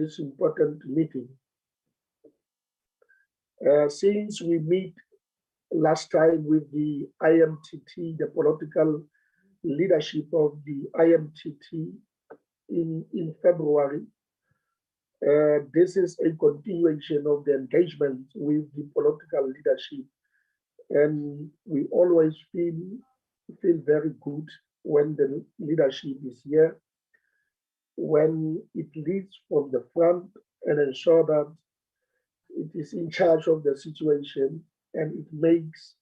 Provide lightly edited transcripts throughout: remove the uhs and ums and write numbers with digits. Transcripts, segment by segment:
this important meeting. Since we meet last time with the IMTT, the political leadership of the IMTT in February, this is a continuation of the engagement with the political leadership. And we always feel very good when the leadership is here, when it leads from the front and ensure that it is in charge of the situation and it makes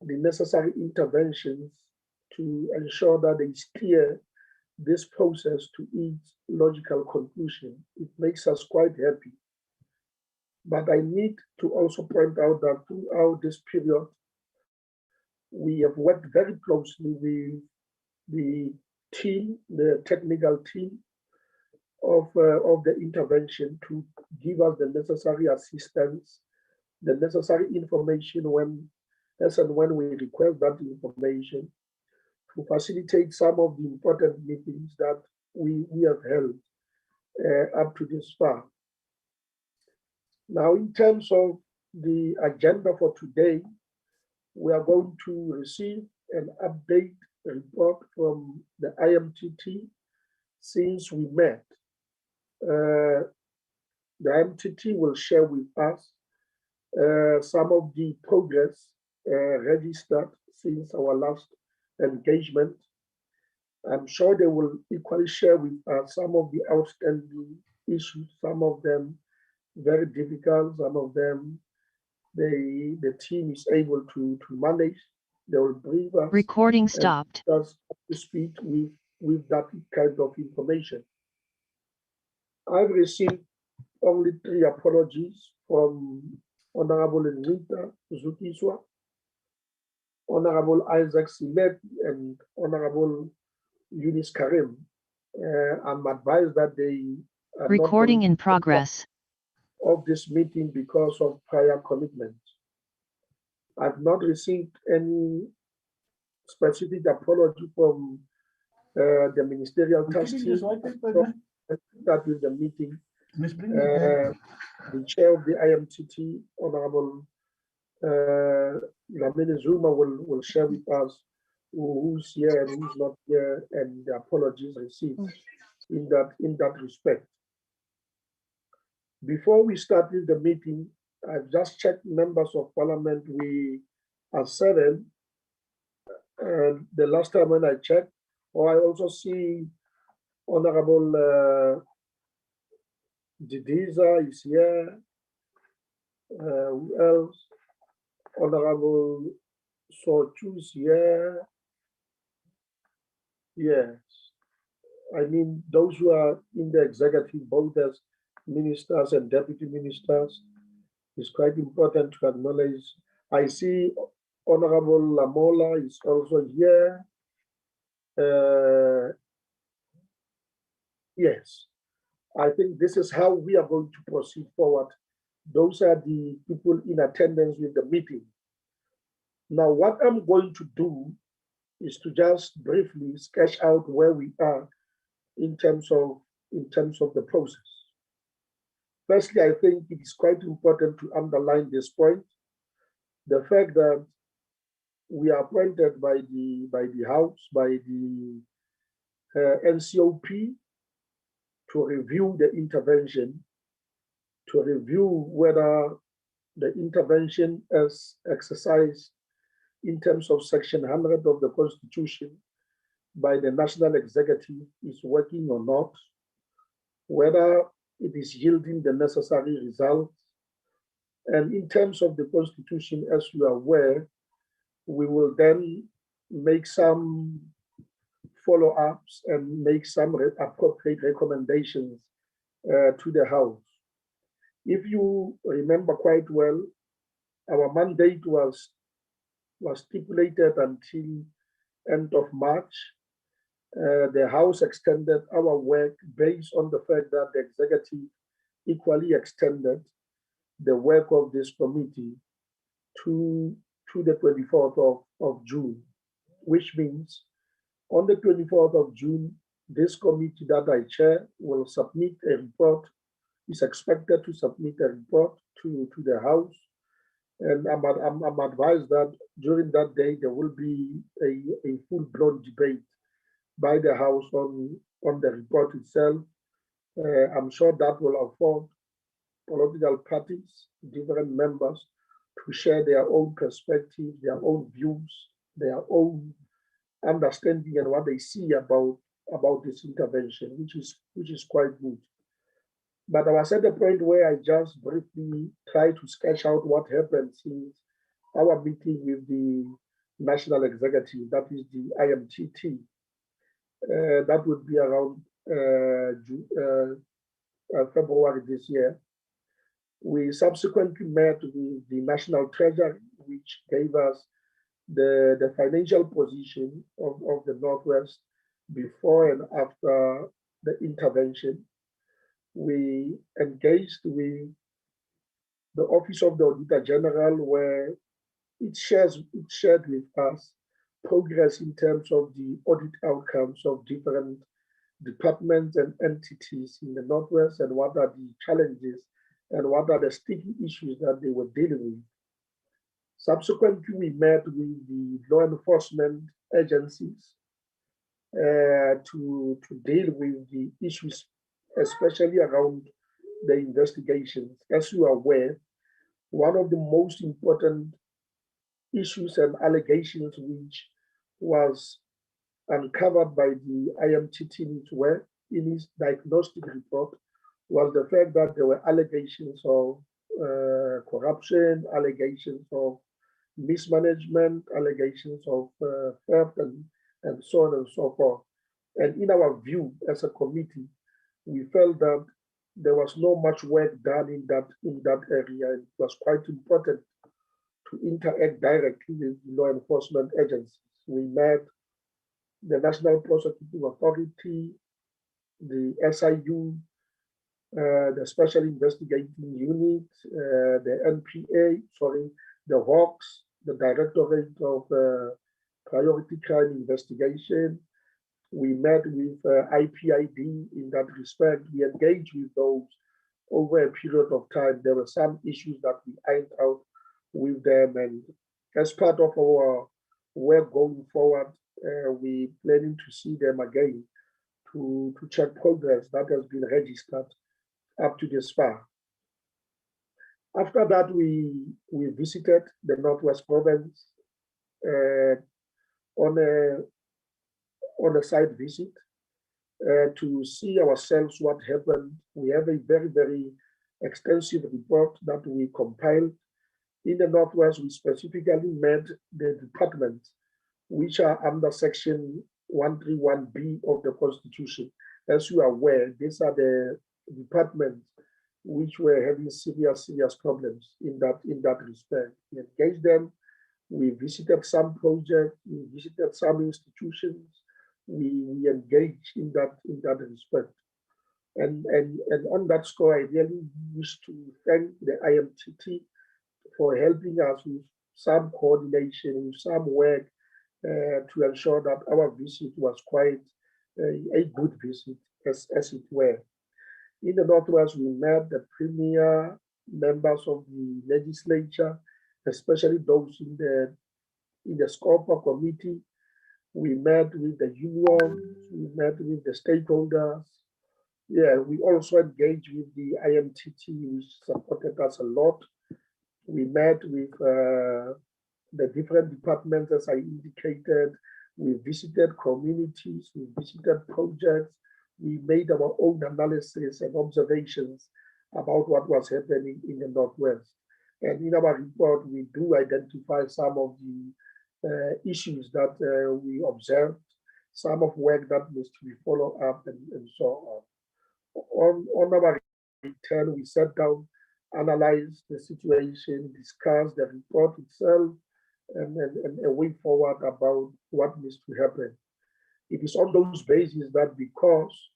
the necessary interventions to ensure that they steer this process to its logical conclusion. It makes us quite happy. But I need to also point out that throughout this period, we have worked very closely with the team, the technical team of the intervention to give us the necessary assistance, the necessary information as and when we request that information, to facilitate some of the important meetings that we have held up to this far. Now, in terms of the agenda for today, we are going to receive an update report from the IMTT since we met. The IMTT will share with us some of the progress registered since our last engagement. I'm sure they will equally share with us some of the outstanding issues, some of them very difficult, some of them the team is able to manage. They will brief us. Recording stopped. Us up to speed with that kind of information. I've received only 3 apologies from Honorable Nwita Zukiswa, Honorable Isaac Silet, and Honorable Eunice Karim. I'm advised that they are recording in progress of this meeting because of prior commitments. I've not received any specific apology from the ministerial task team that with the meeting. The chair of the IMTT, Honorable Lamine Zuma, will share with us who's here and who's not here, and the apologies received in that respect. Before we started the meeting, I've just checked members of parliament. We are 7. The last time when I checked, I also see Honorable Didiza is here. Who else? Honorable Sochu is here. Yes. I mean, those who are in the executive board as ministers and deputy ministers, it's quite important to acknowledge. I see Honorable Lamola is also here. Yes, I think this is how we are going to proceed forward. Those are the people in attendance with the meeting. Now, what I'm going to do is to just briefly sketch out where we are in terms of the process. Firstly, I think it is quite important to underline this point, the fact that we are appointed by the House, by the NCOP, to review the intervention, to review whether the intervention as exercised in terms of Section 100 of the Constitution by the National Executive is working or not, whether it is yielding the necessary results. And in terms of the Constitution, as you are aware, we will then make some follow-ups and make some appropriate recommendations to the House. If you remember quite well, our mandate was stipulated until end of March. The House extended our work based on the fact that the executive equally extended the work of this committee to the 24th of June, which means on the 24th of June, this committee that I chair will submit a report is expected to submit a report to the House. And I'm advised that during that day, there will be a full-blown debate by the House on the report itself. I'm sure that will afford political parties, different members, to share their own perspectives, their own views, their own understanding and what they see about this intervention, which is quite good. But I was at the point where I just briefly tried to sketch out what happened since our meeting with the National Executive, that is the IMTT. That would be around February this year. We subsequently met with the National Treasury, which gave us the financial position of the Northwest before and after the intervention. We engaged with the Office of the Auditor General, where it shared with us progress in terms of the audit outcomes of different departments and entities in the Northwest, and what are the challenges and what are the sticky issues that they were dealing with. Subsequently, we met with the law enforcement agencies to deal with the issues, especially around the investigations. As you are aware, one of the most important issues and allegations which was uncovered by the IMTT in its diagnostic report was the fact that there were allegations of corruption, allegations of mismanagement, allegations of theft, and so on and so forth. And in our view as a committee, we felt that there was not much work done in that area. It was quite important to interact directly with law enforcement agencies. We met the National Prosecuting Authority, the SIU, the Special Investigating Unit, the NPA, the Hawks, the Directorate of Priority Crime Investigation. We met with IPID in that respect. We engaged with those over a period of time. There were some issues that we ironed out with them, and as part of our work going forward, we planning to see them again to check progress that has been registered up to this far. After that, we visited the Northwest Province on a site visit to see ourselves what happened. We have a very, very extensive report that we compiled. In the Northwest, we specifically met the departments which are under Section 131B of the Constitution. As you are aware, these are the departments which were having serious problems in that respect. We engaged them. We visited some projects. We visited some institutions. We engaged in that respect. And on that score, I really wish to thank the IMTT for helping us with some coordination, with some work to ensure that our visit was quite a good visit, as it were. In the Northwest, we met the premier members of the legislature, especially those in the Scorpio committee. We met with the unions, we met with the stakeholders. Yeah, we also engaged with the IMTT, which supported us a lot. We met with the different departments, as I indicated. We visited communities, we visited projects. We made our own analysis and observations about what was happening in the Northwest. And in our report, we do identify some of the issues that we observed, some of work that needs to be followed up, and so on. On our return, we sat down, analyzed the situation, discussed the report itself, and a way forward about what needs to happen. It is on those bases that, because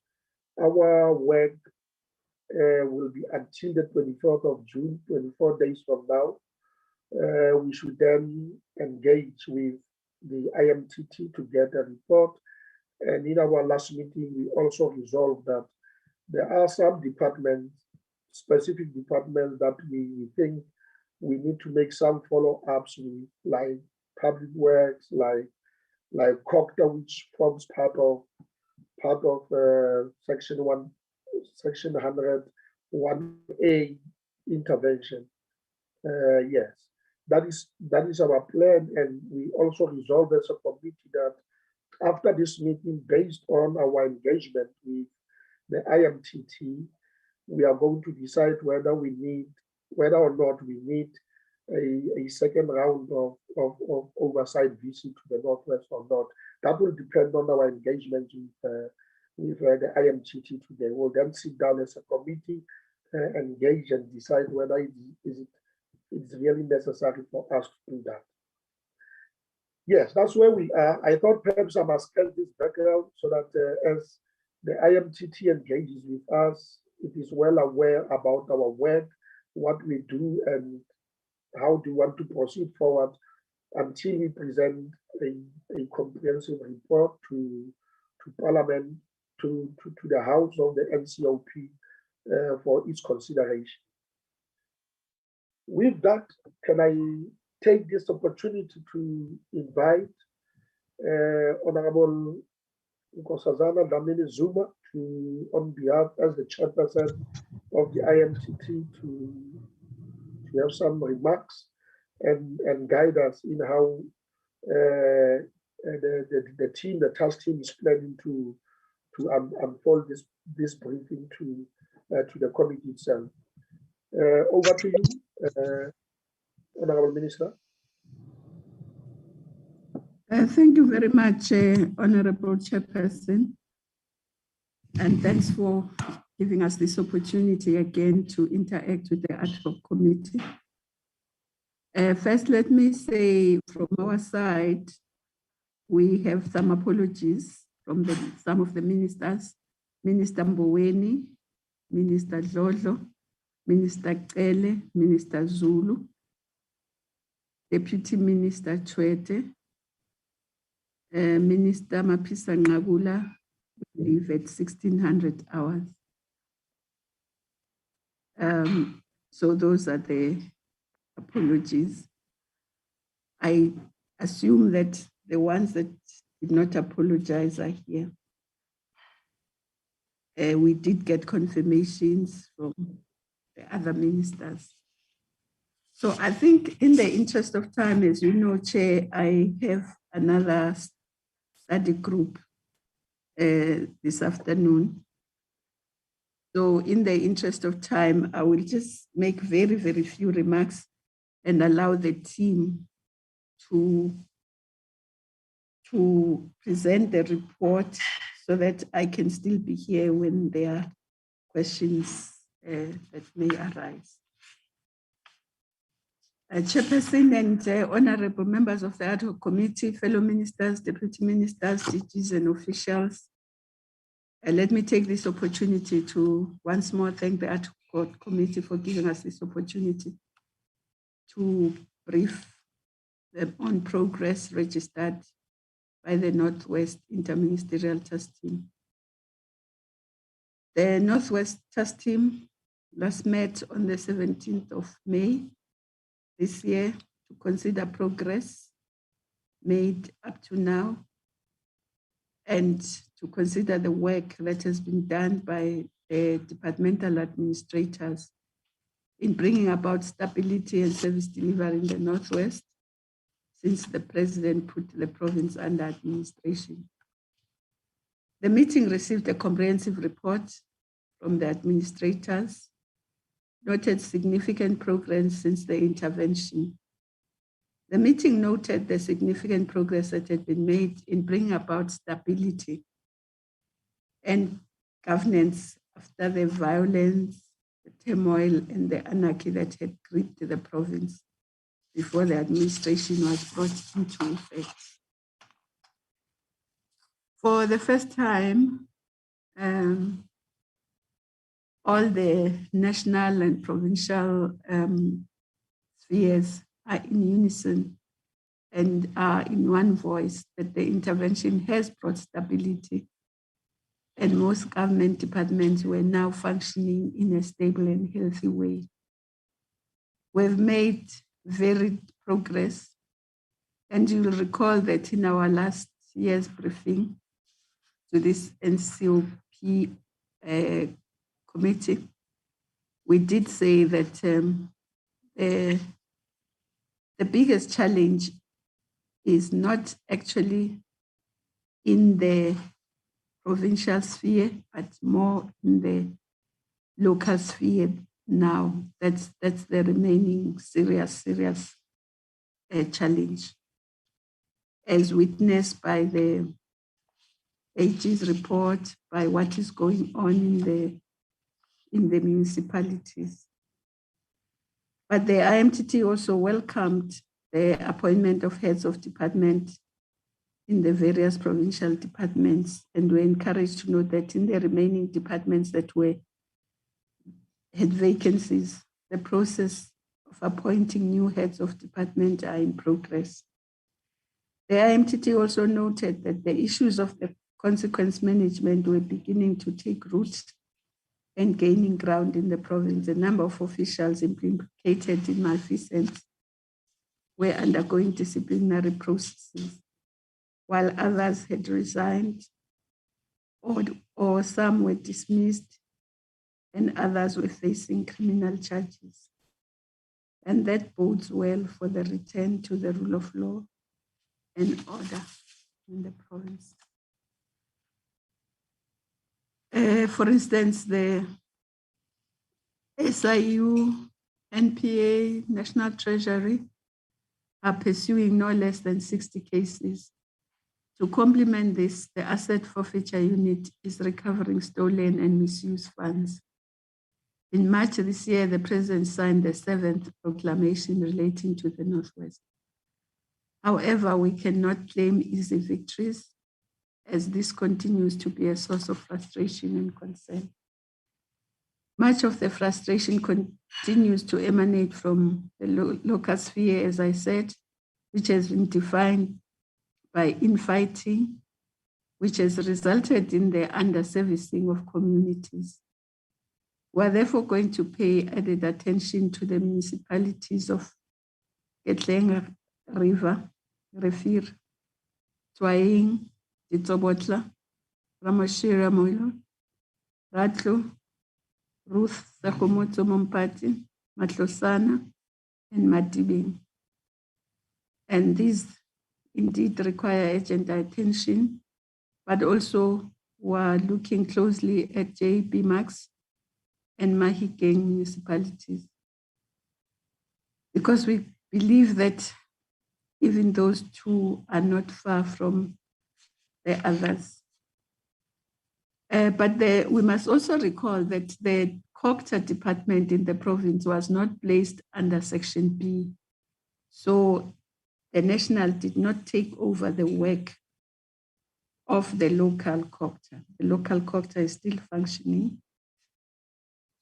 our work will be until the 24th of June, 24 days from now, we should then engage with the IMTT to get a report. And in our last meeting, we also resolved that there are some departments specific departments that we think we need to make some follow-ups with, like public works, like COCTA, which forms part of section 101A intervention. Yes, that is our plan, and we also resolved as a committee that after this meeting, based on our engagement with the IMTT, we are going to decide whether or not we need a second round of oversight visit to the Northwest or not. That will depend on our engagement with the IMTT today. We'll then sit down as a committee, engage and decide whether it's really necessary for us to do that. Yes, that's where we are. I thought perhaps I must tell this background so that as the IMTT engages with us, it is well aware about our work, what we do, and how do we want to proceed forward until we present a comprehensive report to Parliament, to the House of the NCOP for its consideration. With that, can I take this opportunity to invite Honorable Nkosazana Dlamini Zuma on behalf as the chairperson of the IMTT to have some remarks and guide us in how the team, the task team, is planning to unfold this briefing to the committee itself. Over to you, Honorable Minister. Thank you very much, Honorable Chairperson, and thanks for giving us this opportunity again to interact with the ad hoc committee. First, let me say from our side, we have some apologies from some of the ministers, Minister Mboweni, Minister Dlodlo, Minister Kele, Minister Zulu, Deputy Minister Chwete, Minister Mapisa Ngagula will leave at 1600 hours. So those are the apologies. I assume that the ones that did not apologize are here. We did get confirmations from the other ministers. So I think in the interest of time, as you know, Chair, I have another study group this afternoon. So in the interest of time, I will just make very, very few remarks and allow the team to present the report so that I can still be here when there are questions that may arise. Chairperson and honorable members of the ad hoc committee, fellow ministers, deputy ministers, DGs and officials, let me take this opportunity to once more thank the ad hoc committee for giving us this opportunity to brief them on progress registered by the Northwest Interministerial Task Team. The Northwest Task Team last met on the 17th of May this year to consider progress made up to now and to consider the work that has been done by the departmental administrators in bringing about stability and service delivery in the Northwest since the President put the province under administration. The meeting received a comprehensive report from the administrators, noted significant progress since the intervention. The meeting noted the significant progress that had been made in bringing about stability and governance after the violence, the turmoil, and the anarchy that had gripped the province before the administration was brought into effect. For the first time, all the national and provincial spheres are in unison and are in one voice that the intervention has brought stability and most government departments were now functioning in a stable and healthy way. We've made very progress, and you'll recall that in our last year's briefing to this NCOP committee, we did say that the biggest challenge is not actually in the provincial sphere, but more in the local sphere now. That's the remaining serious challenge, as witnessed by the AG's report, by what is going on in the municipalities. But the IMTT also welcomed the appointment of heads of department in the various provincial departments, and we're encouraged to note that in the remaining departments that had vacancies, the process of appointing new heads of department are in progress. The IMTT also noted that the issues of the consequence management were beginning to take root and gaining ground in the province. A number of officials implicated in malfeasance were undergoing disciplinary processes, while others had resigned, or some were dismissed, and others were facing criminal charges. And that bodes well for the return to the rule of law and order in the province. For instance, the SIU, NPA, National Treasury are pursuing no less than 60 cases. To complement this, the Asset Forfeiture Unit is recovering stolen and misused funds. In March this year, the President signed the 7th proclamation relating to the Northwest. However, we cannot claim easy victories, as this continues to be a source of frustration and concern. Much of the frustration continues to emanate from the local sphere, as I said, which has been defined by infighting, which has resulted in the underservicing of communities. We are therefore going to pay added attention to the municipalities of Ketlenga River, Refir, Twaing, Ditsobotla, Ramoshira Moyo, Ratlo, Ruth Sakomoto Mompati, Matlosana, and Madibing. And these indeed require urgent attention, but also we're looking closely at JB Max and Mahikeng municipalities, because we believe that even those two are not far from the others. But we must also recall that the COCTA department in the province was not placed under Section B. So the national did not take over the work of the local COCTA. The local COCTA is still functioning.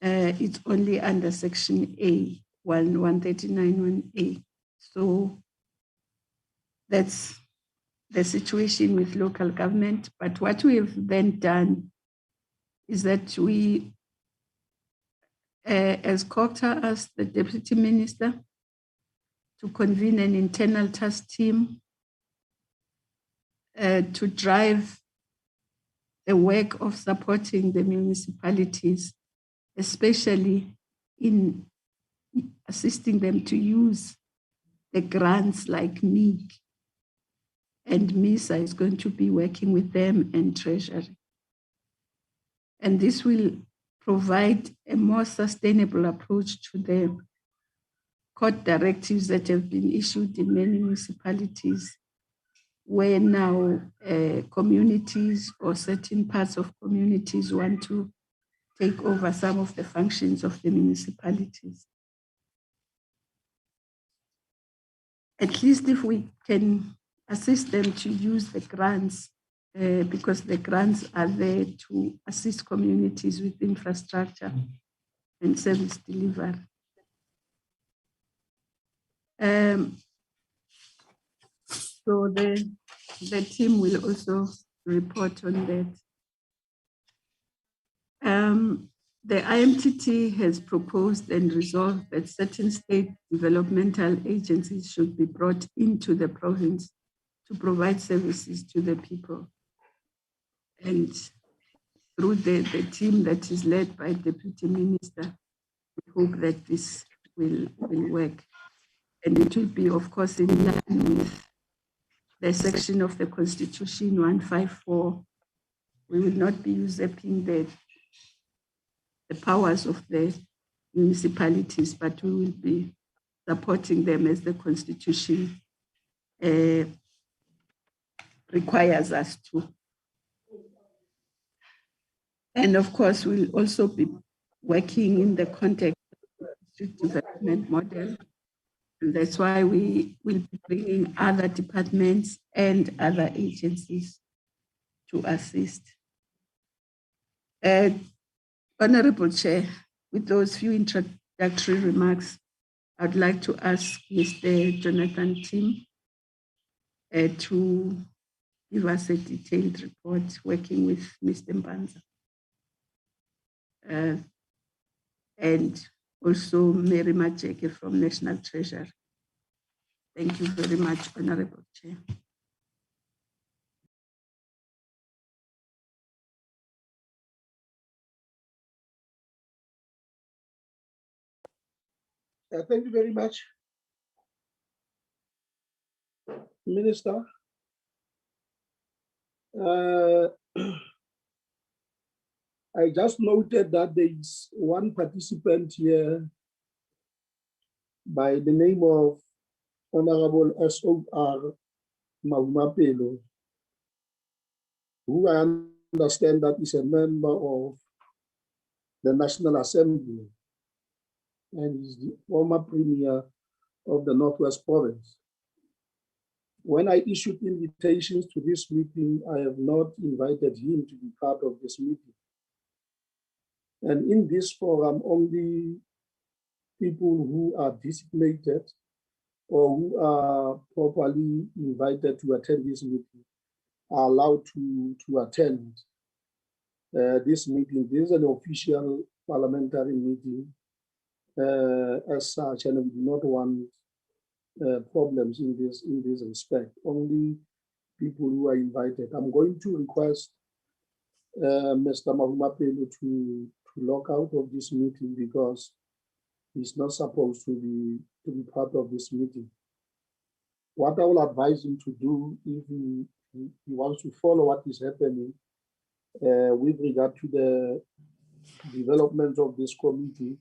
It's only under Section A, 139(1)A. So that's the situation with local government. But what we have then done is that we, as COCTA, asked the Deputy Minister to convene an internal task team to drive the work of supporting the municipalities, especially in assisting them to use the grants like MIG. And MISA is going to be working with them and Treasury. And this will provide a more sustainable approach to the court directives that have been issued in many municipalities, where now communities or certain parts of communities want to take over some of the functions of the municipalities. At least if we can assist them to use the grants, because the grants are there to assist communities with infrastructure and service delivery. So the team will also report on that. The IMTT has proposed and resolved that certain state developmental agencies should be brought into the province to provide services to the people. And through the team that is led by Deputy Minister, we hope that this will work. And it will be, of course, in line with the section of the Constitution 154. We will not be usurping the powers of the municipalities, but we will be supporting them as the Constitution requires us to. And of course, we'll also be working in the context of the district development model. And that's why we will be bringing other departments and other agencies to assist. Honorable Chair, with those few introductory remarks, I'd like to ask Mr. Jonathan Tim to give us a detailed report working with Mr. Mbanza. And also Mary Majeke from National Treasury. Thank you very much, Honorable Chair. Thank you very much, Minister. I just noted that there is one participant here by the name of Honorable S.O.R. Mahumapelo, who I understand that is a member of the National Assembly and is the former Premier of the Northwest Province. When I issued invitations to this meeting, I have not invited him to be part of this meeting. And in this forum, only people who are designated or who are properly invited to attend this meeting are allowed to attend this meeting. This is an official parliamentary meeting as such, and we do not want problems in this respect. Only people who are invited. I'm going to request Mr. Mahumapelo to log out of this meeting because he's not supposed to be part of this meeting. What I will advise him to do, if he wants to follow what is happening with regard to the development of this committee,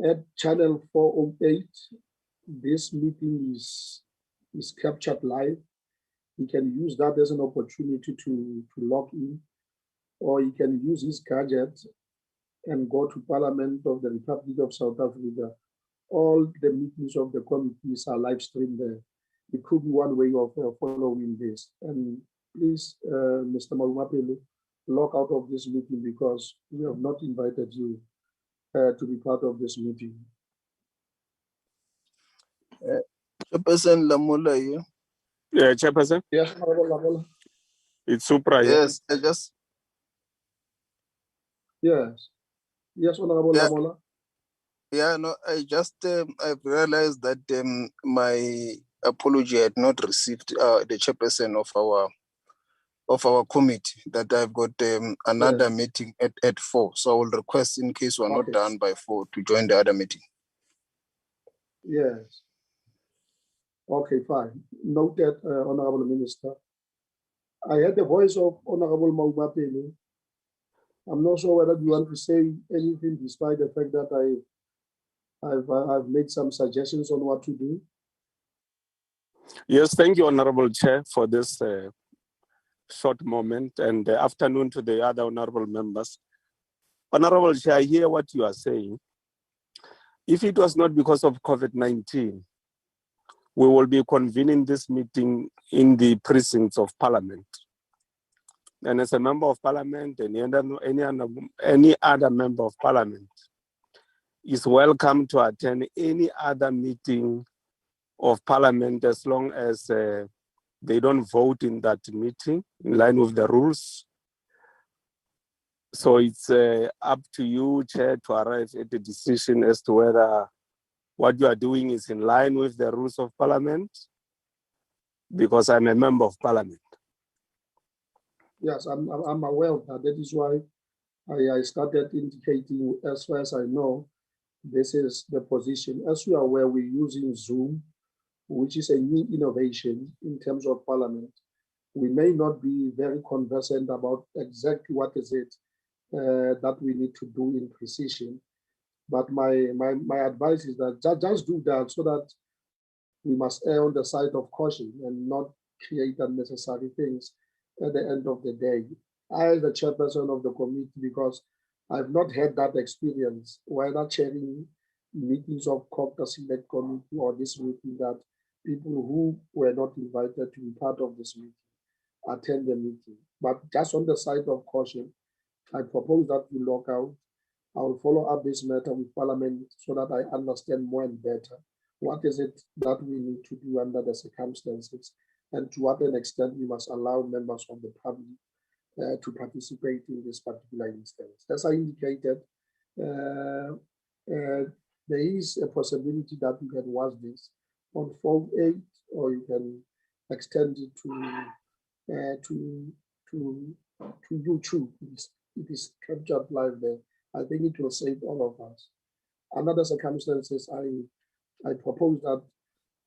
at channel 408, this meeting is captured live. He can use that as an opportunity to log in, or he can use his gadget and go to Parliament of the Republic of South Africa. All the meetings of the committees are live streamed there. It could be one way of following this. And please, Mr. Mahumapelo, log out of this meeting because we have not invited you to be part of this meeting. Chairperson Lamola here. Yeah, Chairperson. Yes, Honorable Lamola. It's Supra. Yes, I just. Yes. Yes, Honorable Lamola. Yeah, no, I just I've realized that my apology had not received the chairperson of our committee, that I've got another meeting at 4. So I will request, in case we're not done by 4, to join the other meeting. Yes. Okay, fine. Noted, Honorable Minister. I heard the voice of Honorable Mahumapelo. I'm not sure whether you want to say anything despite the fact that I've made some suggestions on what to do. Yes, thank you, Honorable Chair, for this short moment, and afternoon to the other honorable members. Honorable Chair, I hear what you are saying. If it was not because of COVID-19, we will be convening this meeting in the precincts of Parliament. And as a member of Parliament and any other member of Parliament is welcome to attend any other meeting of Parliament as long as they don't vote in that meeting in line with the rules. So it's up to you, Chair, to arrive at a decision as to whether what you are doing is in line with the rules of Parliament, because I'm a member of Parliament. Yes, I'm aware of that. That is why I started indicating, as far as I know, this is the position. As you are aware, we're using Zoom, which is a new innovation in terms of Parliament. We may not be very conversant about exactly what is it that we need to do in precision. But my advice is that just do that, so that we must err on the side of caution and not create unnecessary things at the end of the day. I, as the chairperson of the committee, because I've not had that experience, whether chairing meetings of COPTA Select Committee or this meeting, that people who were not invited to be part of this meeting attend the meeting. But just on the side of caution, I propose that we log out. I will follow up this matter with Parliament so that I understand more and better what is it that we need to do under the circumstances, and to what an extent we must allow members of the public to participate in this particular instance. As I indicated, there is a possibility that you can watch this on 4/8, or you can extend it to YouTube. It is captured live there. I think it will save all of us. Under the circumstances, I propose that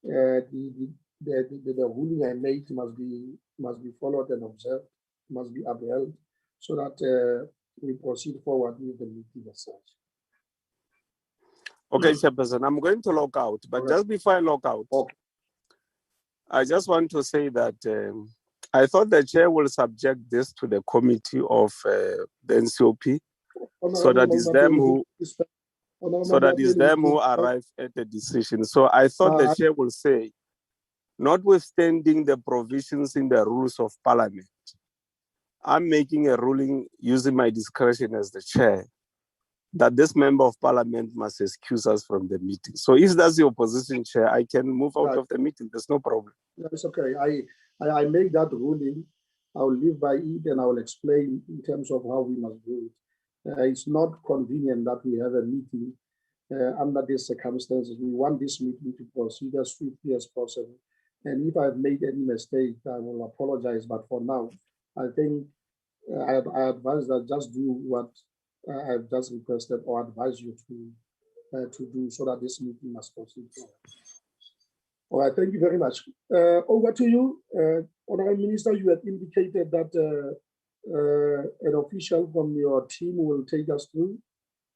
the ruling I made must be followed and observed, must be upheld, so that we proceed forward with the meeting as such. Okay, Chairperson, I'm going to log out, but just before I log out, I just want to say that I thought the chair will subject this to the committee of the NCOP, so that it's them who arrive at the decision. So I thought the chair will say, notwithstanding the provisions in the rules of Parliament, I'm making a ruling using my discretion as the chair that this member of Parliament must excuse us from the meeting. So if that's your position, Chair, I can move out of the meeting. There's no problem. That's okay. I make that ruling. I'll live by it, and I will explain in terms of how we must do it. It's not convenient that we have a meeting under these circumstances. We want this meeting to proceed as swiftly as possible. And if I've made any mistake, I will apologize. But for now, I think I advise that just do what I've just requested or advise you to do, so that this meeting must proceed. All right, thank you very much. Over to you, Honorable Minister. You had indicated that an official from your team will take us through.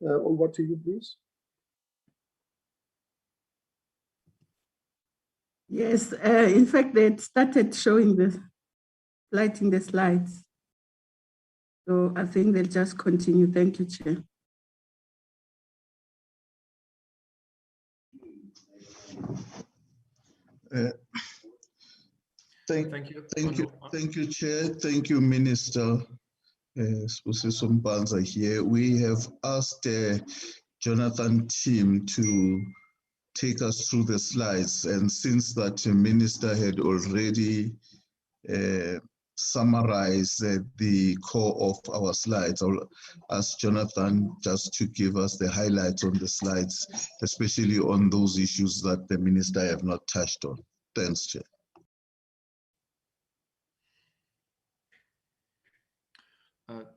Over to you, please. Yes, in fact, they started showing lighting the slides. So I think they'll just continue. Thank you, Chair. Thank you, Chair. Thank you, Minister. Spusiso Mpanza here. We have asked Jonathan Tim to take us through the slides, and since that Minister had already summarize the core of our slides, I'll ask Jonathan just to give us the highlights on the slides, especially on those issues that the Minister have not touched on. Thanks, Chair.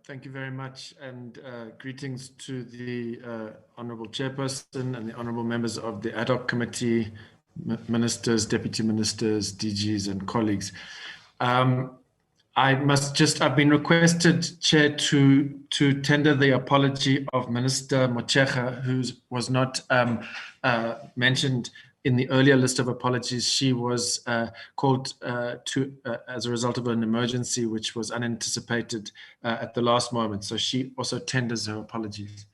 Thank you very much, and greetings to the Honourable Chairperson and the Honourable members of the Ad Hoc Committee, Ministers, Deputy Ministers, DGs and colleagues. I've been requested, Chair, to tender the apology of Minister Mochega, who was not mentioned in the earlier list of apologies. She was called as a result of an emergency, which was unanticipated at the last moment. So she also tenders her apologies.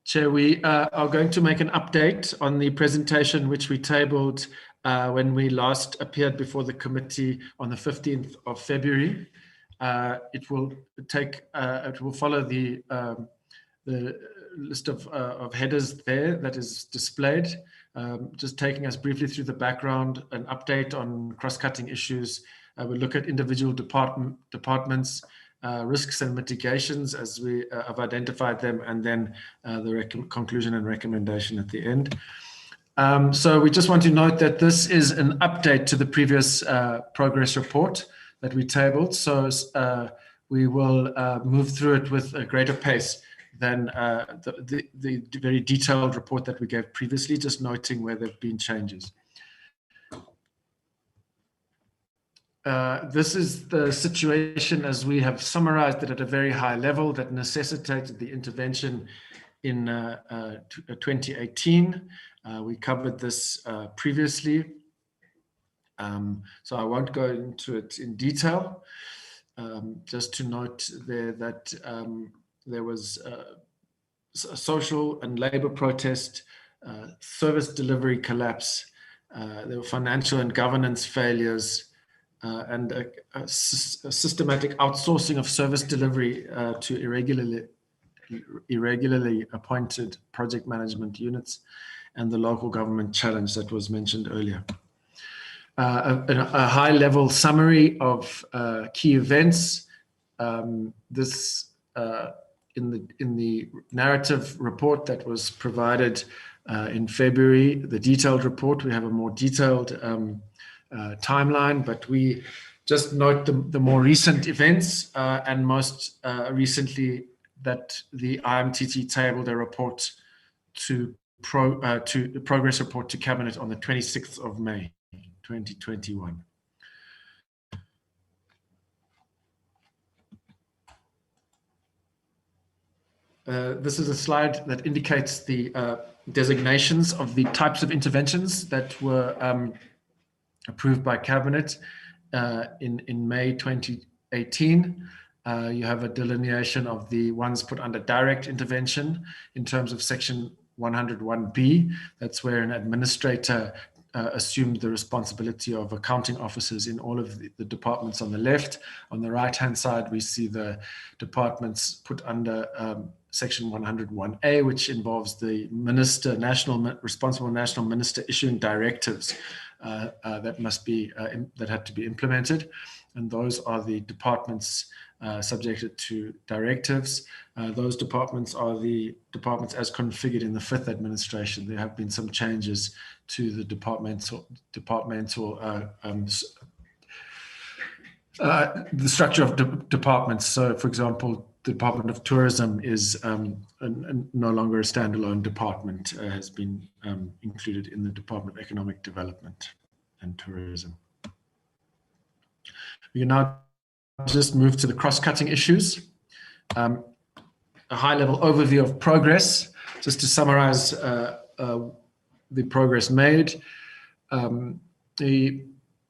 Chair, we are going to make an update on the presentation which we tabled when we last appeared before the committee on the 15th of February. It will follow the list of headers there that is displayed, just taking us briefly through the background, an update on cross-cutting issues. We'll look at individual departments, risks and mitigations as we have identified them, and then the conclusion and recommendation at the end. So we just want to note that this is an update to the previous progress report that we tabled. So we will move through it with a greater pace than the very detailed report that we gave previously, just noting where there have been changes. This is the situation as we have summarized it at a very high level that necessitated the intervention in 2018. We covered this previously, so I won't go into it in detail. Just to note there that there was a social and labor protest, service delivery collapse, there were financial and governance failures, and a systematic outsourcing of service delivery to irregularly appointed project management units, and the local government challenge that was mentioned earlier. A high-level summary of key events. This in the narrative report that was provided in February, the detailed report, we have a more detailed timeline, but we just note the more recent events, and most recently that the IMTT tabled a report to the progress report to Cabinet on the 26th of May, 2021. This is a slide that indicates the designations of the types of interventions that were approved by Cabinet in May 2018. You have a delineation of the ones put under direct intervention in terms of section 101B. That's where an administrator assumed the responsibility of accounting officers in all of the departments on the left. On the right-hand side, we see the departments put under section 101A, which involves the minister, responsible national minister issuing directives that had to be implemented. And those are the departments subjected to directives. Those departments are the departments as configured in the 5th administration. There have been some changes to the departmental the structure of departments. So, for example, the Department of Tourism is no longer a standalone department, has been included in the Department of Economic Development and Tourism. We can now just move to the cross-cutting issues. A high-level overview of progress, just to summarize the progress made. The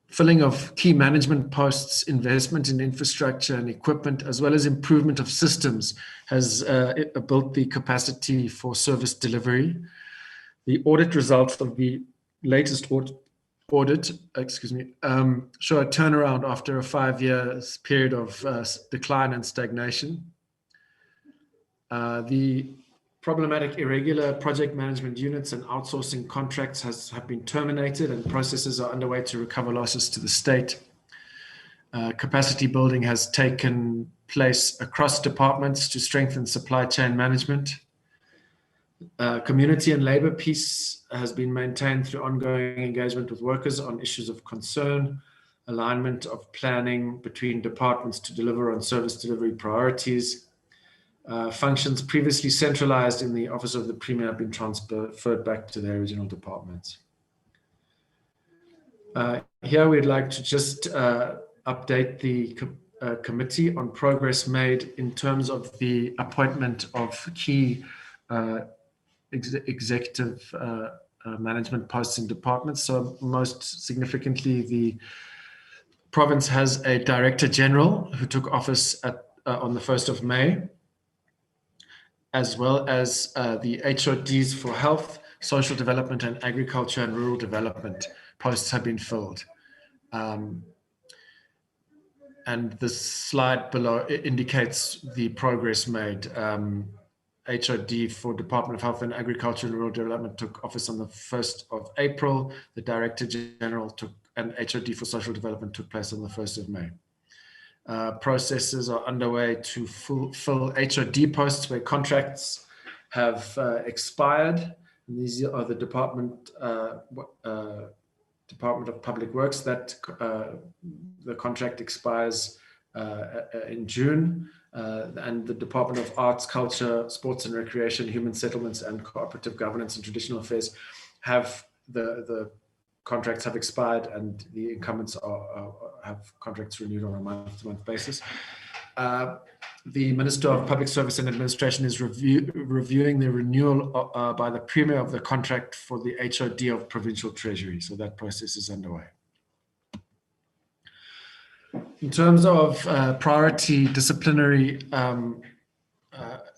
filling of key management posts, investment in infrastructure and equipment, as well as improvement of systems has built the capacity for service delivery. The audit results of the latest audit, show a turnaround after a 5-year period of decline and stagnation. The problematic irregular project management units and outsourcing contracts have been terminated, and processes are underway to recover losses to the state. Capacity building has taken place across departments to strengthen supply chain management. Community and labor peace has been maintained through ongoing engagement with workers on issues of concern, alignment of planning between departments to deliver on service delivery priorities. Functions previously centralized in the Office of the Premier have been transferred back to their original departments. Here we'd like to just update the committee on progress made in terms of the appointment of key executive management posts in departments. So most significantly, the province has a Director General who took office on the 1st of May, as well as the HODs for health, social development, and agriculture and rural development posts have been filled. And the slide below indicates the progress made. HOD for Department of Health and Agriculture and Rural Development took office on the 1st of April. The Director General and HOD for Social Development took place on the 1st of May. Processes are underway to fill HOD posts where contracts have expired. And these are the Department of Public Works. That the contract expires in June, and the Department of Arts, Culture, Sports and Recreation, Human Settlements and Cooperative Governance and Traditional Affairs have the contracts have expired, and the incumbents have contracts renewed on a month-to-month basis. The Minister of Public Service and Administration is reviewing the renewal by the Premier of the contract for the HOD of Provincial Treasury. So that process is underway. In terms of priority disciplinary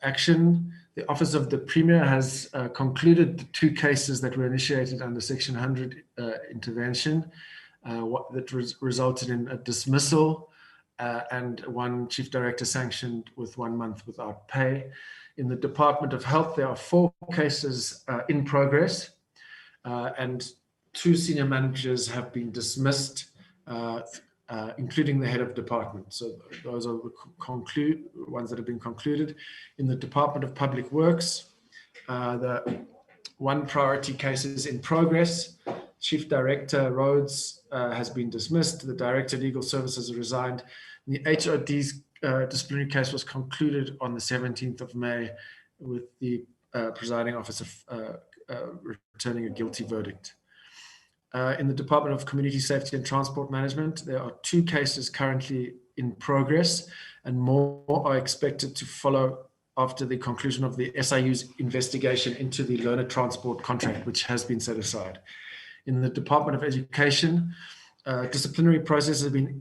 action, the Office of the Premier has concluded the 2 cases that were initiated under Section 100 intervention that resulted in a dismissal and 1 Chief Director sanctioned with 1 month without pay. In the Department of Health, there are 4 cases in progress, and 2 senior managers have been dismissed, including the head of department. So those are the ones that have been concluded. In the Department of Public Works, the 1 priority case is in progress. Chief Director Rhodes has been dismissed. The Director Legal Services resigned. The HOD's disciplinary case was concluded on the 17th of May with the presiding officer returning a guilty verdict. In the Department of Community Safety and Transport Management, there are 2 cases currently in progress, and more are expected to follow after the conclusion of the SIU's investigation into the learner transport contract, which has been set aside. In the Department of Education, disciplinary processes have been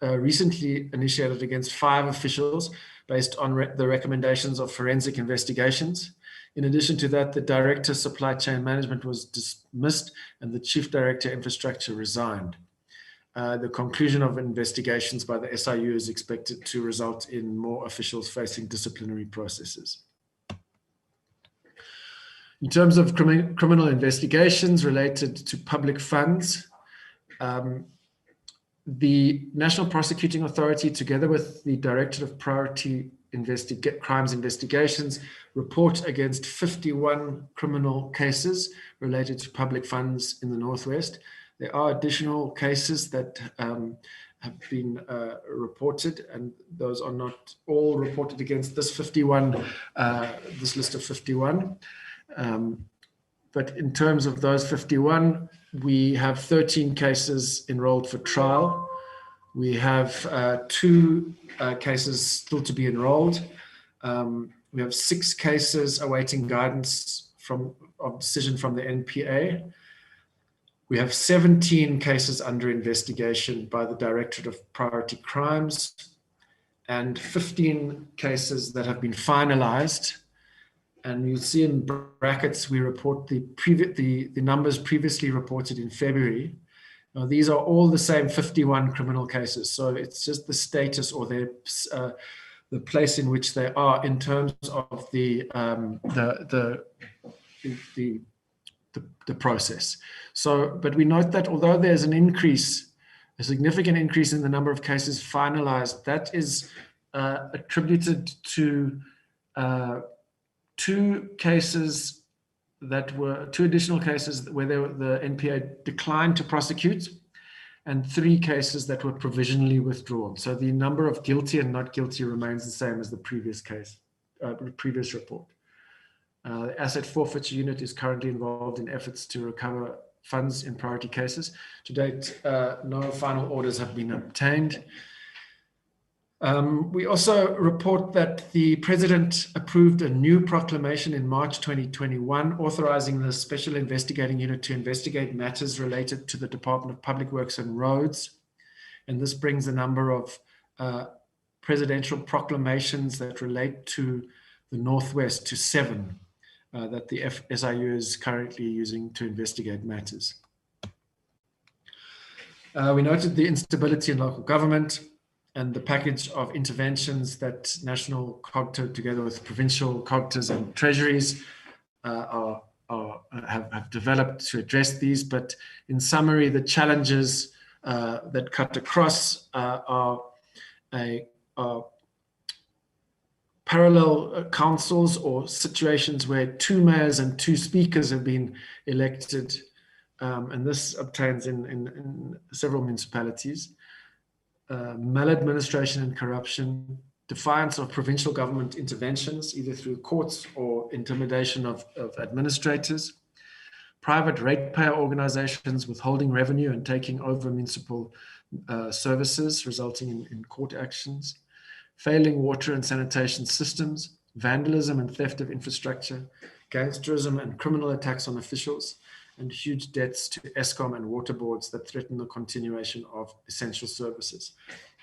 recently initiated against 5 officials based on the recommendations of forensic investigations. In addition to that, the Director Supply Chain Management was dismissed and the Chief Director Infrastructure resigned. The conclusion of investigations by the SIU is expected to result in more officials facing disciplinary processes. In terms of criminal investigations related to public funds, the National Prosecuting Authority, together with the Directorate of Priority Crimes Investigations, report against 51 criminal cases related to public funds in the Northwest. There are additional cases that have been reported, and those are not all reported against this 51, this list of 51. But in terms of those 51, we have 13 cases enrolled for trial. We have 2 cases still to be enrolled. We have 6 cases awaiting guidance of decision from the NPA. We have 17 cases under investigation by the Directorate of Priority Crimes, and 15 cases that have been finalized. And you'll see in brackets, we report the numbers previously reported in February. Now, these are all the same 51 criminal cases. So it's just the status or the place in which they are in terms of the process. So, but we note that although there's an increase, a significant increase in the number of cases finalized, that is attributed to 2 cases that were 2 additional cases where the NPA declined to prosecute, and 3 cases that were provisionally withdrawn. So the number of guilty and not guilty remains the same as the previous case, previous report. The Asset Forfeiture Unit is currently involved in efforts to recover funds in priority cases. To date, no final orders have been obtained. We also report that the President approved a new proclamation in March 2021 authorizing the Special Investigating Unit to investigate matters related to the Department of Public Works and Roads. And this brings the number of presidential proclamations that relate to the Northwest to 7 that the SIU is currently using to investigate matters. We noted the instability in local government and the package of interventions that National COGTA, together with provincial COGTAs and treasuries, have developed to address these. But in summary, the challenges that cut across are parallel councils or situations where 2 mayors and 2 speakers have been elected, and this obtains in several municipalities. Maladministration and corruption, defiance of provincial government interventions, either through courts or intimidation of administrators, private ratepayer organizations withholding revenue and taking over municipal services, resulting in court actions, failing water and sanitation systems, vandalism and theft of infrastructure, gangsterism and criminal attacks on officials, and huge debts to Eskom and water boards that threaten the continuation of essential services.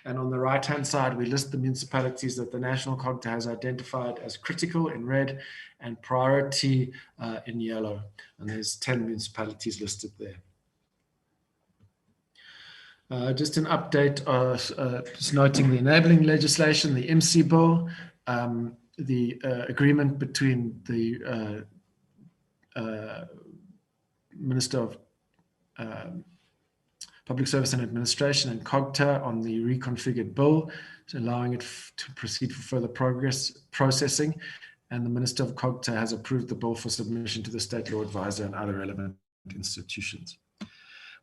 And on the right-hand side, we list the municipalities that the National COGTA has identified as critical in red and priority in yellow. And there's 10 municipalities listed there. Just an update, just noting the enabling legislation, the MC bill, the agreement between the Minister of Public Service and Administration and COGTA on the reconfigured bill, allowing it to proceed for further processing. And the Minister of COGTA has approved the bill for submission to the State Law Advisor and other relevant institutions.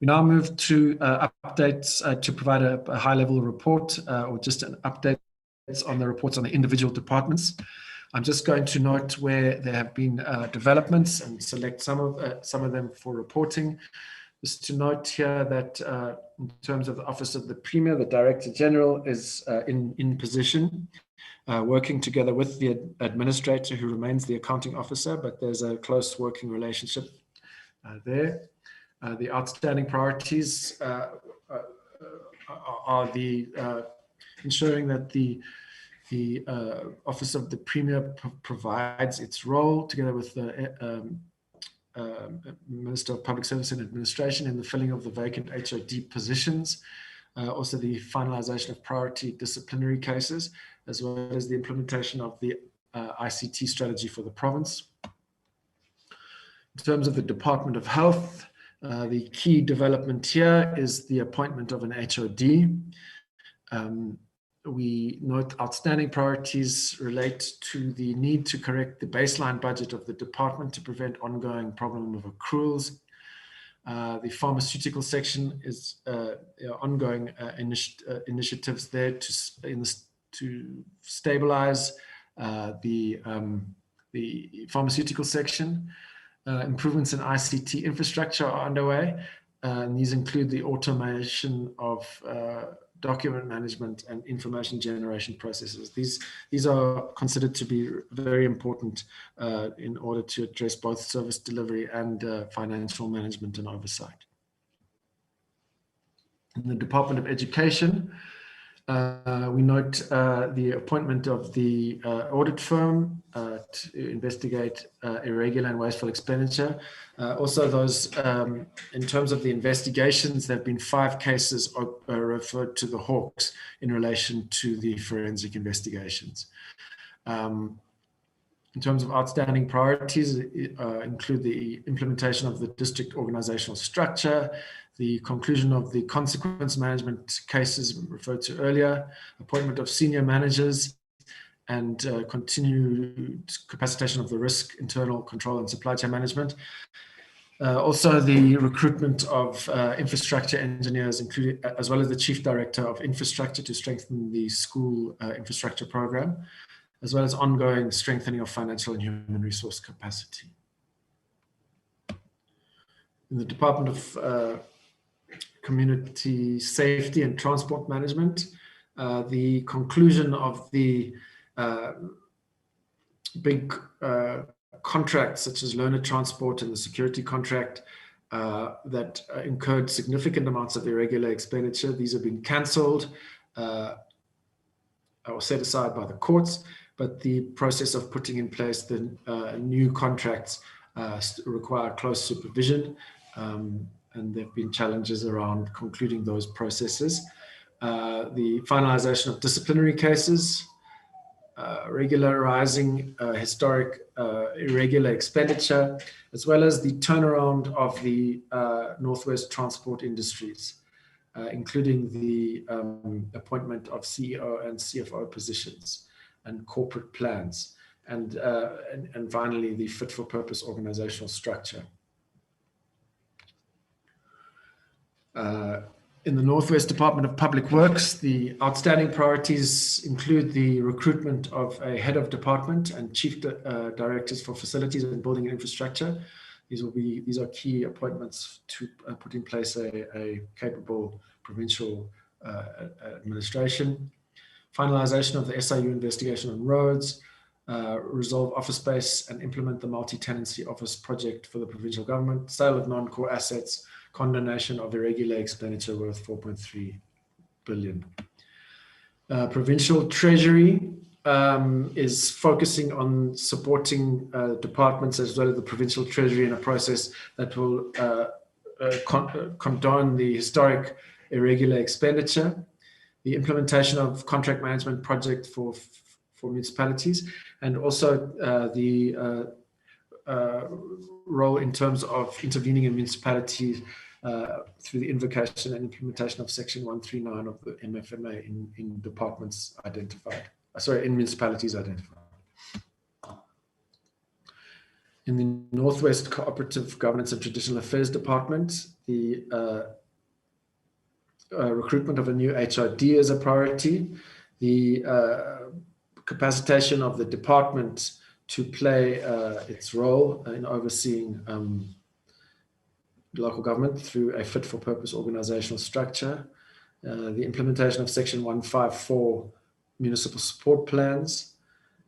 We now move to updates to provide a high-level report or just an update on the reports on the individual departments. I'm just going to note where there have been developments and select some of them for reporting. Just to note here that in terms of the Office of the Premier, the Director General is in position, working together with the Administrator, who remains the Accounting Officer, but there's a close working relationship there. The outstanding priorities are the ensuring that the Office of the Premier provides its role together with the Minister of Public Service and Administration in the filling of the vacant HOD positions, also the finalization of priority disciplinary cases, as well as the implementation of the ICT strategy for the province. In terms of the Department of Health, the key development here is the appointment of an HOD. We note outstanding priorities relate to the need to correct the baseline budget of the department to prevent ongoing problem of accruals. The pharmaceutical section is ongoing initiatives there to stabilize the pharmaceutical section. Improvements in ICT infrastructure are underway, and these include the automation of document management and information generation processes. These are considered to be very important in order to address both service delivery and financial management and oversight. In the Department of Education, we note the appointment of the audit firm to investigate irregular and wasteful expenditure. Also those, in terms of the investigations, there have been 5 cases referred to the Hawks in relation to the forensic investigations. In terms of outstanding priorities, include the implementation of the district organizational structure, the conclusion of the consequence management cases referred to earlier, appointment of senior managers, and continued capacitation of the risk, internal control, and supply chain management. Also, the recruitment of infrastructure engineers, including as well as the Chief Director of Infrastructure to strengthen the school infrastructure program, as well as ongoing strengthening of financial and human resource capacity. In the Department of Community Safety and Transport Management, the conclusion of the big contracts such as learner transport and the security contract that incurred significant amounts of irregular expenditure. These have been cancelled or set aside by the courts, but the process of putting in place the new contracts require close supervision, and there have been challenges around concluding those processes. The finalization of disciplinary cases, regularizing historic irregular expenditure, as well as the turnaround of the Northwest transport industries. including the appointment of CEO and CFO positions and corporate plans, and finally, the fit-for-purpose organizational structure. In the Northwest Department of Public Works, the outstanding priorities include the recruitment of a head of department and chief directors for facilities and building and infrastructure. These are key appointments to put in place a capable provincial administration. Finalization of the SIU investigation on roads, resolve office space and implement the multi-tenancy office project for the provincial government, sale of non-core assets, condonation of irregular expenditure worth 4.3 billion. Provincial Treasury is focusing on supporting departments as well as the Provincial Treasury in a process that will condone the historic irregular expenditure, the implementation of contract management project for municipalities, and also the role in terms of intervening in municipalities through the invocation and implementation of Section 139 of the MFMA in departments identified, in municipalities identified. In the Northwest Cooperative Governance and Traditional Affairs Department, the recruitment of a new HRD is a priority. The capacitation of the department to play its role in overseeing local government through a fit-for-purpose organizational structure, the implementation of Section 154 municipal support plans,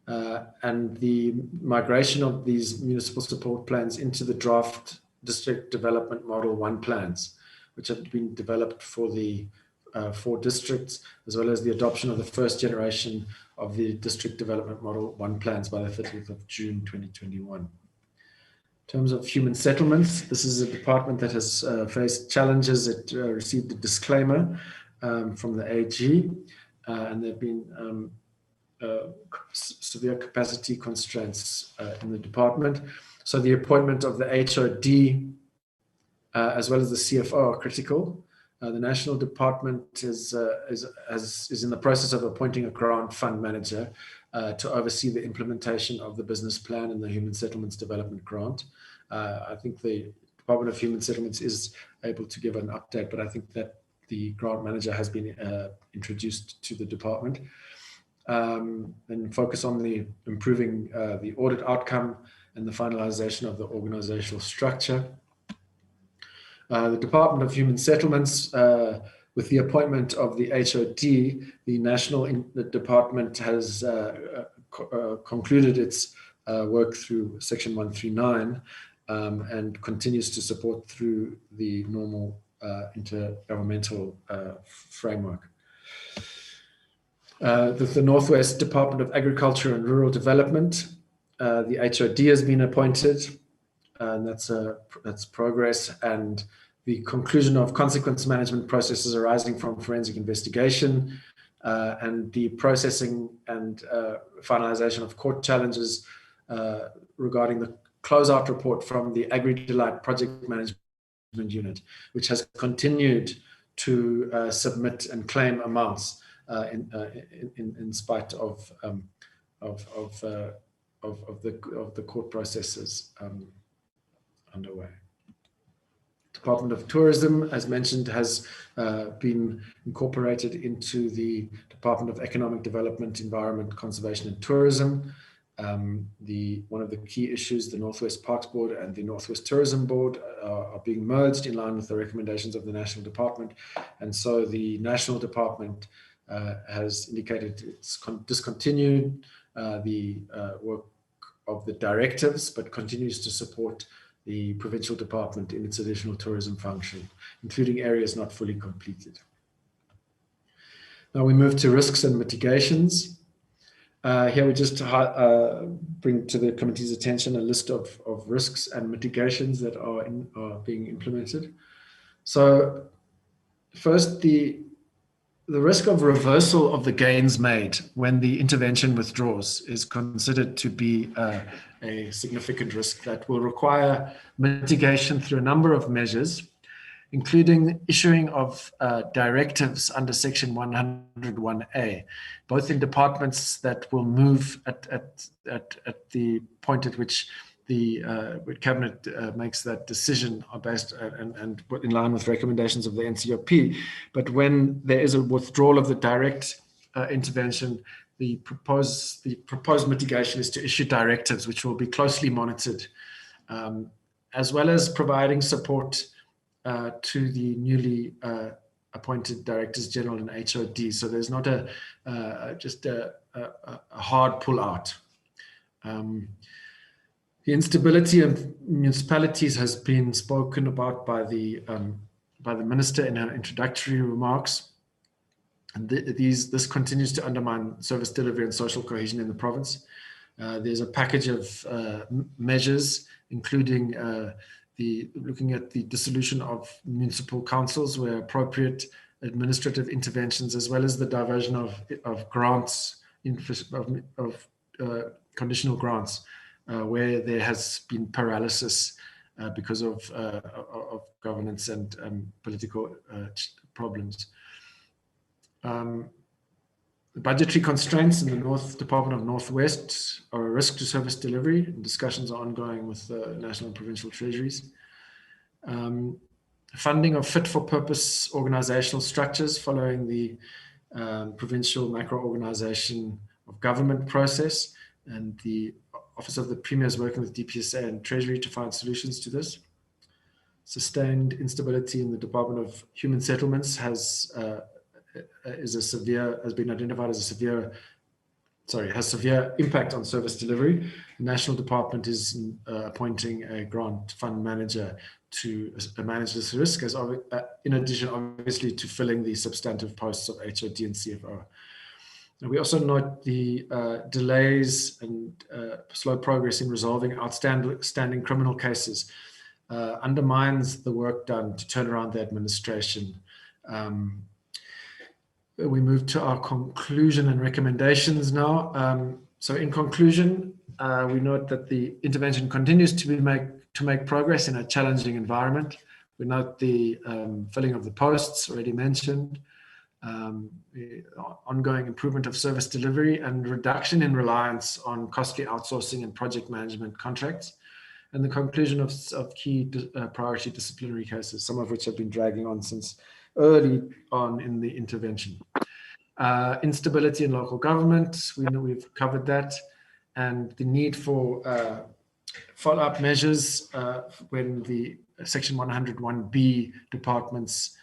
and the migration of these municipal support plans into the draft District Development Model 1 plans, which have been developed for the 4 districts, as well as the adoption of the first generation of the District Development Model 1 plans by the 30th of June 2021. In terms of human settlements, this is a department that has faced challenges. It received a disclaimer from the AG, and there have been severe capacity constraints in the department. So the appointment of the HOD as well as the CFO are critical. The National Department is in the process of appointing a grant fund manager to oversee the implementation of the business plan and the Human Settlements Development Grant. I think the Department of Human Settlements is able to give an update, but I think that the grant manager has been introduced to the department. And focus on the improving the audit outcome and the finalization of the organizational structure. The Department of Human Settlements, with the appointment of the HOD, the National Department has concluded its work through Section 139 and continues to support through the normal intergovernmental framework. The Northwest Department of Agriculture and Rural Development, the HOD has been appointed, and that's progress, and the conclusion of consequence management processes arising from forensic investigation, and the processing and finalization of court challenges regarding the closeout report from the Agri-Delight Project Management Unit, which has continued to submit and claim amounts in spite of the court processes underway. Department of Tourism, as mentioned, has been incorporated into the Department of Economic Development, Environment, Conservation and Tourism. One of the key issues, the Northwest Parks Board and the Northwest Tourism Board are being merged in line with the recommendations of the National Department. And so the National Department has indicated it's discontinued the work of the directives, but continues to support the provincial department in its additional tourism function, including areas not fully completed. Now we move to risks and mitigations. Here we just bring to the committee's attention a list of risks and mitigations that are being implemented. So first, the risk of reversal of the gains made when the intervention withdraws is considered to be a significant risk that will require mitigation through a number of measures, including issuing of directives under Section 101A, both in departments that will move at the point at which the Cabinet makes that decision based and in line with recommendations of the NCOP. But when there is a withdrawal of the direct intervention, the proposed mitigation is to issue directives which will be closely monitored, as well as providing support to the newly appointed Directors General and HOD. So there's not just a hard pull out. The instability of municipalities has been spoken about by the Minister in her introductory remarks. And this continues to undermine service delivery and social cohesion in the province. There's a package of measures, including looking at the dissolution of municipal councils where appropriate, administrative interventions, as well as the diversion of grants, of conditional grants, where there has been paralysis because of governance and political problems. The budgetary constraints in the Department of Northwest are a risk to service delivery, and discussions are ongoing with the national and provincial treasuries. Funding of fit-for-purpose organizational structures following the provincial macro-organization of government process, and the Office of the Premier is working with DPSA and Treasury to find solutions to this. Sustained instability in the Department of Human Settlements has been identified as has severe impact on service delivery. The National Department is appointing a grant fund manager to manage this risk, in addition, obviously, to filling the substantive posts of HOD and CFO. And we also note the delays and slow progress in resolving outstanding criminal cases undermines the work done to turn around the administration. We move to our conclusion and recommendations now. So in conclusion, we note that the intervention continues to make progress in a challenging environment. We note the filling of the posts already mentioned, the ongoing improvement of service delivery and reduction in reliance on costly outsourcing and project management contracts, and the conclusion of key priority disciplinary cases, some of which have been dragging on since early on in the intervention. Instability in local government, we know we've covered that, and the need for follow-up measures when the Section 101B departments,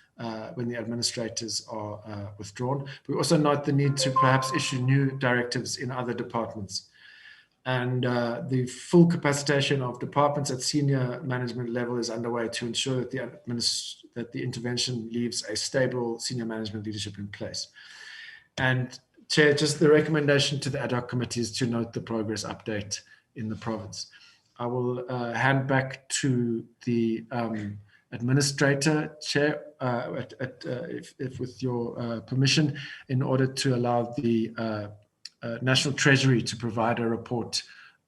when the administrators are withdrawn. We also note the need to perhaps issue new directives in other departments. And the full capacitation of departments at senior management level is underway to ensure that the intervention leaves a stable senior management leadership in place. And Chair, just the recommendation to the ad hoc committees to note the progress update in the province. I will hand back to the administrator, Chair, if with your permission, in order to allow the National Treasury to provide a report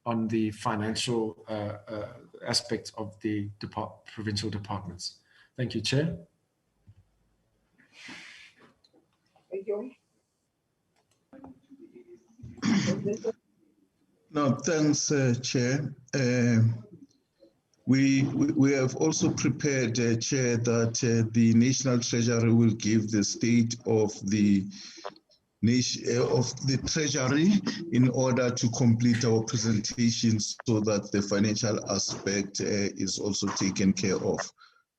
on the financial aspects of the provincial departments. Thank you, Chair. Thank you. No, thanks, Chair. We have also prepared, Chair, that the National Treasury will give the state of the Treasury in order to complete our presentation so that the financial aspect is also taken care of.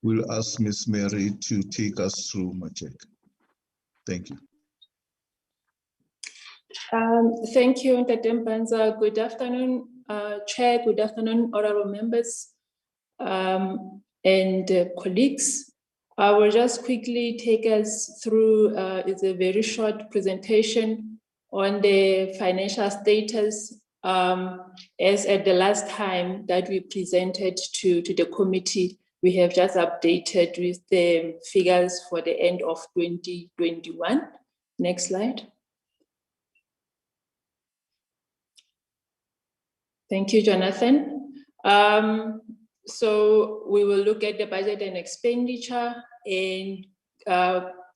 We'll ask Ms. Mary to take us through, Majek. Thank you. Thank you, Ntate Mpanza. Good afternoon, Chair. Good afternoon, honorable members and colleagues. I will just quickly take us through, it's a very short presentation on the financial status as at the last time that we presented to the committee. We have just updated with the figures for the end of 2021. Next slide. Thank you, Jonathan. So we will look at the budget and expenditure and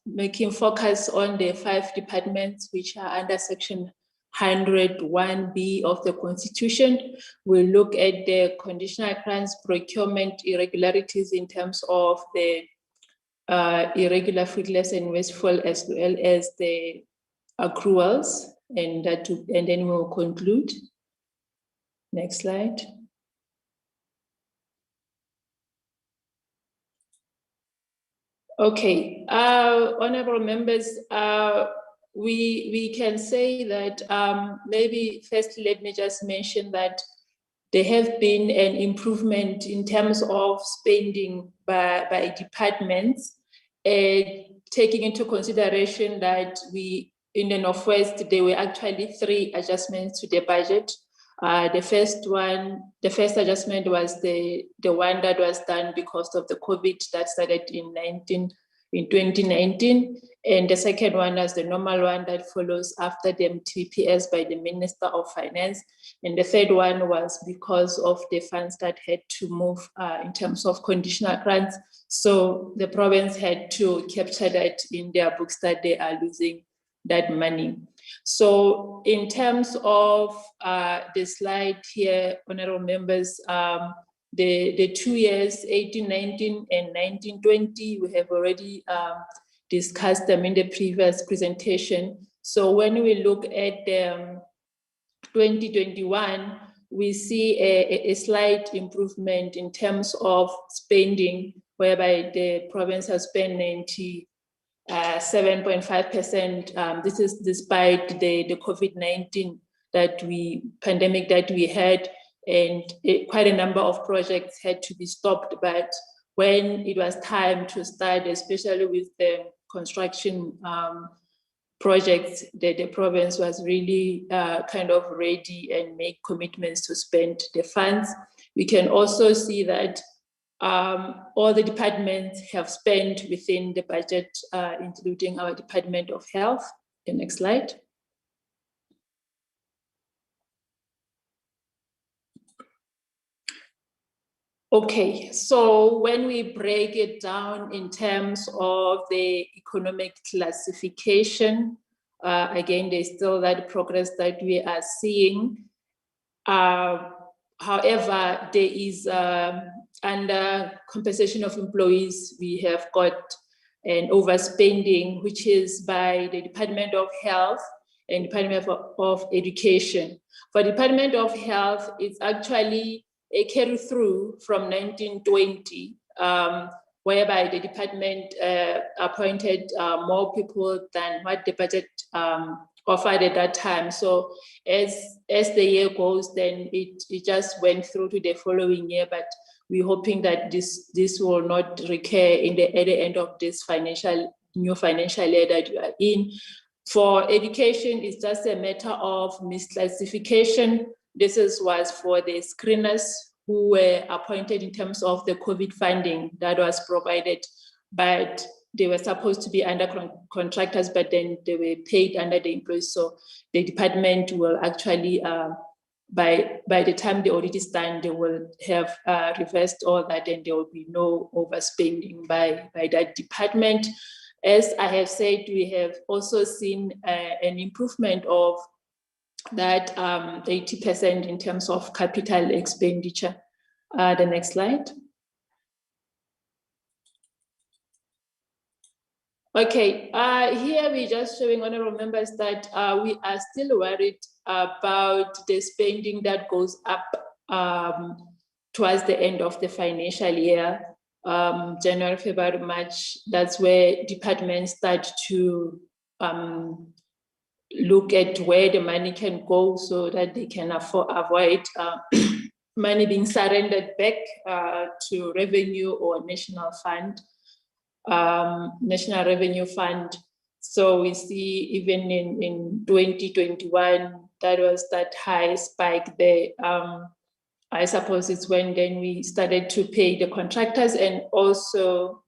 making focus on the 5 departments which are under section 101B of the Constitution. We'll look at the conditional grants procurement irregularities in terms of the irregular, fruitless, and wasteful, as well as the accruals, and then we'll conclude. Next slide. Okay, honorable members, we can say that maybe firstly, let me just mention that there have been an improvement in terms of spending by departments, taking into consideration that in the Northwest, there were actually 3 adjustments to the budget. The first adjustment was the one that was done because of the COVID that started in 2019. And the second one is the normal one that follows after the MTPS by the Minister of Finance. And the third one was because of the funds that had to move in terms of conditional grants. So the province had to capture that in their books that they are losing that money. So in terms of the slide here, honorable members, the 2 years, 18-19 and 19-20, we have already discussed them in the previous presentation. So when we look at 2021, we see a slight improvement in terms of spending, whereby the province has spent 7.5%. This is despite the COVID-19 pandemic that we had, and quite a number of projects had to be stopped. But when it was time to start, especially with the construction projects, the province was really kind of ready and make commitments to spend the funds. We can also see that all the departments have spent within the budget, including our Department of Health. The next slide. Okay, so when we break it down in terms of the economic classification, again, there's still that progress that we are seeing. However, there is under compensation of employees, we have got an overspending, which is by the Department of Health and Department of Education. For Department of Health, it's actually a carry through from 1920, whereby the department appointed more people than what the budget offered at that time. So as the year goes, then it just went through to the following year, but we're hoping that this will not recur at the end of this new financial year that we are in. For education, it's just a matter of misclassification. This was for the screeners who were appointed in terms of the COVID funding that was provided, but they were supposed to be under contractors, but then they were paid under the employees. So the department will actually, by the time the audit is done, they will have reversed all that, and there will be no overspending by that department. As I have said, we have also seen an improvement of that 80% in terms of capital expenditure. The next slide. Okay, here we're just showing honorable members that we are still worried about the spending that goes up towards the end of the financial year. January, February, March, that's where departments start to look at where the money can go so that they can avoid money being surrendered back to revenue or national fund, National Revenue Fund. So we see even in 2021, that was that high spike there. I suppose it's when then we started to pay the contractors, and also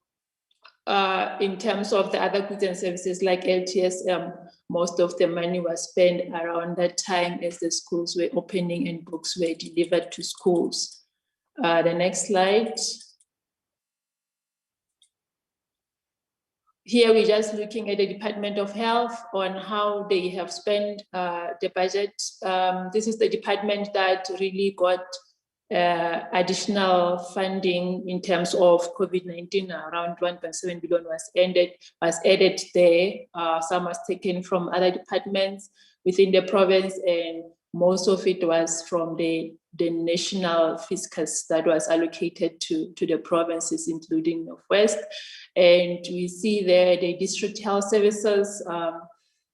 in terms of the other goods and services like LTSM, most of the money was spent around that time as the schools were opening and books were delivered to schools. The next slide. Here we're just looking at the Department of Health on how they have spent the budget. This is the department that really got additional funding in terms of COVID-19. Around 1.7 billion was added there. Some was taken from other departments within the province, and most of it was from the national fiscus that was allocated to the provinces, including Northwest. And we see there the district health services,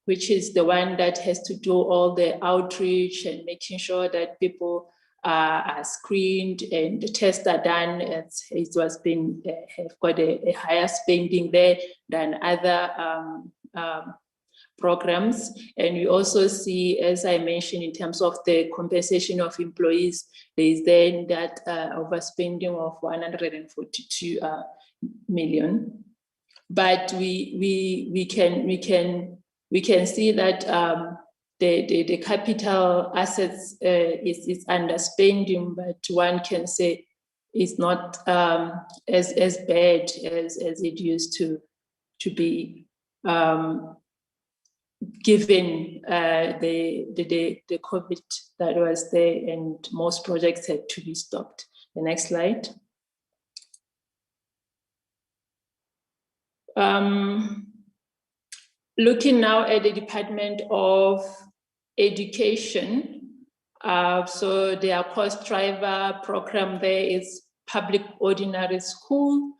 which is the one that has to do all the outreach and making sure that people are screened and the tests are done. It was been have got a higher spending there than other programs. And we also see, as I mentioned, in terms of the compensation of employees, there is then that overspending of 142 million. But we can see that the capital assets is underspending, but one can say it's not as bad as it used to be, given the COVID that was there, and most projects had to be stopped. The next slide. Looking now at the Department of Education, so their cost driver program there is public ordinary school.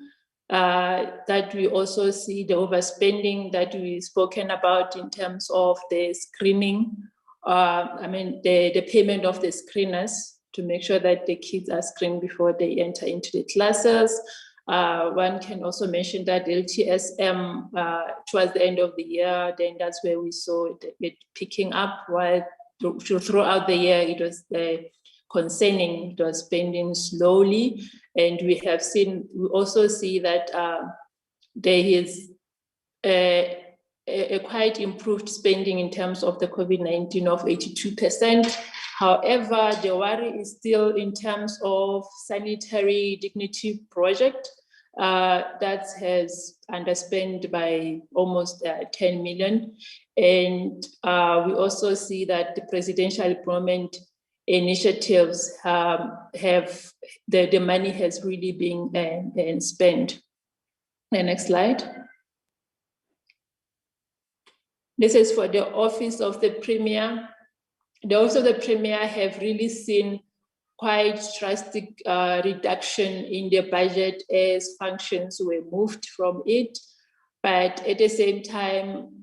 That we also see the overspending that we've spoken about in terms of the screening. The payment of the screeners to make sure that the kids are screened before they enter into the classes. One can also mention that LTSM towards the end of the year, then that's where we saw it picking up, while throughout the year it was concerning, it was spending slowly. And we also see that there is a quite improved spending in terms of the COVID-19 of 82%. However, the worry is still in terms of sanitary dignity project that has underspent by almost 10 million. And we also see that the presidential employment initiatives the money has really been spent. The next slide. This is for the Office of the Premier. The Office of the Premier have really seen quite drastic reduction in their budget as functions were moved from it. But at the same time,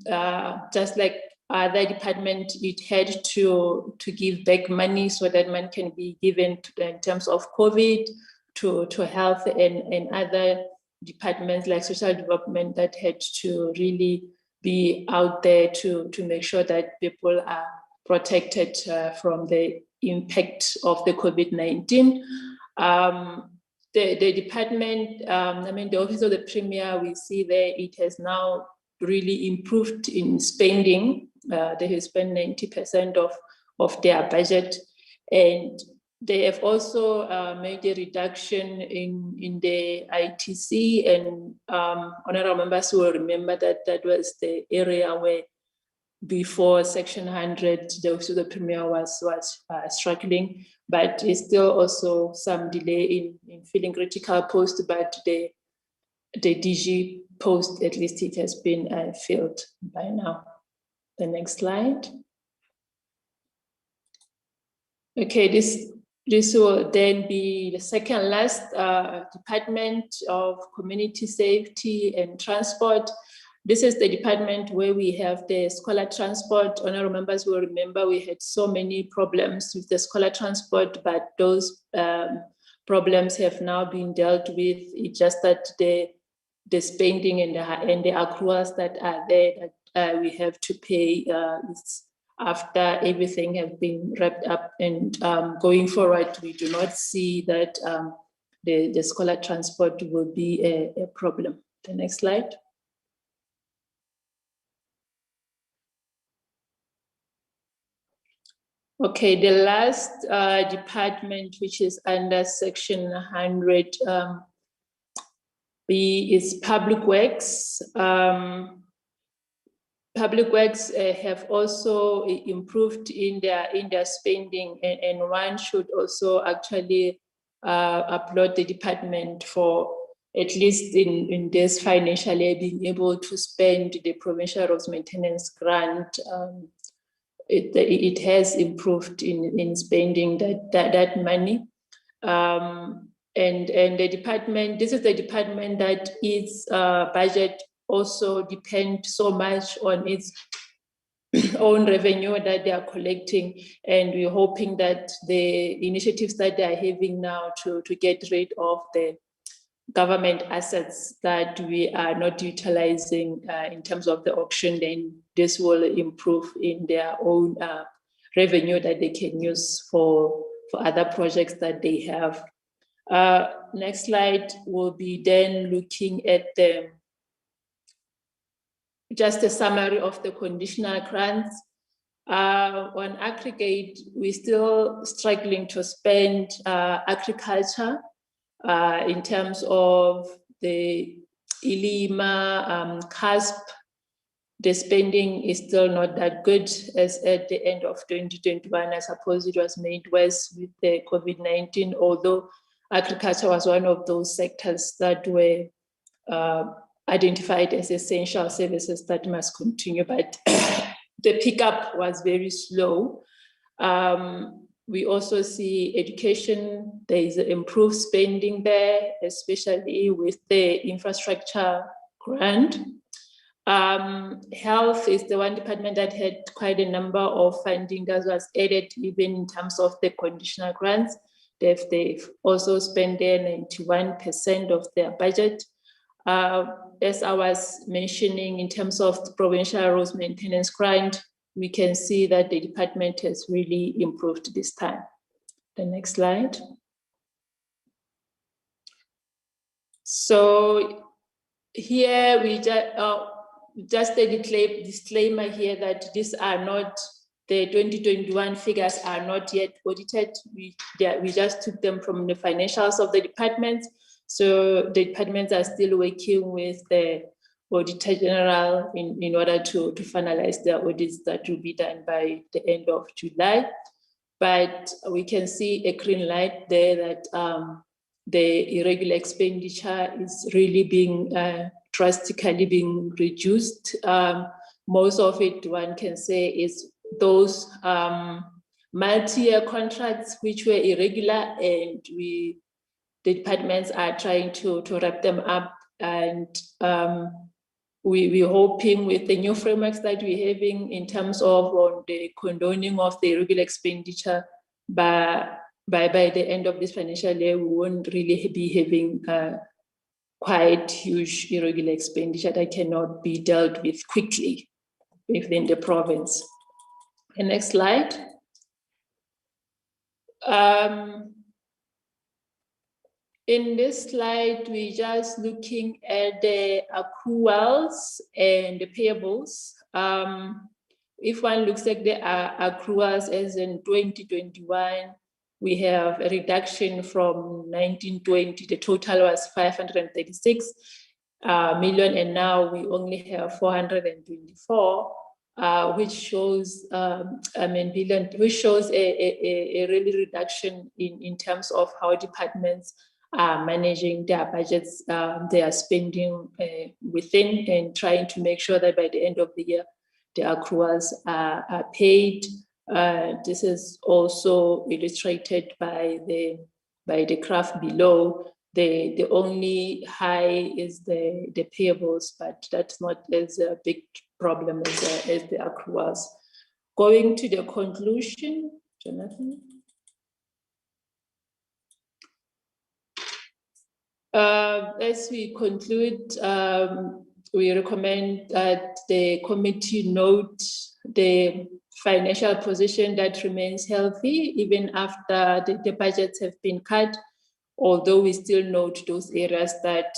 just like other department, it had to give back money so that money can be given in terms of COVID to health and other departments like social development that had to really be out there to make sure that people are protected from the impact of the COVID-19. The department, the Office of the Premier, we see there it has now really improved in spending. They have spent 90% of their budget, and they have also made a reduction in the ITC, and honorable members will remember that was the area where before Section 100, the Office of the Premier was struggling, but it's still also some delay in filling critical posts, but the DG post, at least it has been filled by now. The next slide. Okay, this will then be the second last Department of Community Safety and Transport. This is the department where we have the scholar transport. Honorable members will remember we had so many problems with the scholar transport, but those problems have now been dealt with. It's just that the spending and the accruals that are there that we have to pay after everything has been wrapped up, and going forward, we do not see that the scholar transport will be a problem. The next slide. Okay, the last department, which is under section 100, B is Public Works. Public Works have also improved in their spending, and one should also actually applaud the department for, at least in this financial year, being able to spend the provincial roads maintenance grant. It has improved in spending that money. And the department, this is the department that its budget also depends so much on its own revenue that they are collecting. And we're hoping that the initiatives that they are having now to get rid of the government assets that we are not utilizing in terms of the auction, then this will improve in their own revenue that they can use for other projects that they have. Next slide will be then looking at just a summary of the conditional grants. On aggregate, we're still struggling to spend agriculture in terms of the ILIMA, CASP. The spending is still not that good as at the end of 2021. I suppose it was made worse with the COVID-19, although agriculture was one of those sectors that were identified as essential services that must continue, but the pickup was very slow. We also see education, there is improved spending there, especially with the infrastructure grant. Health is the one department that had quite a number of funding that was added, even in terms of the conditional grants. They've also spent there 91% of their budget. As I was mentioning, in terms of the provincial roads maintenance grant, we can see that the department has really improved this time. The next slide. So here we just a disclaimer here that these are not, the 2021 figures are not yet audited. We just took them from the financials of the departments. So the departments are still working with the Auditor General in order to finalize their audits that will be done by the end of July. But we can see a green light there that the irregular expenditure is really being drastically being reduced. Most of it, one can say, is those multi-year contracts which were irregular, and the departments are trying to wrap them up, and we're hoping with the new frameworks that we're having in terms of the condoning of the irregular expenditure, by the end of this financial year, we won't really be having quite huge irregular expenditure that cannot be dealt with quickly within the province. The next slide. In this slide, we're just looking at the accruals and the payables. If one looks at the accruals as in 2021, we have a reduction from 1920, the total was 536 million, and now we only have 424, which shows billion, which shows a really reduction in terms of how departments are managing their budgets, their spending within, and trying to make sure that by the end of the year, the accruals are paid. This is also illustrated by the graph below. The only high is the payables, but that's not as a big problem as the accruals. Going to the conclusion, Jonathan. As we conclude, we recommend that the committee note the financial position that remains healthy even after the budgets have been cut, although we still note those areas that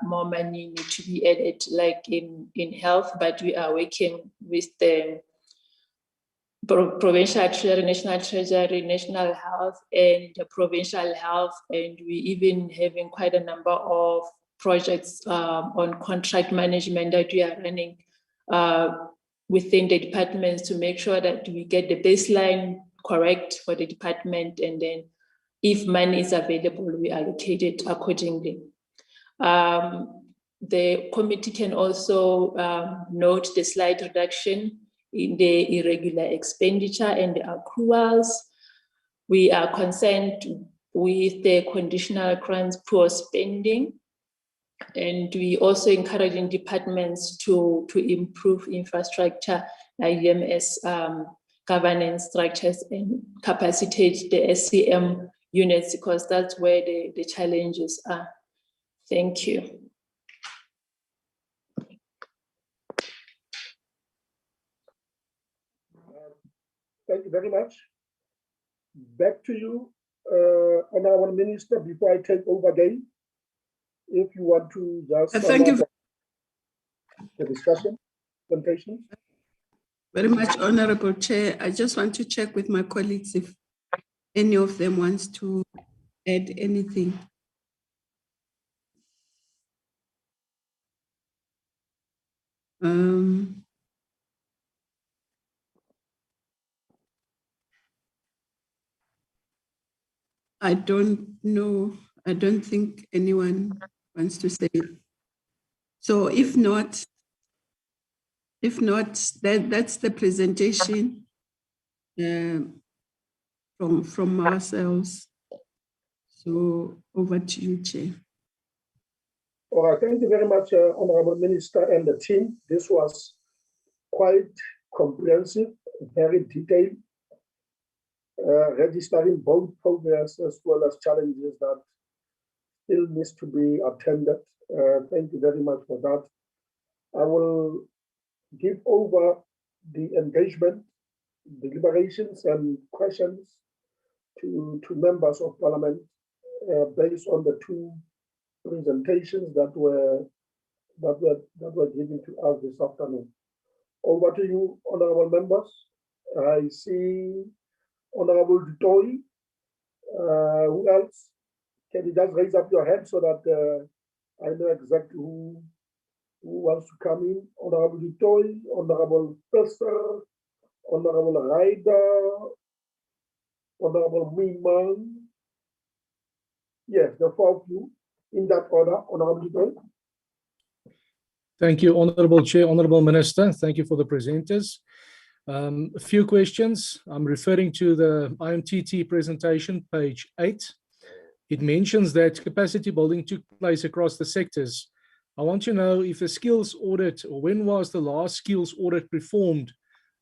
more money need to be added, like in health, but we are working with the provincial treasury, national treasury, national health, and provincial health. And we even having quite a number of projects on contract management that we are running within the departments to make sure that we get the baseline correct for the department. And then if money is available, we allocate it accordingly. The committee can also note the slight reduction in the irregular expenditure and the accruals. We are concerned with the conditional grants poor spending, and we also encouraging departments to improve infrastructure, IMS governance structures, and capacitate the SCM units, because that's where the challenges are. Thank you. Thank you very much. Back to you, Honorable Minister, before I take over again, if you want to just thank you the discussion, presentation. very much, Honorable Chair. I just want to check with my colleagues if any of them wants to add anything. I don't know. I don't think anyone wants to say. So if not, that's the presentation from ourselves. So over to you, Chair. All right, thank you very much, Honorable Minister and the team. This was quite comprehensive, very detailed, registering both progress as well as challenges that still needs to be attended. Thank you very much for that. I will give over the engagement, deliberations, and questions to members of Parliament based on the two presentations that were given to us this afternoon. Over to you, honorable members. I see Honorable Dutoi. Who else? Can you just raise up your hand so that I know exactly who wants to come in? Honorable Dutoi, Honorable Presser, Honorable Ryder, Honorable Wingman. Yes, the four of you in that order. Honorable Dutoi. Thank you, Honorable Chair, Honorable Minister. Thank you for the presenters. A few questions. I'm referring to the IMTT presentation, page 8. It mentions that capacity building took place across the sectors. I want to know if a skills audit, or when was the last skills audit performed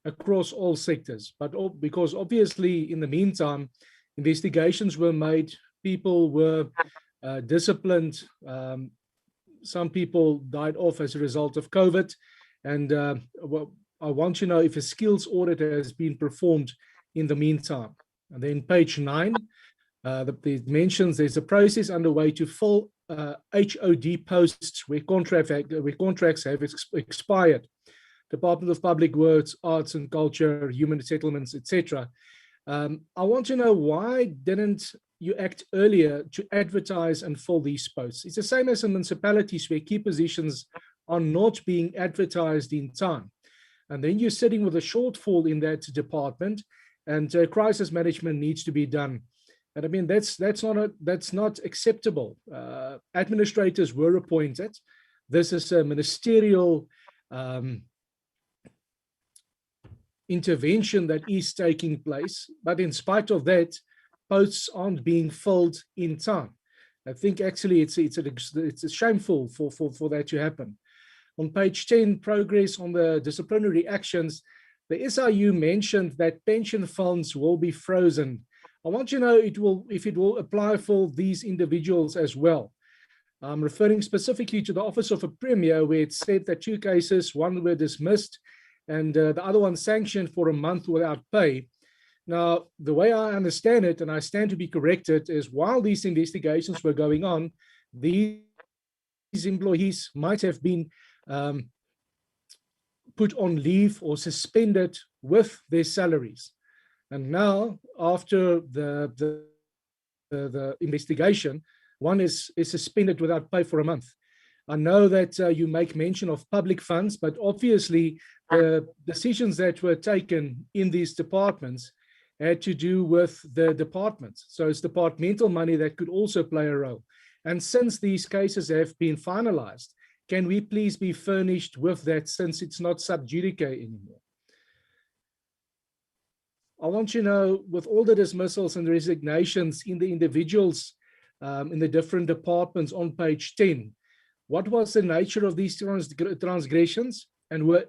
across all sectors? But because obviously in the meantime, investigations were made, people were disciplined, some people died off as a result of COVID, and I want to know if a skills audit has been performed in the meantime. And then page 9, it mentions there's a process underway to fill HOD posts where contracts have expired. Department of Public Works, Arts and Culture, Human Settlements, etc. I want to know, why didn't you act earlier to advertise and fill these posts? It's the same as in municipalities where key positions are not being advertised in time. And then you're sitting with a shortfall in that department, and crisis management needs to be done. And I mean, that's not acceptable. Administrators were appointed. This is a ministerial intervention that is taking place, but in spite of that, posts aren't being filled in time. I think actually it's shameful for that to happen. On page 10, progress on the disciplinary actions, the SIU mentioned that pension funds will be frozen. I want to know if it will apply for these individuals as well. I'm referring specifically to the Office of a Premier, where it said that 2 cases, 1 were dismissed and the other one sanctioned for a month without pay. Now, the way I understand it, and I stand to be corrected, is while these investigations were going on, these employees might have been put on leave or suspended with their salaries. And now, after the investigation, one is suspended without pay for a month. I know that you make mention of public funds, but obviously the decisions that were taken in these departments had to do with the departments. So it's departmental money that could also play a role. And since these cases have been finalized, can we please be furnished with that, since it's not sub judice anymore? I want you to know, with all the dismissals and resignations in the individuals in the different departments on page 10, what was the nature of these transgressions, and were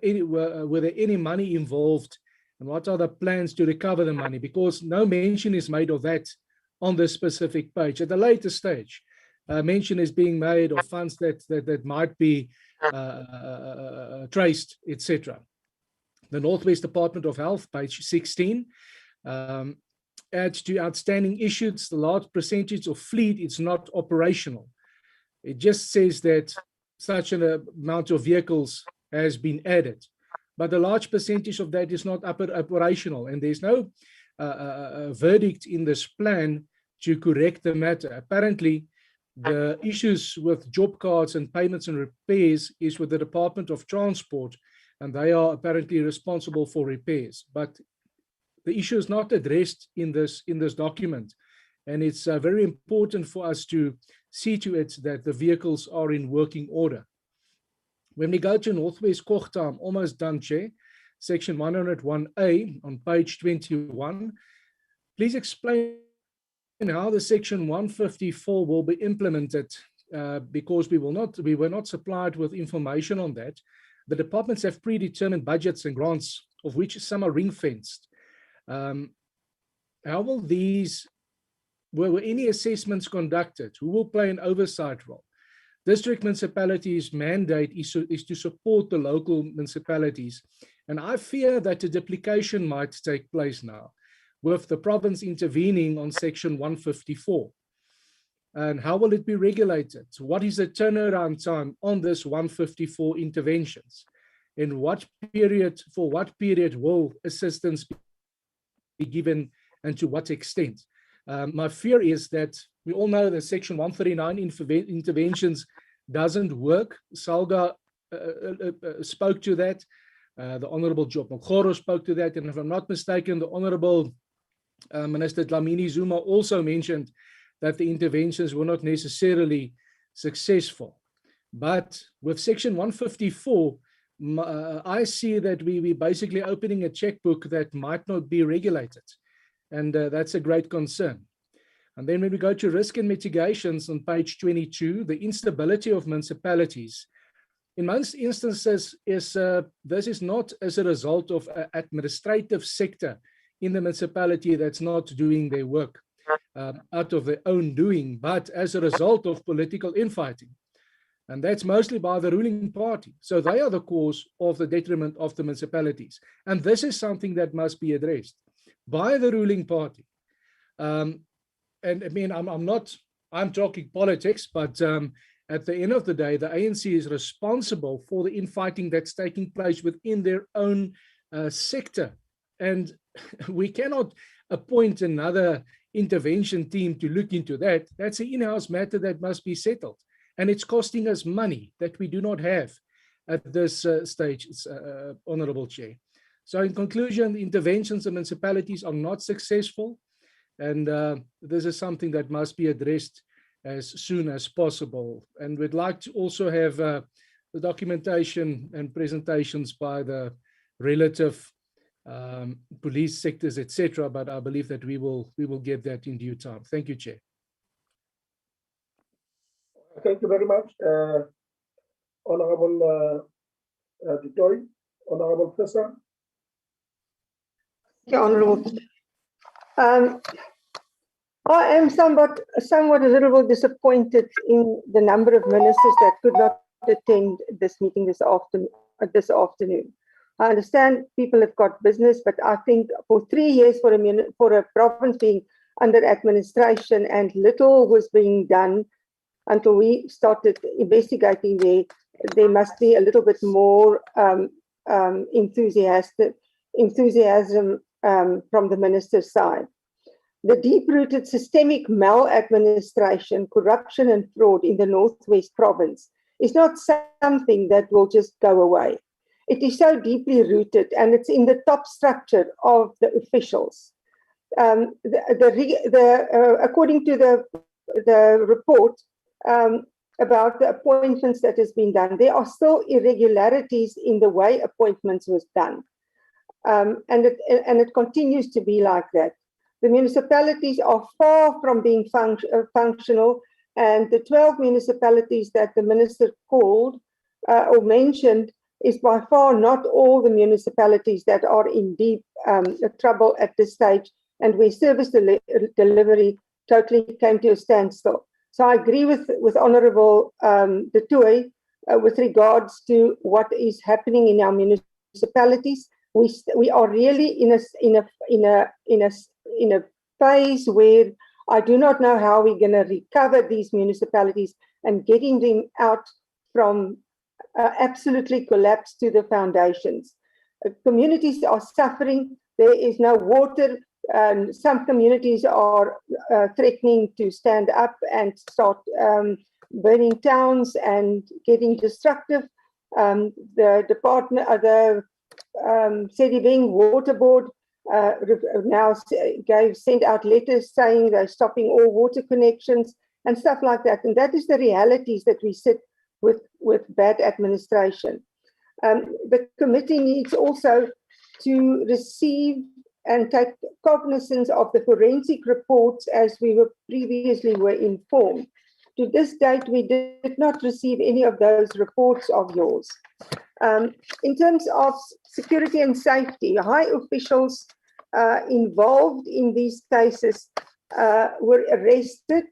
there any money involved, and what are the plans to recover the money? Because no mention is made of that on this specific page. At a later stage, mention is being made of funds that might be traced, etc. The Northwest Department of Health, page 16, adds to outstanding issues, the large percentage of fleet is not operational. It just says that such an amount of vehicles has been added, but a large percentage of that is not operational, and there's no verdict in this plan to correct the matter. Apparently, the issues with job cards and payments and repairs is with the Department of Transport, and they are apparently responsible for repairs. But the issue is not addressed in this document, and it's very important for us to see to it that the vehicles are in working order. When we go to Northwest Kochta, I'm almost done, Chair, section 101A on page 21, please explain how the section 154 will be implemented, because we were not supplied with information on that. The departments have predetermined budgets and grants, of which some are ring-fenced. How will these, were any assessments conducted? Who will play an oversight role? District municipalities' mandate is to support the local municipalities. And I fear that a duplication might take place now, with the province intervening on section 154. And how will it be regulated? What is the turnaround time on this 154 interventions? In what period, for what period will assistance be given, and to what extent? My fear is that we all know that section 139 interventions doesn't work. Salga spoke to that. The Honorable Job Mokgoro spoke to that. And if I'm not mistaken, the Honorable Minister Dlamini Zuma also mentioned that the interventions were not necessarily successful. But with section 154, I see that we're basically opening a checkbook that might not be regulated. And that's a great concern. And then when we go to risk and mitigations on page 22, the instability of municipalities, in most instances, this is not as a result of an administrative sector in the municipality that's not doing their work out of their own doing, but as a result of political infighting. And that's mostly by the ruling party. So they are the cause of the detriment of the municipalities. And this is something that must be addressed by the ruling party. And I mean, I'm talking politics, but at the end of the day, the ANC is responsible for the infighting that's taking place within their own sector. And we cannot appoint another intervention team to look into that. That's an in-house matter that must be settled. And it's costing us money that we do not have at this stage, Honorable Chair. So in conclusion, the interventions of municipalities are not successful. And this is something that must be addressed as soon as possible. And we'd like to also have the documentation and presentations by the relative police sectors, etc. But I believe that we will get that in due time. Thank you, Chair. Thank you very much, Honorable Victoria. Honorable Professor. Thank you, Honorable. I am somewhat a little bit disappointed in the number of ministers that could not attend this meeting this afternoon. I understand people have got business, but I think for 3 years for a province being under administration and little was being done until we started investigating there must be a little bit more enthusiasm enthusiasm from the minister's side. The deep-rooted systemic maladministration, corruption and fraud in the Northwest Province is not something that will just go away. It is so deeply rooted, and it's in the top structure of the officials. According to the report about the appointments that has been done, there are still irregularities in the way appointments was done, and it continues to be like that. The municipalities are far from being functional, and the 12 municipalities that the minister called or mentioned is by far not all the municipalities that are in deep trouble at this stage, and where service delivery totally came to a standstill. So I agree with Honourable De Tooy with regards to what is happening in our municipalities. We are really in a phase where I do not know how we're going to recover these municipalities and getting them out from absolutely collapse to the foundations. Communities are suffering. There is no water. Some communities are threatening to stand up and start burning towns and getting destructive. The department, the Sedibeng Water Board now sent out letters saying they're stopping all water connections and stuff like that. And that is the realities that we sit with bad administration. The committee needs also to receive and take cognizance of the forensic reports as we were previously informed. To this date, we did not receive any of those reports of yours. In terms of security and safety, high officials involved in these cases were arrested.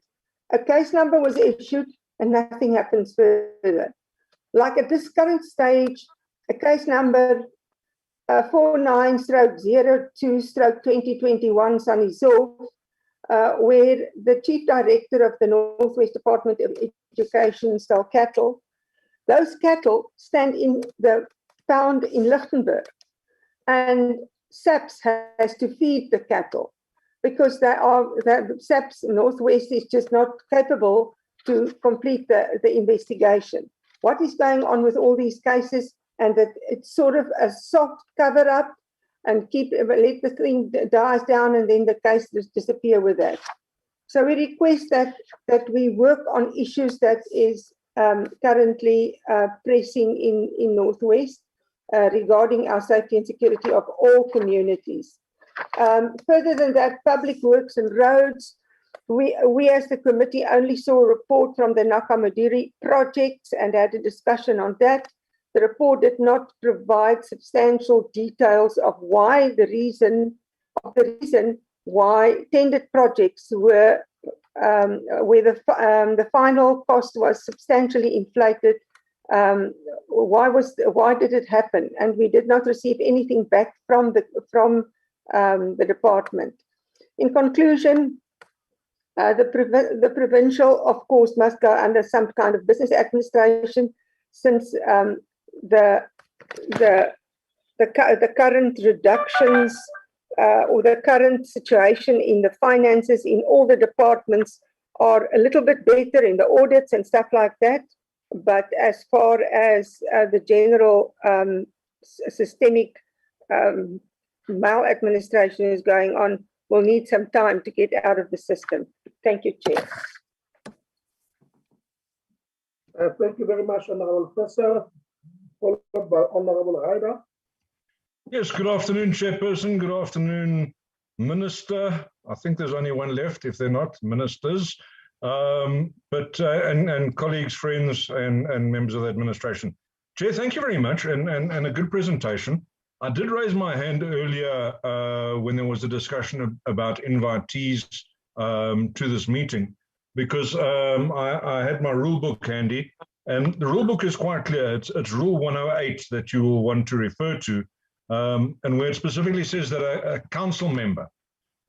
A case number was issued and nothing happens further. Like at this current stage, a case number 49/02/2021 Sunny Zov, where the Chief Director of the Northwest Department of Education stole cattle. Those cattle found in Lichtenburg, and SAPS has to feed the cattle because the SAPS Northwest is just not capable to complete the investigation. What is going on with all these cases? And that it's sort of a soft cover up and let the thing dies down and then the case just disappear with that. So we request that we work on issues that is currently pressing in Northwest regarding our safety and security of all communities. Further than that, public works and roads, we as the committee only saw a report from the Nakamadiri projects and had a discussion on that. The report did not provide substantial details of the reason why tendered projects were where the final cost was substantially inflated. Why did it happen? And we did not receive anything back from the department. In conclusion, the provincial, of course, must go under some kind of business administration, since the current reductions or the current situation in the finances in all the departments are a little bit better in the audits and stuff like that. But as far as the general systemic maladministration is going on, we'll need some time to get out of the system. Thank you, Chair. Thank you very much, Honourable Professor. Followed by Honourable Ryder. Yes, good afternoon, Chairperson. Good afternoon, Minister. I think there's only one left, if they're not ministers, and colleagues, friends, and members of the administration. Chair, thank you very much, and a good presentation. I did raise my hand earlier when there was a discussion about invitees to this meeting, because I had my rule book handy, and the rule book is quite clear. It's Rule 108 that you will want to refer to, and where it specifically says that a council member,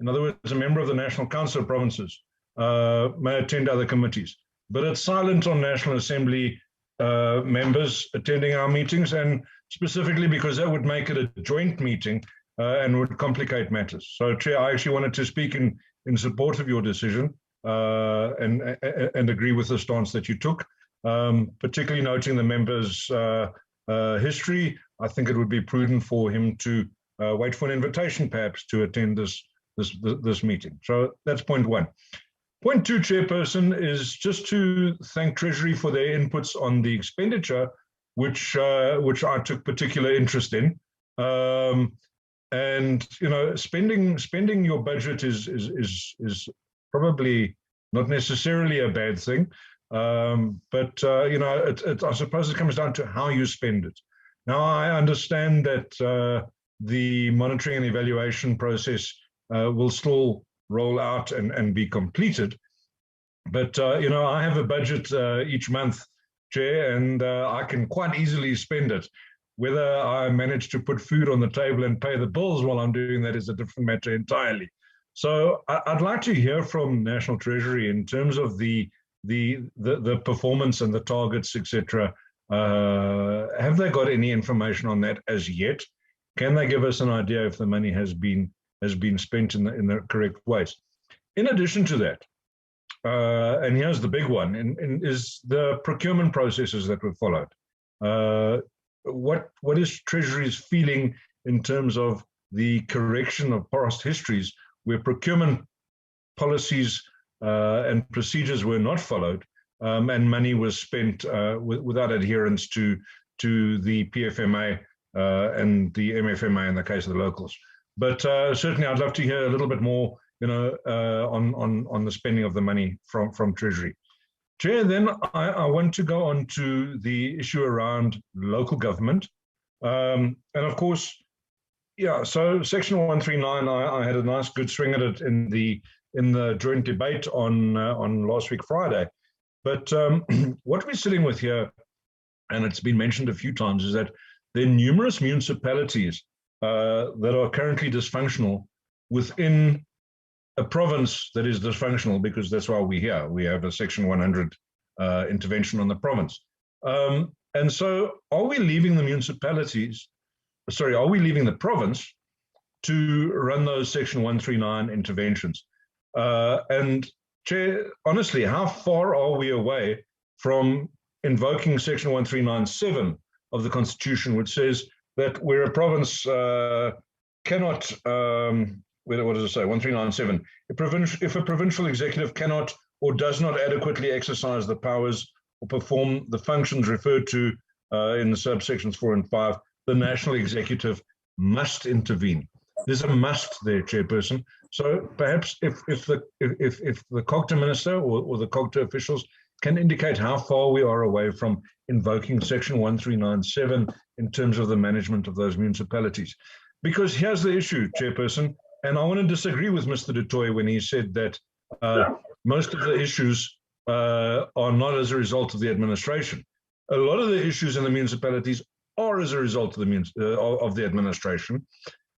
in other words, a member of the National Council of Provinces, may attend other committees. But it's silent on National Assembly members attending our meetings, and specifically because that would make it a joint meeting, and would complicate matters. So, Chair, I actually wanted to speak in support of your decision and agree with the stance that you took, particularly noting the member's history. I think it would be prudent for him to wait for an invitation, perhaps, to attend this meeting. So that's point one. Point two, Chairperson, is just to thank Treasury for their inputs on the expenditure, which I took particular interest in. And you know, spending your budget is probably not necessarily a bad thing, but you know, I suppose it comes down to how you spend it. Now, I understand that the monitoring and evaluation process will still roll out and be completed, but you know, I have a budget each month, Chair, and I can quite easily spend it. Whether I manage to put food on the table and pay the bills while I'm doing that is a different matter entirely. So I'd like to hear from National Treasury in terms of the performance and the targets, etc. Have they got any information on that as yet? Can they give us an idea if the money has been spent in the correct ways? In addition to that, and here's the big one, is the procurement processes that were followed. What is Treasury's feeling in terms of the correction of past histories where procurement policies and procedures were not followed, and money was spent without adherence to the PFMA and the MFMA in the case of the locals? But certainly, I'd love to hear a little bit more, you know, on the spending of the money from Treasury. Chair, then I want to go on to the issue around local government. And of course, yeah, so Section 139, I had a nice good swing at it in the joint debate on last week, Friday. But what we're sitting with here, and it's been mentioned a few times, is that there are numerous municipalities that are currently dysfunctional within a province that is dysfunctional, because that's why we're here. We have a Section 100 intervention on the province. And so are we leaving the municipalities, sorry, are we leaving the province to run those Section 139 interventions? And Chair, honestly, how far are we away from invoking Section 139(7) of the Constitution, which says that where a province cannot, what does it say, 139(7), if a provincial executive cannot or does not adequately exercise the powers or perform the functions referred to in the subsections 4 and 5, the national executive must intervene. There's a must there, Chairperson. So perhaps if the COGTA minister or the COGTA officials can indicate how far we are away from invoking Section 139(7) in terms of the management of those municipalities. Because here's the issue, Chairperson, and I want to disagree with Mr. Du Toit when he said that most of the issues are not as a result of the administration. A lot of the issues in the municipalities are as a result of the administration.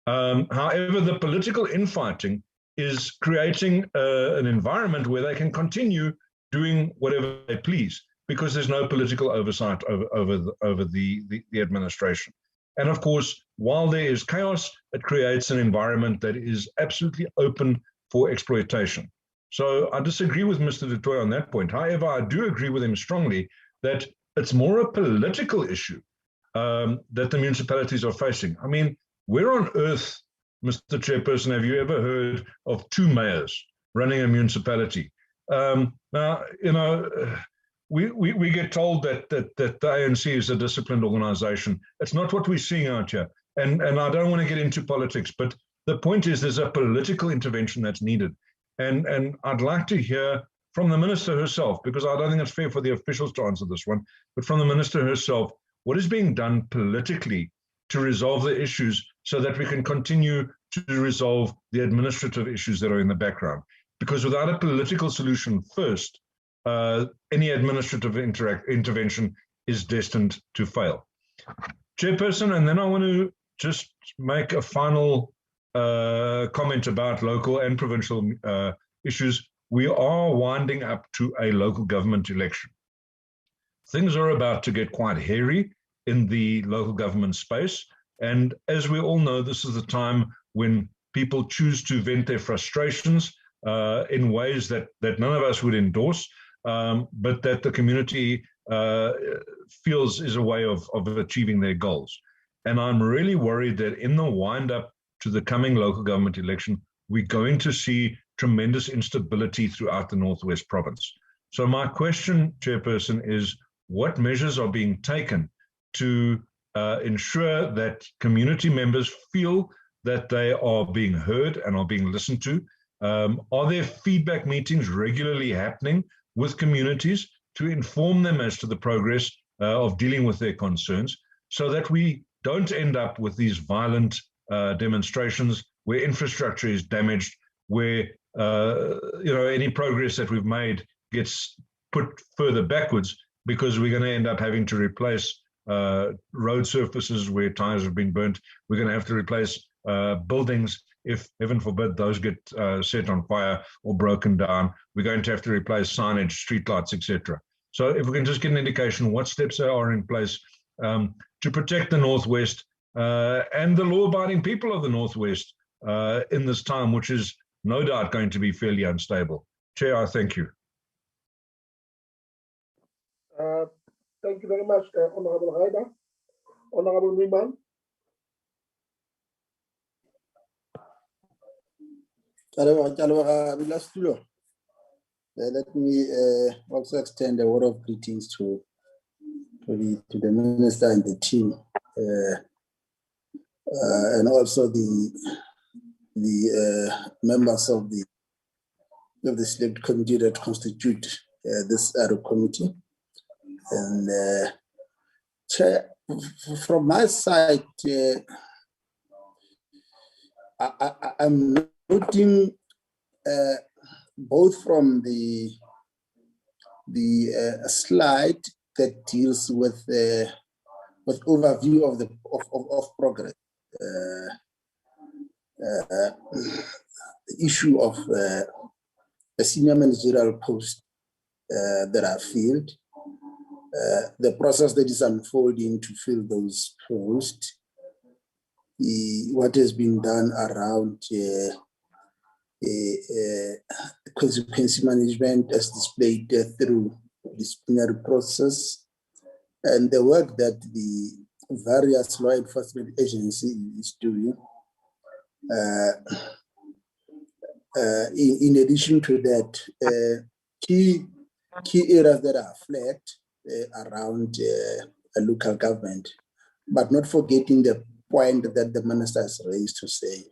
However, the political infighting is creating an environment where they can continue doing whatever they please because there's no political oversight over the administration. And of course, while there is chaos, it creates an environment that is absolutely open for exploitation. So I disagree with Mr. Du Toit on that point. However, I do agree with him strongly that it's more a political issue that the municipalities are facing. I mean, where on earth, Mr. Chairperson, have you ever heard of 2 mayors running a municipality? Now, you know, we get told that the ANC is a disciplined organization. It's not what we're seeing out here. And I don't want to get into politics, but the point is there's a political intervention that's needed. And I'd like to hear from the minister herself, because I don't think it's fair for the officials to answer this one, but from the minister herself, what is being done politically to resolve the issues so that we can continue to resolve the administrative issues that are in the background? Because without a political solution first, any administrative intervention is destined to fail. Chairperson, and then I want to just make a final comment about local and provincial issues. We are winding up to a local government election. Things are about to get quite hairy in the local government space. And as we all know, this is the time when people choose to vent their frustrations in ways that none of us would endorse, but that the community feels is a way of achieving their goals. And I'm really worried that in the wind-up to the coming local government election, we're going to see tremendous instability throughout the Northwest Province. So my question, Chairperson, is what measures are being taken to ensure that community members feel that they are being heard and are being listened to? Are there feedback meetings regularly happening with communities to inform them as to the progress of dealing with their concerns, so that we don't end up with these violent demonstrations where infrastructure is damaged, where any progress that we've made gets put further backwards because we're going to end up having to replace road surfaces where tires have been burnt. We're going to have to replace buildings if, heaven forbid, those get set on fire or broken down. We're going to have to replace signage, streetlights, etc. So if we can just get an indication what steps are in place to protect the Northwest and the law-abiding people of the Northwest in this time, which is no doubt going to be fairly unstable. Chair, I thank you. Thank you very much, Honorable Ryder. Honorable Riemann. Let me also extend a word of greetings to the Minister and the team, and also the members of the select committee that constitute this committee. And Chair, from my side, I'm noting both from the slide that deals with overview of progress, the issue of the senior managerial post that are filled, the process that is unfolding to fill those posts, what has been done around consequence management as displayed through disciplinary process, and the work that the various law enforcement agencies is doing. In addition to that, key areas that are flagged around a local government, but not forgetting the point that the minister has raised to say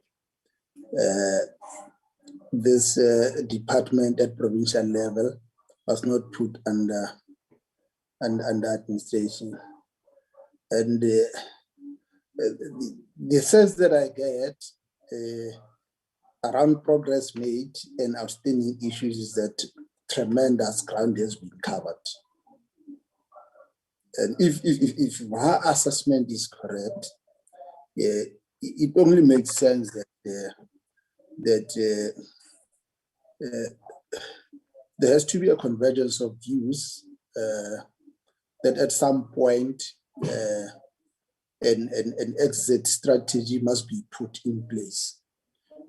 this department at provincial level was not put under administration. And the sense that I get around progress made and outstanding issues is that tremendous ground has been covered. And if our assessment is correct, it only makes sense that there has to be a convergence of views, that at some point an exit strategy must be put in place,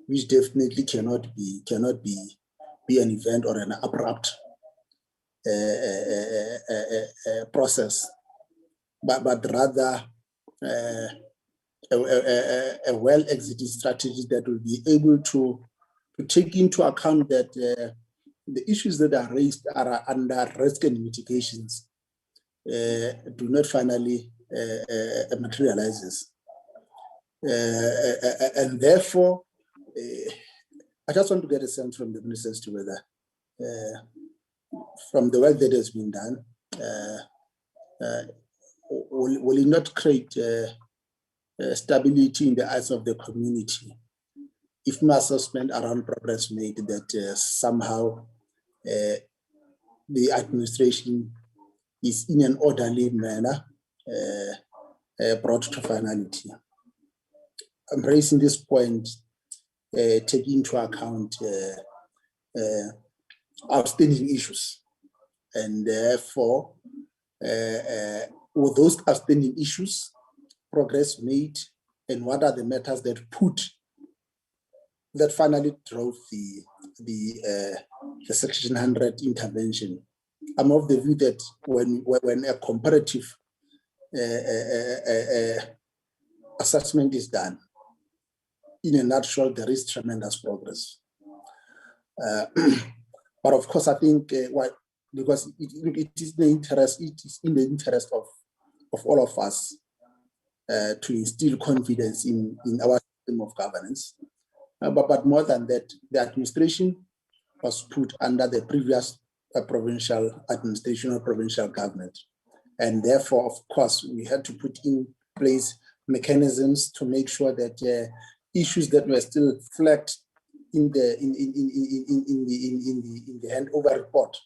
which definitely cannot be an event or an abrupt process, but rather a well-exited strategy that will be able to take into account that the issues that are raised are under risk and mitigations do not finally materializes. And therefore, I just want to get a sense from the ministers to whether, from the work that has been done, will it not create stability in the eyes of the community if my assessment around progress made that somehow the administration is in an orderly manner brought to finality? I'm raising this point taking into account outstanding issues, and therefore with those outstanding issues, progress made and what are the matters that finally drove the Section 100 intervention. I'm of the view that when a comparative assessment is done, in a nutshell, there is tremendous progress. But of course, I think because it is in the interest of all of us to instill confidence in our system of governance. But more than that, the administration was put under the previous provincial administration or provincial government. And therefore, of course, we had to put in place mechanisms to make sure that issues that were still flagged in the handover report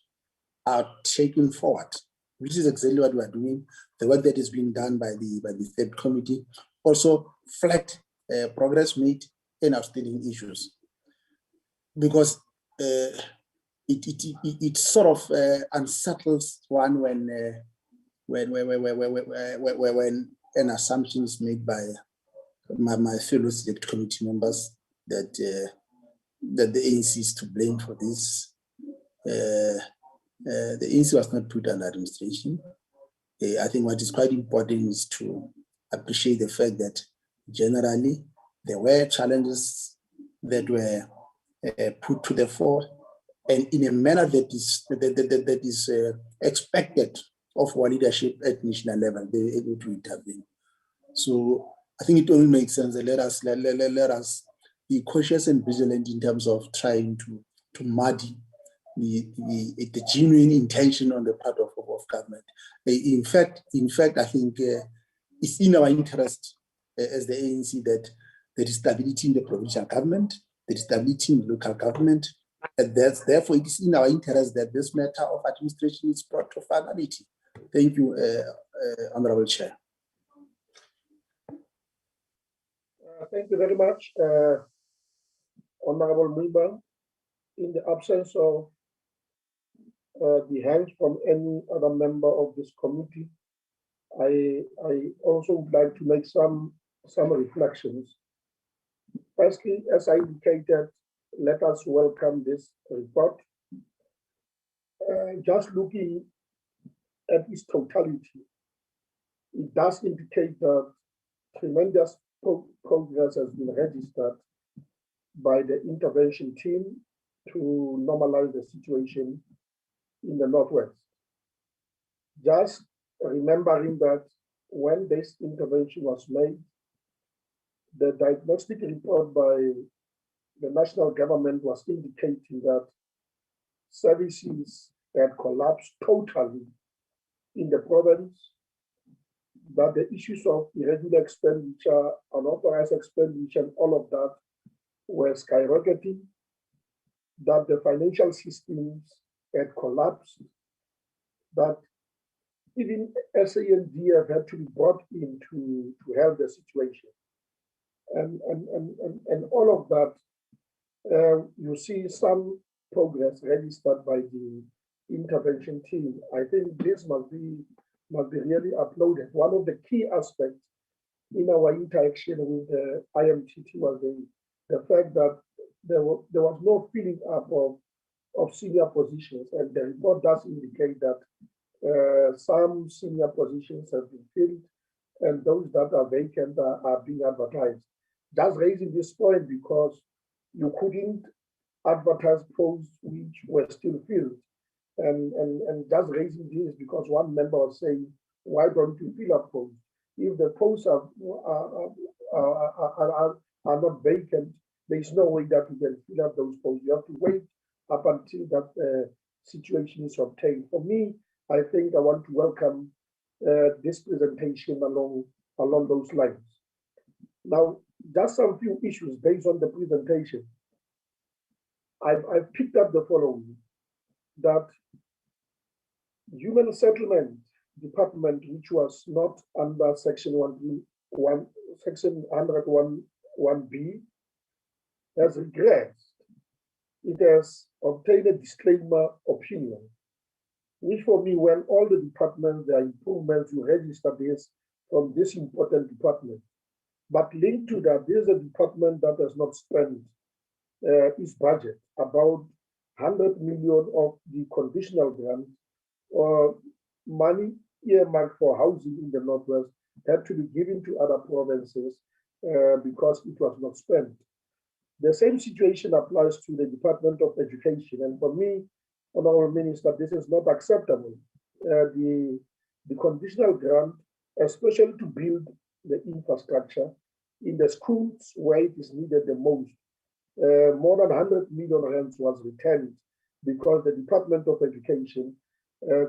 are taken forward, which is exactly what we are doing. The work that is being done by the third committee also flagged progress made in outstanding issues, because it sort of unsettles one when an assumption is made by my fellow select committee members that the ANC is to blame for this. The ANC was not put under administration. I think what is quite important is to appreciate the fact that generally there were challenges that were put to the fore, and in a manner that is expected of our leadership at national level, they were able to intervene. So I think it only makes sense that let us be cautious and vigilant in terms of trying to muddy the genuine intention on the part of government. In fact, I think it's in our interest as the ANC that there is stability in the provincial government, there is stability in the local government, and therefore it is in our interest that this matter of administration is brought to finality. Thank you, Honorable Chair. Thank you very much, Honorable Muiba. In the absence of the hands from any other member of this committee, I also would like to make some reflections. Firstly, as I indicated, let us welcome this report. Just looking at its totality, it does indicate that tremendous progress has been registered by the intervention team to normalize the situation in the Northwest. Just remembering that when this intervention was made, the diagnostic report by the national government was indicating that services had collapsed totally in the province, that the issues of irregular expenditure, unauthorized expenditure, and all of that were skyrocketing, that the financial systems had collapsed, that even SANDF had to be brought in to help the situation. And all of that, you see some progress registered by the intervention team. I think this must be really applauded. One of the key aspects in our interaction with the IMTT was the fact that there was no filling up of senior positions, and the report does indicate that some senior positions have been filled, and those that are vacant are being advertised. Just raising this point because you couldn't advertise posts which were still filled. And just raising this because one member was saying, why don't you fill up posts? If the posts are not vacant, there is no way that you can fill up those posts. You have to wait up until that situation is obtained. For me, I think I want to welcome this presentation along those lines. Now, just some few issues based on the presentation. I've picked up the following, that Human Settlement Department, which was not under Section 101B, has regressed. It has obtained a disclaimer opinion, which for me, when all the departments, there are improvements, you register this from this important department. But linked to that, there's a department that has not spent its budget, about 100 million of the conditional grant or money earmarked for housing in the Northwest had to be given to other provinces because it was not spent. The same situation applies to the Department of Education. And for me, Honorable Minister, this is not acceptable. The conditional grant, especially to build the infrastructure in the schools where it is needed the most, more than 100 million rands was returned because the Department of Education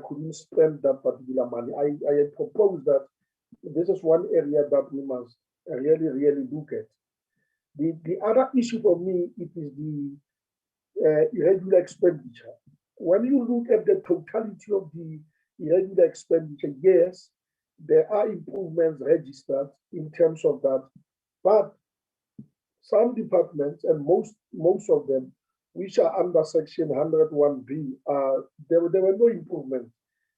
couldn't spend that particular money. I propose that this is one area that we must really, really look at. The other issue for me, it is the irregular expenditure. When you look at the totality of the irregular expenditure, yes, there are improvements registered in terms of that, but some departments, and most of them, which are under Section 101B, there were no improvements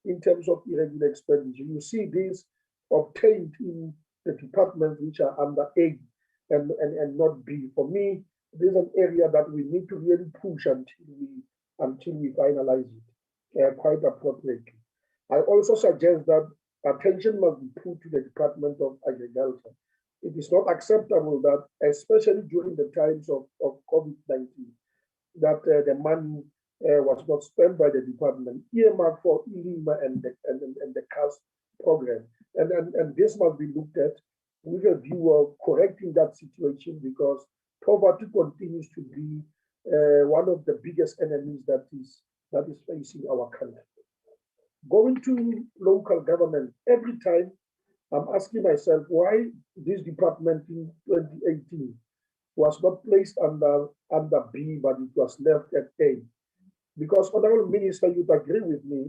in terms of irregular expenditure. You see this obtained in the departments which are under A and not B. For me, this is an area that we need to really push until we finalize it quite appropriately. I also suggest that attention must be put to the Department of Agriculture. It is not acceptable that, especially during the times of COVID-19, that the money was not spent by the department, earmarked for ILIMA and the CAS program. And this must be looked at with a view of correcting that situation, because poverty continues to be one of the biggest enemies that is facing our country. Going to local government, every time I'm asking myself why this department in 2018 was not placed under B, but it was left at A. Because, Honorable Minister, you'd agree with me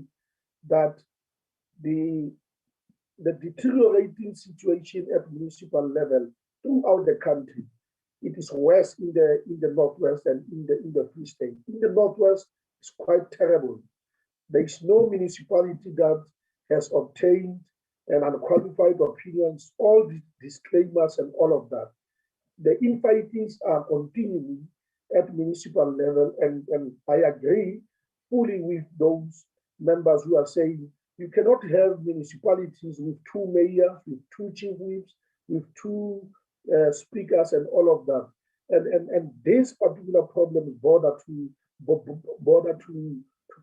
that the deteriorating situation at municipal level throughout the country, it is worse in the Northwest and in the Free State. In the Northwest, it's quite terrible. There is no municipality that has obtained an unqualified opinions, all the disclaimers and all of that. The infightings are continuing at municipal level, and I agree fully with those members who are saying you cannot have municipalities with two mayors, with two chief whips, with two speakers and all of that. And this particular problem border to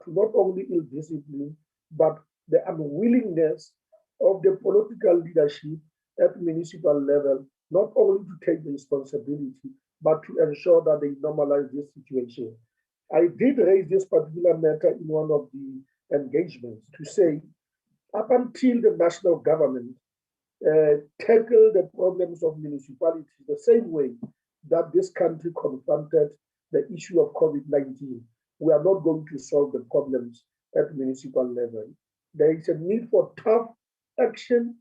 not only ill discipline, but the unwillingness of the political leadership at municipal level, not only to take the responsibility, but to ensure that they normalize this situation. I did raise this particular matter in one of the engagements to say, up until the national government tackle the problems of municipalities the same way that this country confronted the issue of COVID-19, we are not going to solve the problems at municipal level. There is a need for tough action,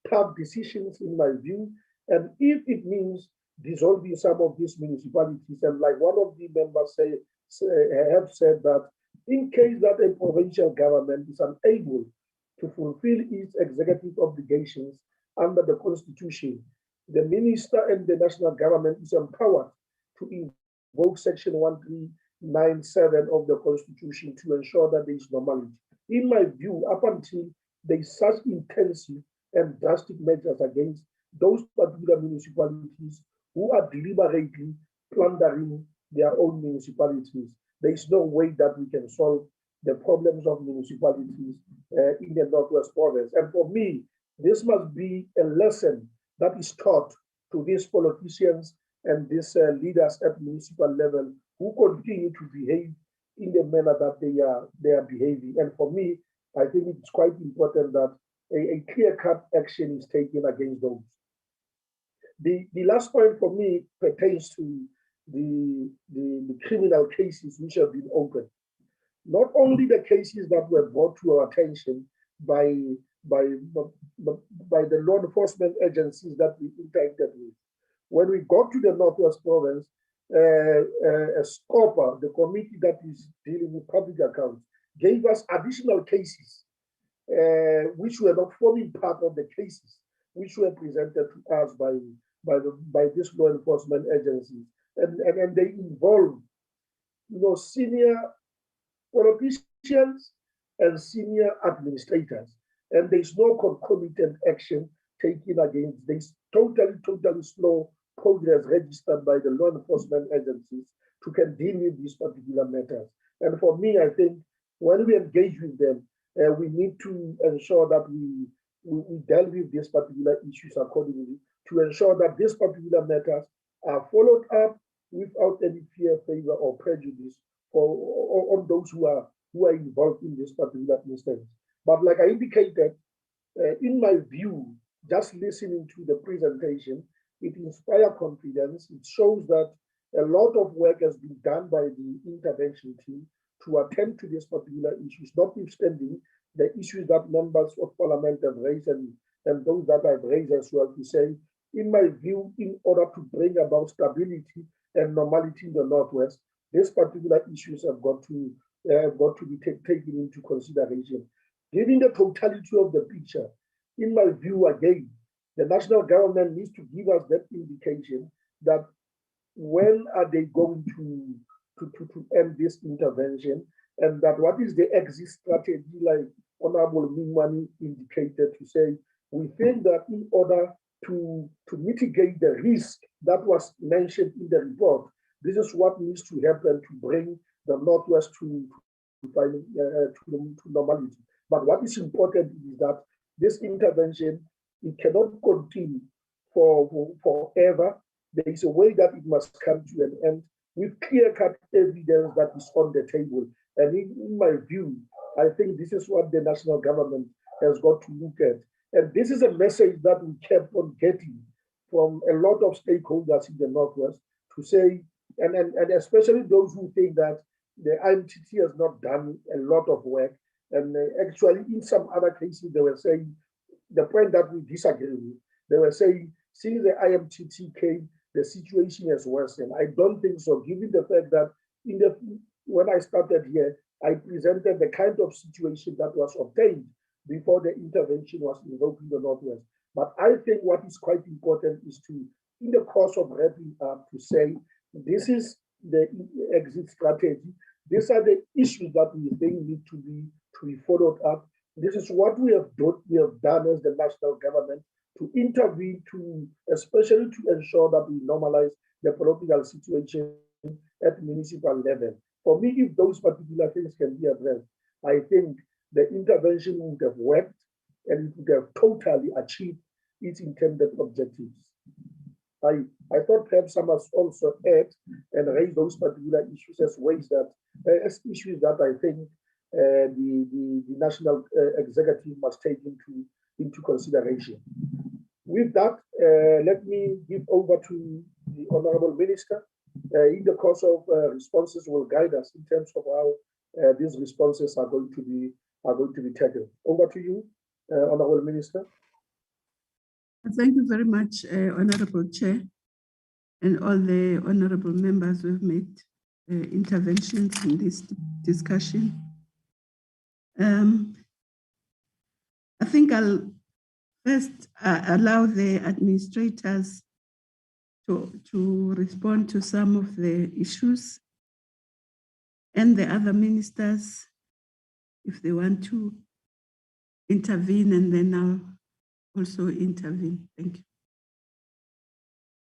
tough decisions in my view, and if it means dissolving some of these municipalities, and like one of the members have said that in case that a provincial government is unable to fulfill its executive obligations under the Constitution, the minister and the national government is empowered to invoke Section 1397 of the Constitution to ensure that there is normality. In my view, up until there is such intensive and drastic measures against those particular municipalities who are deliberately plundering their own municipalities, there is no way that we can solve the problems of municipalities in the Northwest Province. And for me, this must be a lesson that is taught to these politicians and these leaders at municipal level who continue to behave in the manner that they are behaving. And for me, I think it's quite important that a clear-cut action is taken against those. The last point for me pertains to the criminal cases which have been opened. Not only the cases that were brought to our attention by the law enforcement agencies that we interacted with. When we got to the Northwest Province, SCOPA, the committee that is dealing with public accounts, gave us additional cases which were not forming part of the cases which were presented to us by by these law enforcement agencies, and they involve, senior politicians and senior administrators, and there's no concomitant action taken against this totally slow progress registered by the law enforcement agencies to can deal with these particular matters. And for me, I think when we engage with them, we need to ensure that we deal with these particular issues accordingly to ensure that these particular matters are followed up without any fear, favor, or prejudice on those who are involved in this particular instance. But like I indicated, in my view, just listening to the presentation, it inspires confidence. It shows that a lot of work has been done by the intervention team to attend to these particular issues, notwithstanding the issues that members of parliament have raised and those that I've raised as well, to say, in my view, in order to bring about stability and normality in the Northwest, these particular issues have got to be taken into consideration. Given the totality of the picture, in my view, again, the national government needs to give us that indication that when are they going to end this intervention, and that what is the exit strategy, like Honorable Mingmani indicated, to say, we think that in order to mitigate the risk that was mentioned in the report, this is what needs to happen to bring the Northwest to normality. But what is important is that this intervention, it cannot continue forever. There is a way that it must come to an end with clear-cut evidence that is on the table. And in my view, I think this is what the national government has got to look at. And this is a message that we kept on getting from a lot of stakeholders in the Northwest to say, and especially those who think that the IMTT has not done a lot of work. And actually, in some other cases, they were saying, the point that we disagree with, they were saying, since the IMTT came, the situation has worsened. I don't think so, given the fact that when I started here, I presented the kind of situation that was obtained before the intervention was invoked in the Northwest. But I think what is quite important is to, in the course of wrapping up, to say, this is the exit strategy. These are the issues that we think need to be followed up. This is what we have done as the national government to intervene, especially to ensure that we normalize the political situation at municipal level. For me, if those particular things can be addressed, I think the intervention would have worked and it would have totally achieved its intended objectives. I thought perhaps I must also add and raise those particular issues as ways that, as issues that I think the national executive must take into consideration. With that, let me give over to the Honorable Minister. In the course of responses, will guide us in terms of how these responses are going to be taken. Over to you, Honorable Minister. Thank you very much, Honorable Chair, and all the honorable members who have made interventions in this discussion. I think I'll first allow the administrators to respond to some of the issues, and the other ministers, if they want to intervene, and then I'll also intervene. Thank you.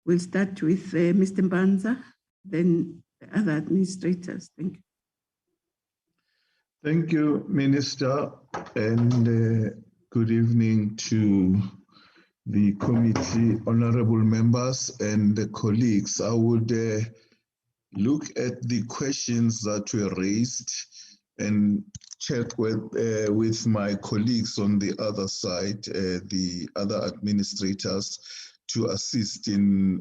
We'll start with Mr. Mbanza, then the other administrators. Thank you. Thank you, Minister, and good evening to the committee, honorable members and the colleagues. I would look at the questions that were raised and check with my colleagues on the other side, the other administrators, to assist in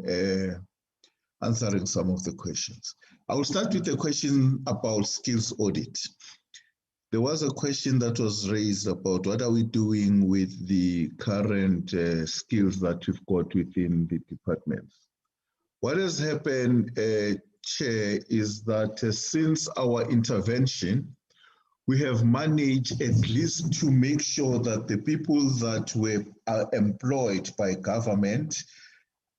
answering some of the questions. I will start with the question about skills audit. There was a question that was raised about what are we doing with the current skills that we've got within the departments. What has happened, Chair, is that since our intervention, we have managed at least to make sure that the people that were employed by government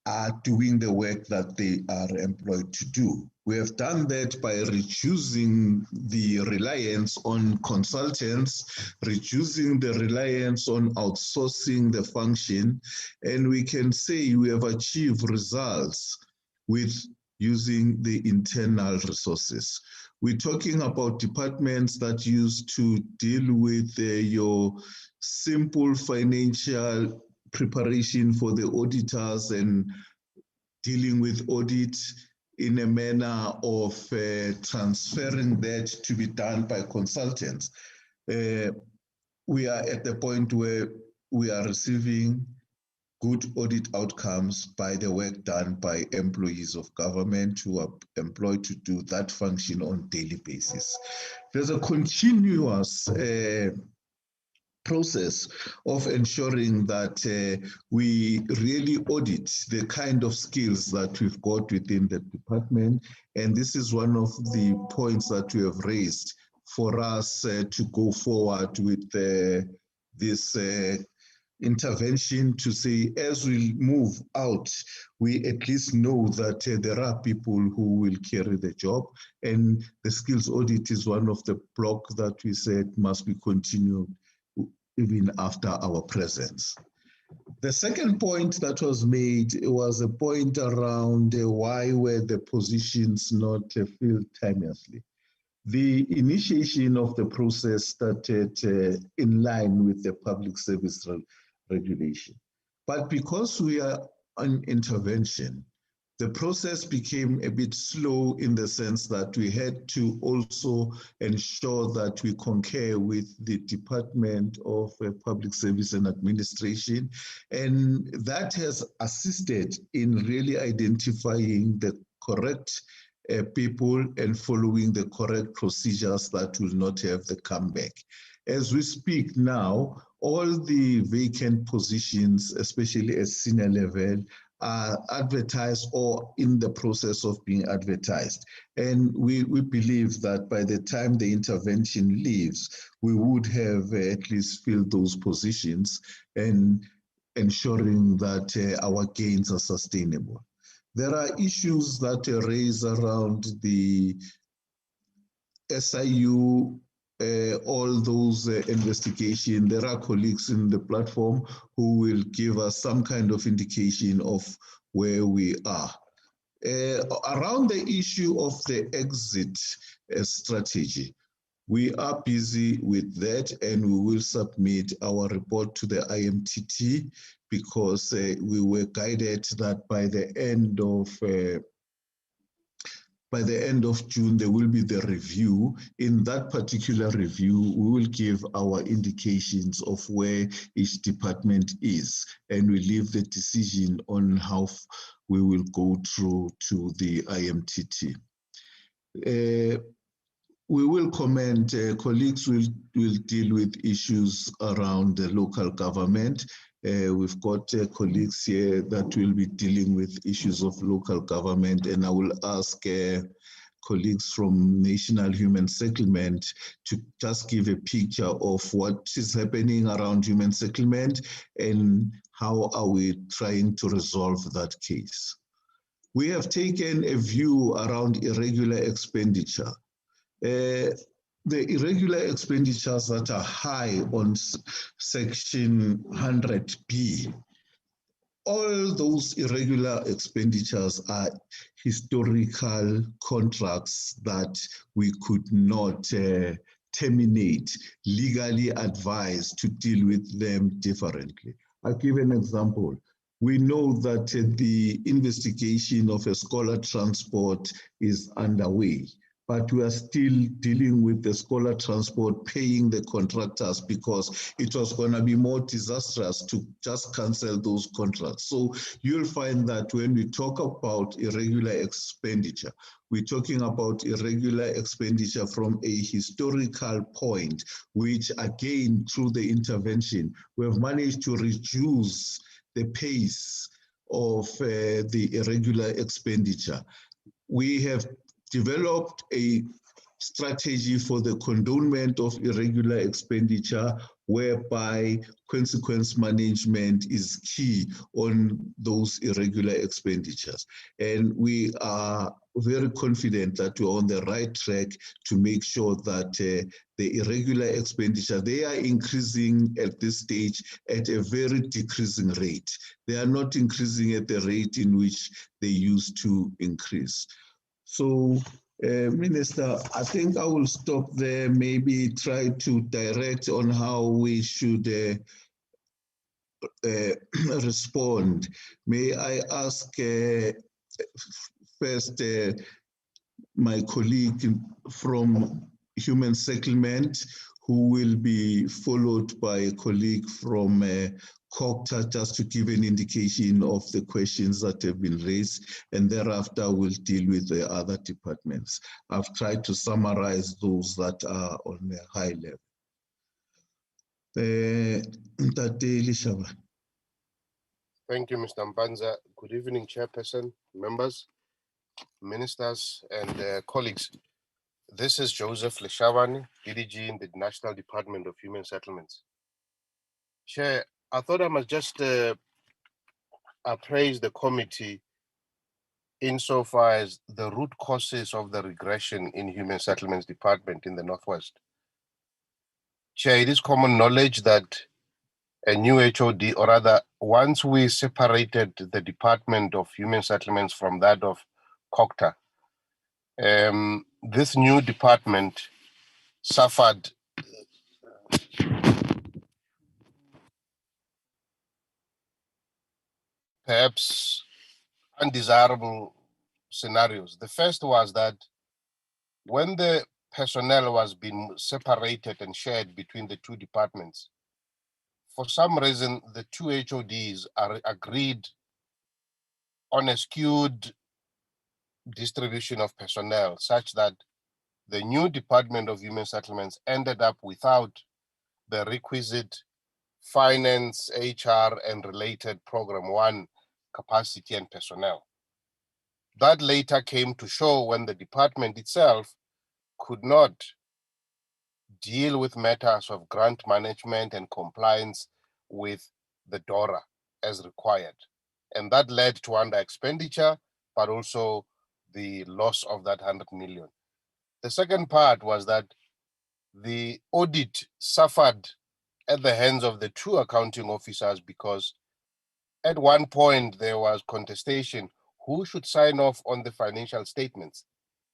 are doing the work that they are employed to do. We have done that by reducing the reliance on consultants, reducing the reliance on outsourcing the function, and we can say we have achieved results with using the internal resources. We're talking about departments that used to deal with your simple financial preparation for the auditors and dealing with audit in a manner of transferring that to be done by consultants. We are at the point where we are receiving good audit outcomes by the work done by employees of government who are employed to do that function on a daily basis. There's a continuous process of ensuring that we really audit the kind of skills that we've got within the department. And this is one of the points that we have raised for us to go forward with this intervention, to say as we move out, we at least know that there are people who will carry the job, and the skills audit is one of the blocks that we said must be continued even after our presence. The second point that was made was a point around why were the positions not filled timelessly. The initiation of the process started in line with the public service regulation. But because we are on intervention, the process became a bit slow in the sense that we had to also ensure that we concur with the Department of Public Service and Administration. And that has assisted in really identifying the correct people and following the correct procedures that will not have the comeback. As we speak now, all the vacant positions, especially at senior level, are advertised or in the process of being advertised. And we believe that by the time the intervention leaves, we would have at least filled those positions and ensuring that our gains are sustainable. There are issues that are raised around the SIU, all those investigations. There are colleagues in the platform who will give us some kind of indication of where we are. Around the issue of the exit strategy, we are busy with that, and we will submit our report to the IMTT because we were guided that by the end of June, there will be the review. In that particular review, we will give our indications of where each department is, and we leave the decision on how we will go through to the IMTT. We will comment, colleagues will deal with issues around the local government. We've got colleagues here that will be dealing with issues of local government, and I will ask colleagues from National Human Settlement to just give a picture of what is happening around human settlement and how are we trying to resolve that case. We have taken a view around irregular expenditure. The irregular expenditures that are high on section 100B, all those irregular expenditures are historical contracts that we could not terminate, legally advised to deal with them differently. I'll give an example. We know that the investigation of a scholar transport is underway, but we are still dealing with the scholar transport, paying the contractors because it was going to be more disastrous to just cancel those contracts. So you'll find that when we talk about irregular expenditure, we're talking about irregular expenditure from a historical point, which again, through the intervention, we have managed to reduce the pace of the irregular expenditure. We have developed a strategy for the condonement of irregular expenditure whereby consequence management is key on those irregular expenditures. And we are very confident that we're on the right track to make sure that the irregular expenditure, they are increasing at this stage at a very decreasing rate. They are not increasing at the rate in which they used to increase. So, Minister, I think I will stop there, maybe try to direct on how we should respond. May I ask first my colleague from Human Settlement, who will be followed by a colleague from COGTA, just to give an indication of the questions that have been raised, and thereafter we'll deal with the other departments. I've tried to summarize those that are on a high level. Thank you, Mr. Mpanza. Good evening, Chairperson, members, ministers, and colleagues. This is Joseph Leshavani, DDG in the National Department of Human Settlements. Chair, I thought I must just appraise the committee insofar as the root causes of the regression in Human Settlements Department in the Northwest. Chair, it is common knowledge that a new HOD, or rather, once we separated the Department of Human Settlements from that of COGTA, this new department suffered perhaps undesirable scenarios. The first was that when the personnel was being separated and shared between the two departments, for some reason, the two HODs are agreed on a skewed distribution of personnel, such that the new Department of Human Settlements ended up without the requisite finance, HR, and related Program 1 capacity and personnel. That later came to show when the department itself could not deal with matters of grant management and compliance with the DORA as required. And that led to under expenditure, but also the loss of that 100 million. The second part was that the audit suffered at the hands of the two accounting officers, because at one point there was contestation who should sign off on the financial statements.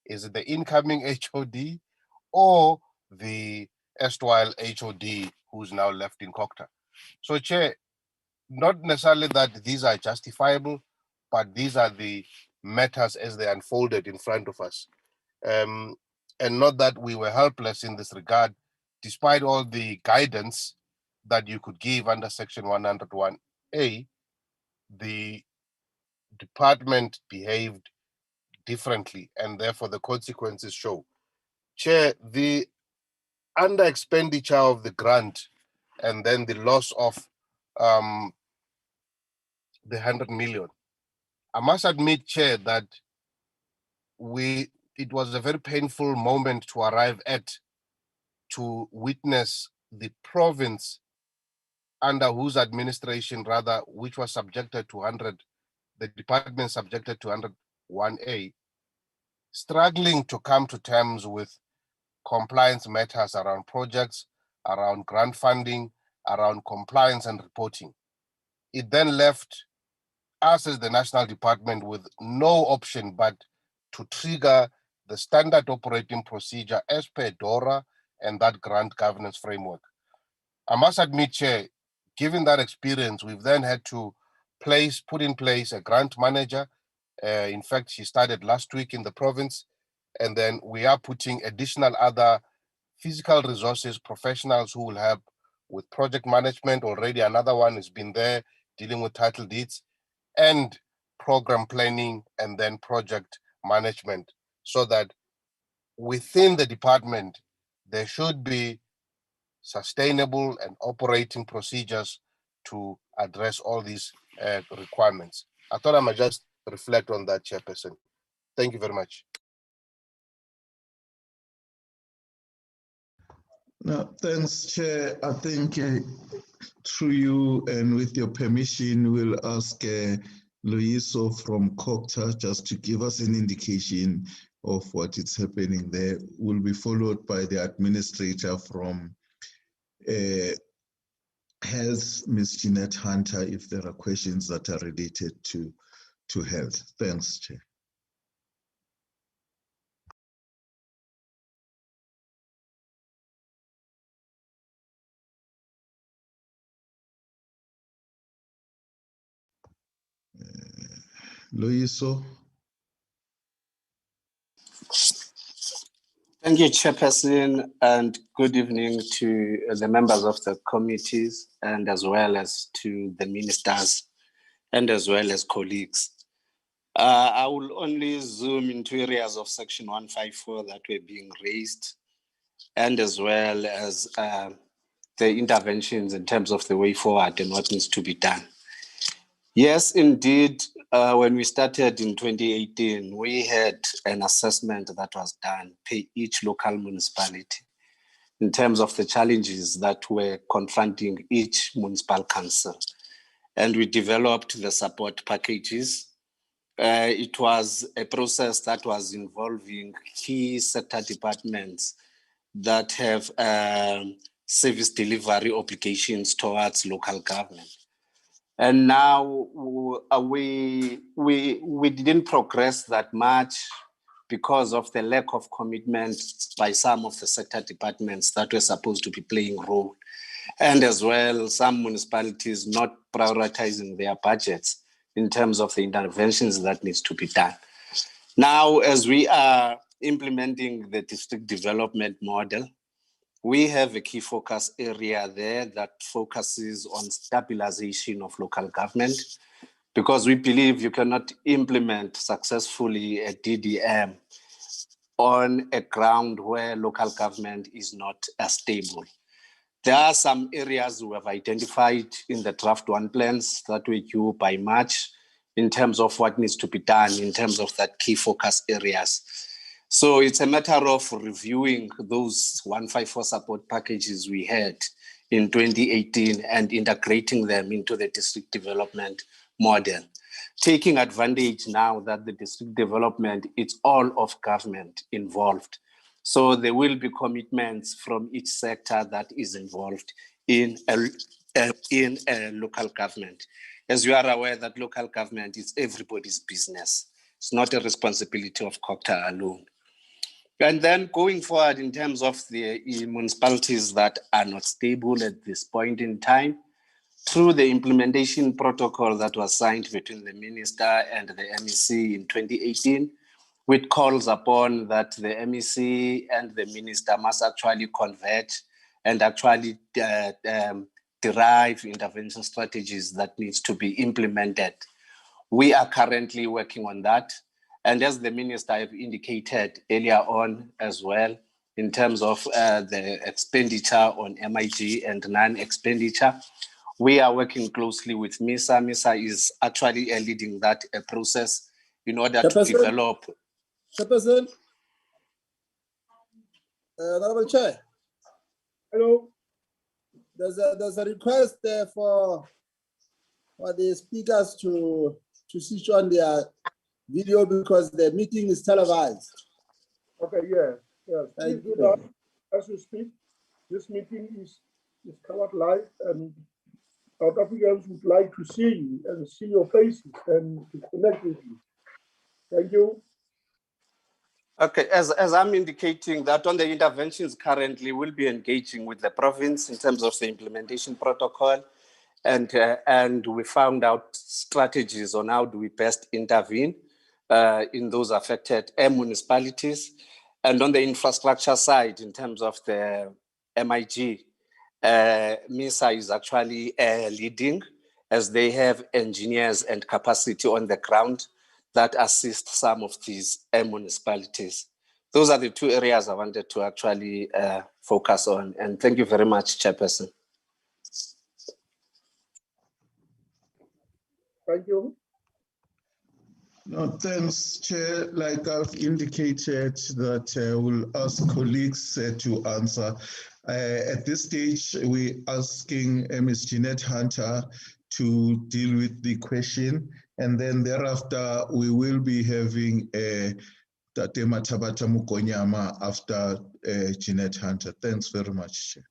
Is it the incoming HOD or the erstwhile HOD who's now left in COGTA? So, Chair, not necessarily that these are justifiable, but these are the matters as they unfolded in front of us. And not that we were helpless in this regard, despite all the guidance that you could give under Section 101A, the department behaved differently, and therefore the consequences show. Chair, the under expenditure of the grant and then the loss of the 100 million. I must admit, Chair, that it was a very painful moment to arrive at, to witness the province under whose administration, rather, which was subjected to 100, the department subjected to 101A, struggling to come to terms with compliance matters around projects, around grant funding, around compliance and reporting. It then left us as the national department with no option but to trigger the standard operating procedure as per DORA and that grant governance framework. I must admit, Chair, given that experience, we've then had to put in place a grant manager. In fact, she started last week in the province, and then we are putting additional other physical resources, professionals who will help with project management. Already another one has been there dealing with title deeds and program planning, and then project management, so that within the department, there should be sustainable and operating procedures to address all these requirements. I thought I might just reflect on that, Chairperson. Thank you very much. No, thanks, Chair. I think through you and with your permission, we'll ask Loyiso from COCTA just to give us an indication of what is happening there. Will be followed by the administrator from Health, Ms. Jeanette Hunter, if there are questions that are related to health. Thanks, Chair. Loyiso. Thank you, Chairperson, and good evening to the members of the committees and as well as to the ministers and as well as colleagues. I will only zoom into areas of Section 154 that were being raised and as well as the interventions in terms of the way forward and what needs to be done. Yes, indeed, when we started in 2018, we had an assessment that was done per each local municipality in terms of the challenges that were confronting each municipal council. And we developed the support packages. It was a process that was involving key sector departments that have service delivery obligations towards local government. And now we didn't progress that much because of the lack of commitment by some of the sector departments that were supposed to be playing a role. And as well, some municipalities not prioritizing their budgets in terms of the interventions that needs to be done. Now, as we are implementing the district development model, we have a key focus area there that focuses on stabilization of local government, because we believe you cannot implement successfully a DDM on a ground where local government is not stable. There are some areas we have identified in the draft one plans that were due by March in terms of what needs to be done in terms of that key focus areas. So it's a matter of reviewing those 154 support packages we had in 2018 and integrating them into the district development model, taking advantage now that the district development, it's all of government involved. So there will be commitments from each sector that is involved in a local government. As you are aware that local government is everybody's business. It's not a responsibility of COCTA alone. And then going forward in terms of the municipalities that are not stable at this point in time, through the implementation protocol that was signed between the minister and the MEC in 2018, which calls upon that the MEC and the minister must actually converge and actually derive intervention strategies that needs to be implemented. We are currently working on that. And as the minister have indicated earlier on as well, in terms of the expenditure on MIG and non-expenditure, we are working closely with MISA. MISA is actually leading that process in order to develop. Chairperson, Honorable Chair. Hello. There's a request for the speakers to switch on their video because the meeting is televised. Okay, yeah. Please do that as you speak. This meeting is covered live, and South Africans would like to see you and see your faces and to connect with you. Thank you. Okay, as I'm indicating that on the interventions currently, we'll be engaging with the province in terms of the implementation protocol, and we found out strategies on how do we best intervene in those affected municipalities. And on the infrastructure side, in terms of the MIG, MISA is actually leading, as they have engineers and capacity on the ground that assist some of these municipalities. Those are the two areas I wanted to actually focus on. And thank you very much, Chairperson. Thank you. No, thanks, Chair. Like I've indicated that we'll ask colleagues to answer. At this stage, we're asking Ms. Jeanette Hunter to deal with the question, and then thereafter we will be having Tate Matabata Mukonyama after Jeanette Hunter. Thanks very much, Chair.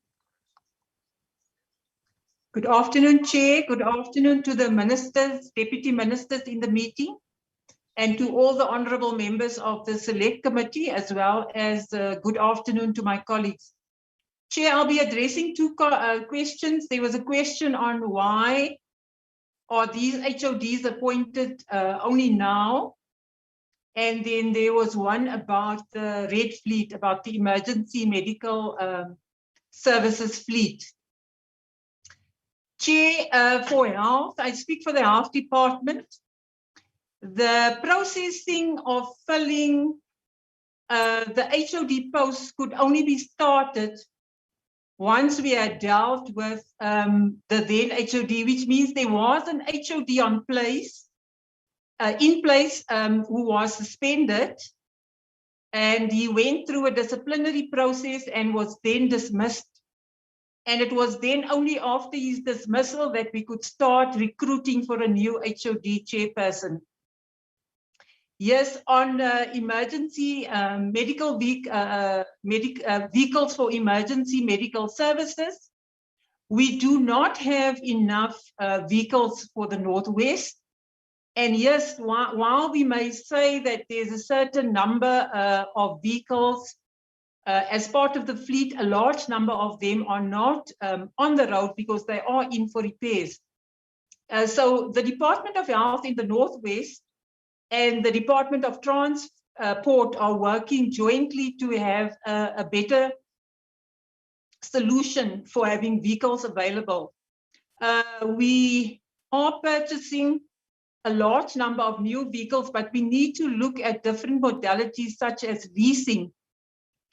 Good afternoon, Chair. Good afternoon to the ministers, deputy ministers in the meeting, and to all the honourable members of the Select Committee, as well as good afternoon to my colleagues. Chair, I'll be addressing two questions. There was a question on why are these HODs appointed only now? And then there was one about the Red Fleet, about the emergency medical services fleet. Chair, for health, I speak for the health department. The processing of filling the HOD posts could only be started once we had dealt with the then HOD, which means there was an HOD in place who was suspended, and he went through a disciplinary process and was then dismissed. And it was then only after his dismissal that we could start recruiting for a new HOD chairperson. Yes, on emergency medical vehicles for emergency medical services, we do not have enough vehicles for the Northwest. And yes, while we may say that there's a certain number of vehicles as part of the fleet, a large number of them are not on the road because they are in for repairs. So the Department of Health in the Northwest and the Department of Transport are working jointly to have a better solution for having vehicles available. We are purchasing a large number of new vehicles, but we need to look at different modalities such as leasing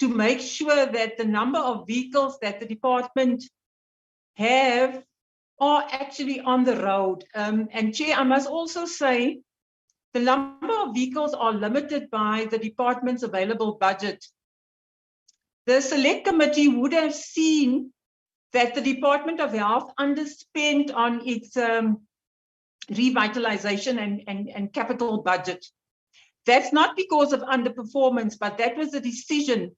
to make sure that the number of vehicles that the department have are actually on the road. And Chair, I must also say, the number of vehicles are limited by the department's available budget. The Select Committee would have seen that the Department of Health underspent on its revitalization and capital budget. That's not because of underperformance, but that was a decision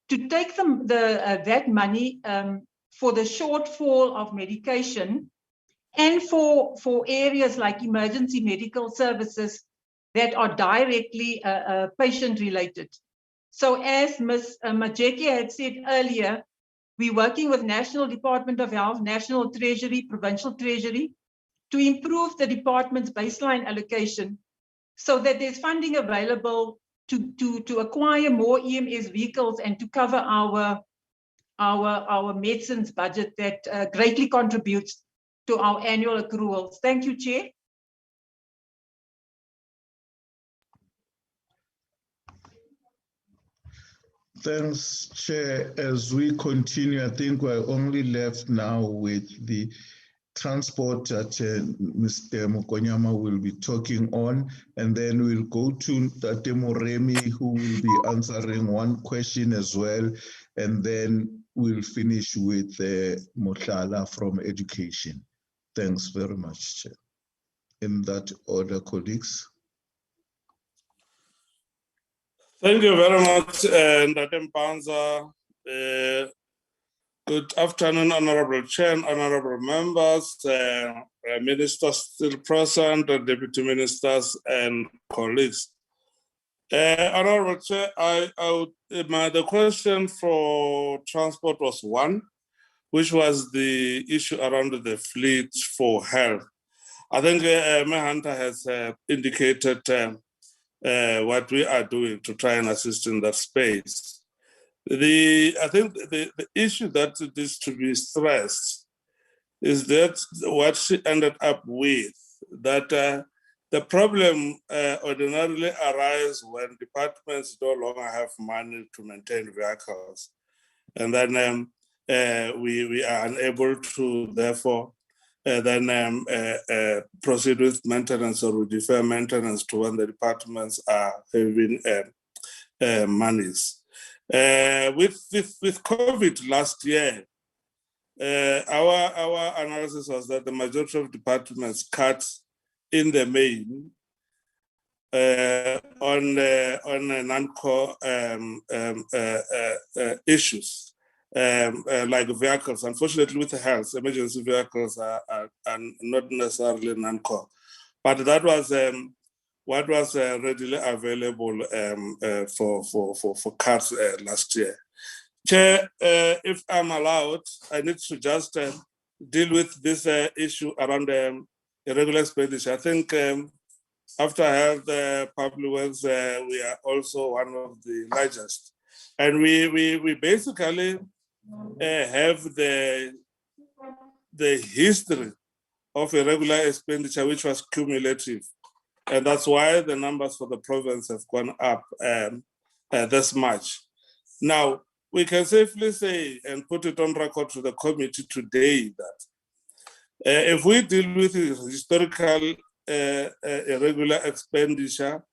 to take that money for the shortfall of medication and for areas like emergency medical services that are directly patient-related. So as Ms. Majeki had said earlier, we're working with National Department of Health, National Treasury, Provincial Treasury, to improve the department's baseline allocation so that there's funding available to acquire more EMS vehicles and to cover our medicines budget that greatly contributes to our annual accruals. Thank you, Chair. Thanks, Chair. As we continue, I think we're only left now with the transport that Mr. Mukonyama will be talking on, and then we'll go to Tate Moremi, who will be answering one question as well, and then we'll finish with Mohlala from Education. Thanks very much, Chair. In that order, colleagues. Thank you very much, Ndate Mpanza. Good afternoon, Honorable Chair and Honorable Members, Ministers still present, Deputy Ministers and colleagues. Honorable Chair, the question for transport was one, which was the issue around the fleet for health. I think Hunter has indicated what we are doing to try and assist in that space. I think the issue that is to be stressed is that what she ended up with, that the problem ordinarily arises when departments no longer have money to maintain vehicles. And then we are unable to, therefore, then proceed with maintenance or defer maintenance to when the departments are having monies. With COVID last year, our analysis was that the majority of departments cut in the main on non-core issues like vehicles. Unfortunately, with the health, emergency vehicles are not necessarily non-core, but that was what was readily available for cuts last year. Chair, if I'm allowed, I need to just deal with this issue around irregular expenditure. I think after health, public works, we are also one of the largest. And we basically have the history of irregular expenditure, which was cumulative. And that's why the numbers for the province have gone up this much. Now, we can safely say and put it on record to the committee today that if we deal with historical irregular expenditure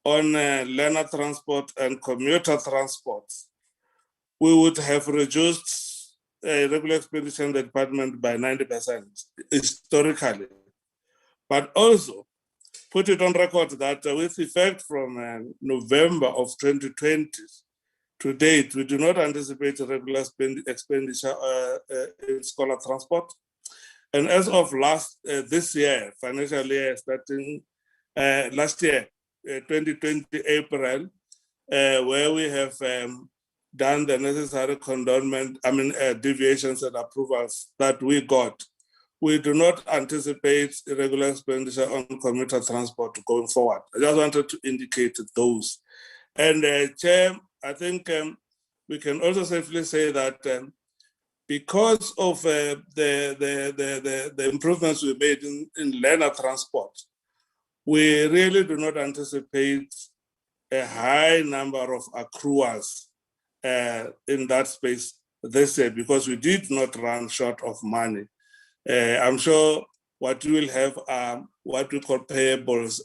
on learner transport and commuter transport, we would have reduced irregular expenditure in the department by 90% historically. But also put it on record that with effect from November of 2020 to date, we do not anticipate irregular expenditure in scholar transport. And as of this year, financial year starting last year, 2020 April, where we have done the necessary condonment, deviations and approvals that we got, we do not anticipate irregular expenditure on commuter transport going forward. I just wanted to indicate those. And Chair, I think we can also safely say that because of the improvements we made in learner transport, we really do not anticipate a high number of accruals in that space this year because we did not run short of money. I'm sure what we will have are what we call payables,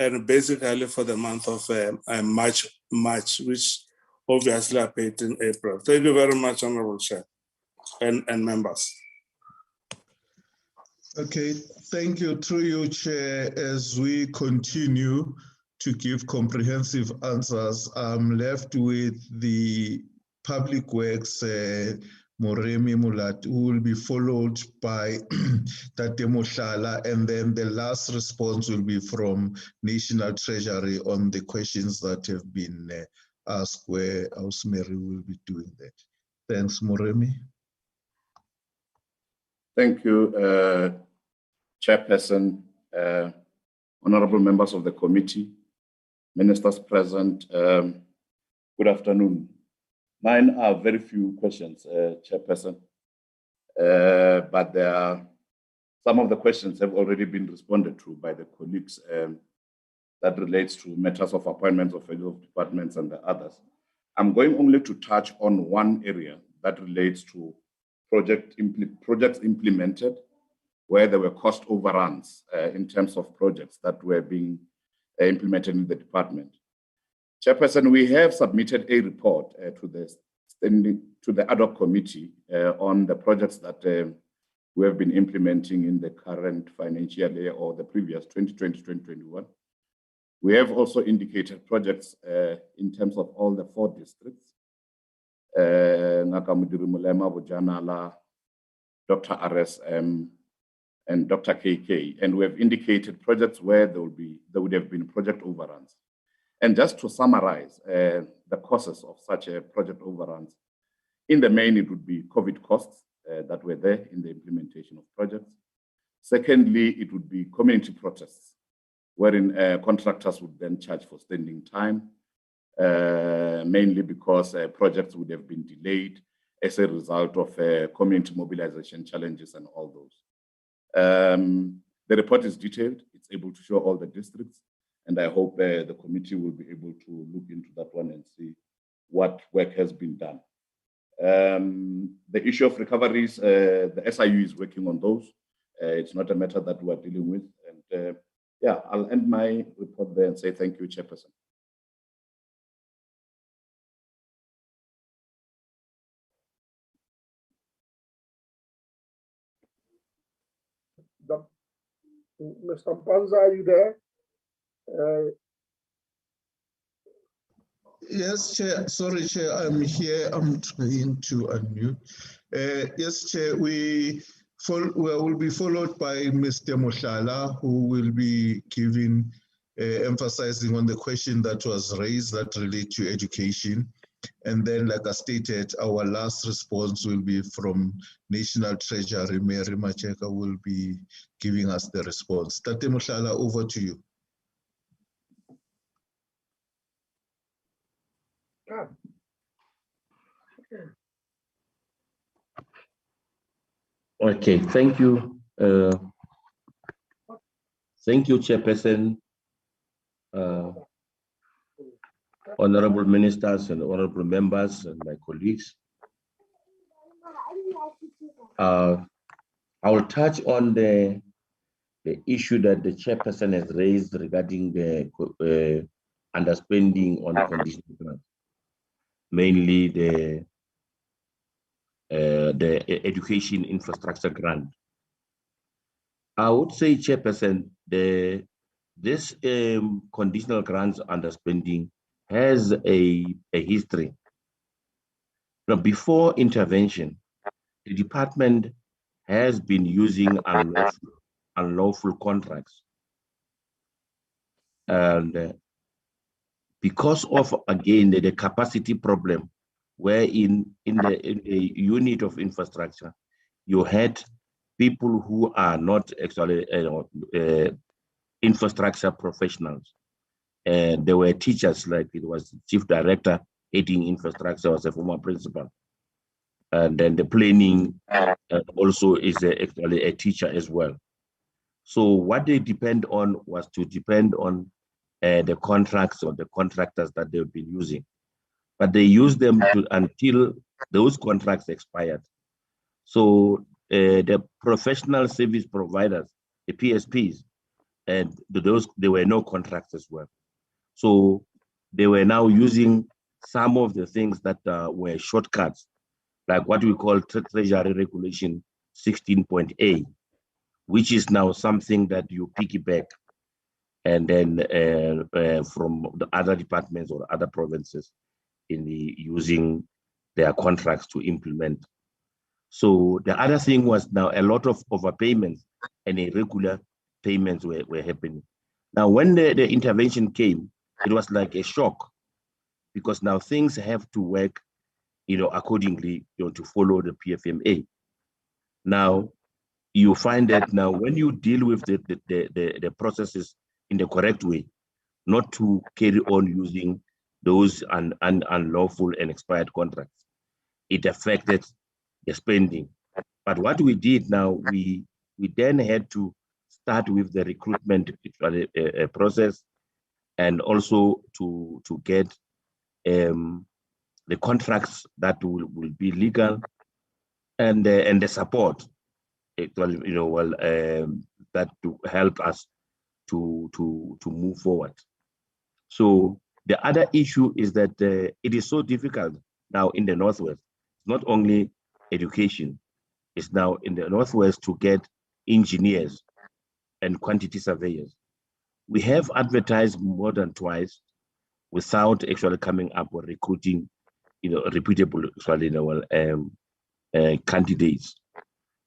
and basically for the month of March, which obviously are paid in April. Thank you very much, Honorable Chair and members. Okay, thank you. Through you, Chair, as we continue to give comprehensive answers, I'm left with the Public Works Moremi Mulat, who will be followed by Tate Moshala, and then the last response will be from National Treasury on the questions that have been asked, where Ausmeri will be doing that. Thanks, Moremi. Thank you, Chairperson, honorable members of the committee, ministers present, good afternoon. Mine are very few questions, Chairperson, but there are some of the questions have already been responded to by the colleagues that relates to matters of appointments of heads of departments and the others. I'm going only to touch on one area that relates to projects implemented where there were cost overruns in terms of projects that were being implemented in the department. Chairperson, we have submitted a report to the ad hoc committee on the projects that we have been implementing in the current financial year or the previous 2020-2021. We have also indicated projects in terms of all the 4 districts, Nakamudiri Mulema, Bujanala, Dr. RSM, and Dr. KK, and we have indicated projects where there would have been project overruns. And just to summarize the causes of such a project overruns, in the main, it would be COVID costs that were there in the implementation of projects. Secondly, it would be community protests, wherein contractors would then charge for standing time, mainly because projects would have been delayed as a result of community mobilization challenges and all those. The report is detailed. It's able to show all the districts, and I hope the committee will be able to look into that one and see what work has been done. The issue of recoveries, the SIU is working on those. It's not a matter that we're dealing with. And yeah, I'll end my report there and say thank you, Chairperson. Mr. Mpanza, are you there? Yes, Chair. Sorry, Chair. I'm here. I'm trying to unmute. Yes, Chair. We will be followed by Mr. Mohlala, who will be giving, emphasizing on the question that was raised that relate to education. And then, like I stated, our last response will be from National Treasury. Mary Macheka will be giving us the response. Tate Mohlala, over to you. Okay, thank you. Thank you, Chairperson, honorable ministers and honorable members and my colleagues. I will touch on the issue that the Chairperson has raised regarding the underspending on conditional grants, mainly the education infrastructure grant. I would say, Chairperson, this conditional grants underspending has a history. Now, before intervention, the department has been using unlawful contracts. And because of, again, the capacity problem, where in the unit of infrastructure, you had people who are not actually infrastructure professionals. And there were teachers, like it was the chief director heading infrastructure, was a former principal. And then the planning also is actually a teacher as well. So what they depend on was to depend on the contracts or the contractors that they've been using. But they used them until those contracts expired. So the professional service providers, the PSPs, and there were no contracts as well. So they were now using some of the things that were shortcuts, like what we call Treasury Regulation 16.A, which is now something that you piggyback and then from the other departments or other provinces in using their contracts to implement. So the other thing was now a lot of overpayments and irregular payments were happening. Now, when the intervention came, it was like a shock, because now things have to work, accordingly, to follow the PFMA. Now, you find that now when you deal with the processes in the correct way, not to carry on using those unlawful and expired contracts, it affected the spending. But what we did now, we then had to start with the recruitment process, and also to get the contracts that will be legal, and the support, that to help us to move forward. So the other issue is that it is so difficult now in the Northwest, not only education, it's now in the Northwest to get engineers and quantity surveyors. We have advertised more than twice without actually coming up with recruiting, reputable candidates.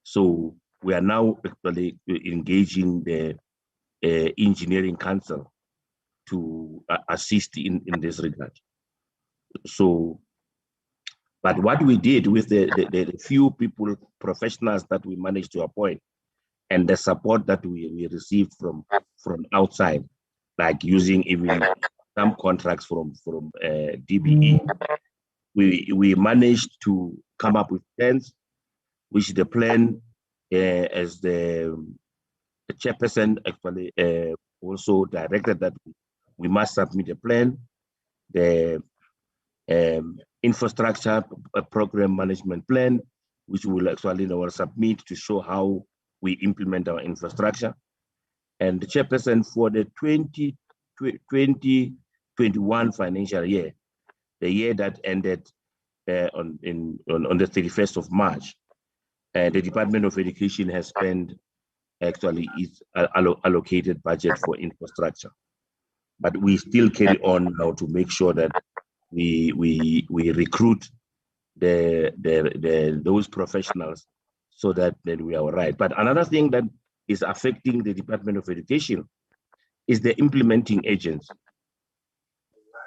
So we are now actually engaging the engineering council to assist in this regard. So, but what we did with the few people, professionals that we managed to appoint, and the support that we received from outside, like using even some contracts from DBE, we managed to come up with plans, which the plan, as the chairperson actually also directed that we must submit a plan, the infrastructure program management plan, which will actually submit to show how we implement our infrastructure. And the chairperson for the 2021 financial year, the year that ended on the 31st of March, the Department of Education has spent actually is allocated budget for infrastructure. But we still carry on now to make sure that we recruit those professionals so that then we are all right. But another thing that is affecting the Department of Education is the implementing agents.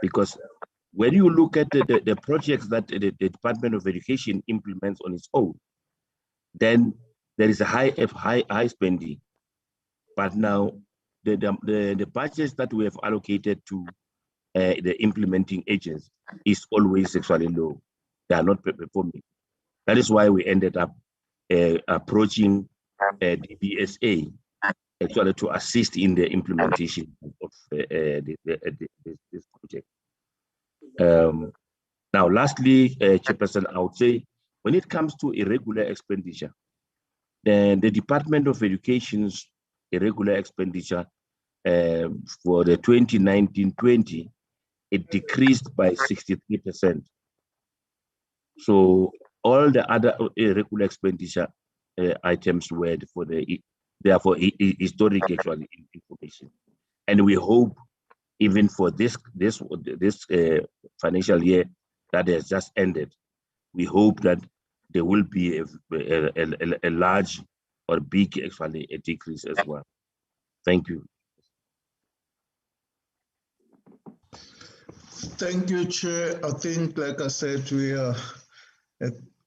Because when you look at the projects that the Department of Education implements on its own, then there is a high spending. But now the budgets that we have allocated to the implementing agents is always actually low. They are not performing. That is why we ended up approaching the BSA actually to assist in the implementation of this project. Now, lastly, Chairperson, I would say when it comes to irregular expenditure, then the Department of Education's irregular expenditure for the 2019-20, it decreased by 63%. So all the other irregular expenditure items were for therefore historic actually information. And we hope even for this financial year that has just ended, we hope that there will be a large or big actually a decrease as well. Thank you. Thank you, Chair. I think, like I said, we are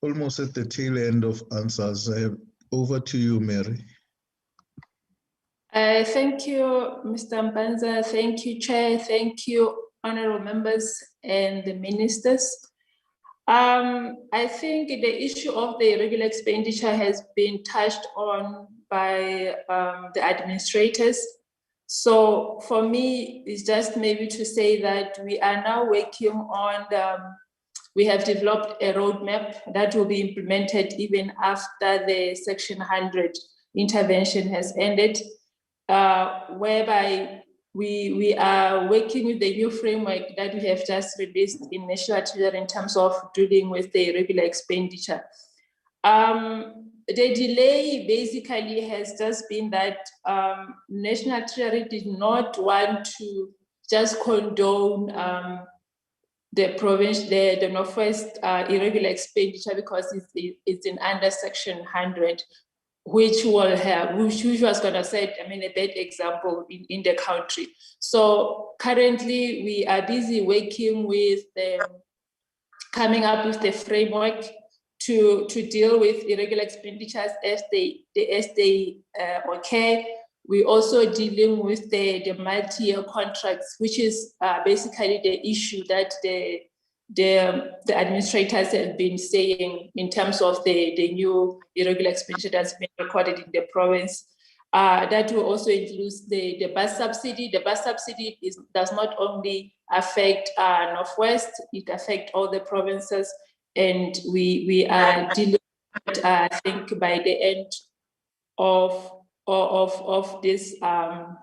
almost at the tail end of answers. Over to you, Mary. Thank you, Mr. Mpanza. Thank you, Chair. Thank you, honorable members and the ministers. I think the issue of the irregular expenditure has been touched on by the administrators. So for me, it's just maybe to say that we are now working on we have developed a roadmap that will be implemented even after the Section 100 intervention has ended, whereby we are working with the new framework that we have just released in National Treasury in terms of dealing with the irregular expenditure. The delay basically has just been that National Treasury did not want to just condone the Northwest irregular expenditure because it's in under Section 100, which was going to set, a bad example in the country. So currently we are busy working with coming up with the framework to deal with irregular expenditures as they occur. We're also dealing with the multi-year contracts, which is basically the issue that the administrators have been saying in terms of the new irregular expenditure that's been recorded in the province. That will also include the bus subsidy. The bus subsidy does not only affect Northwest, it affects all the provinces. And we are dealing with, I think by the end of this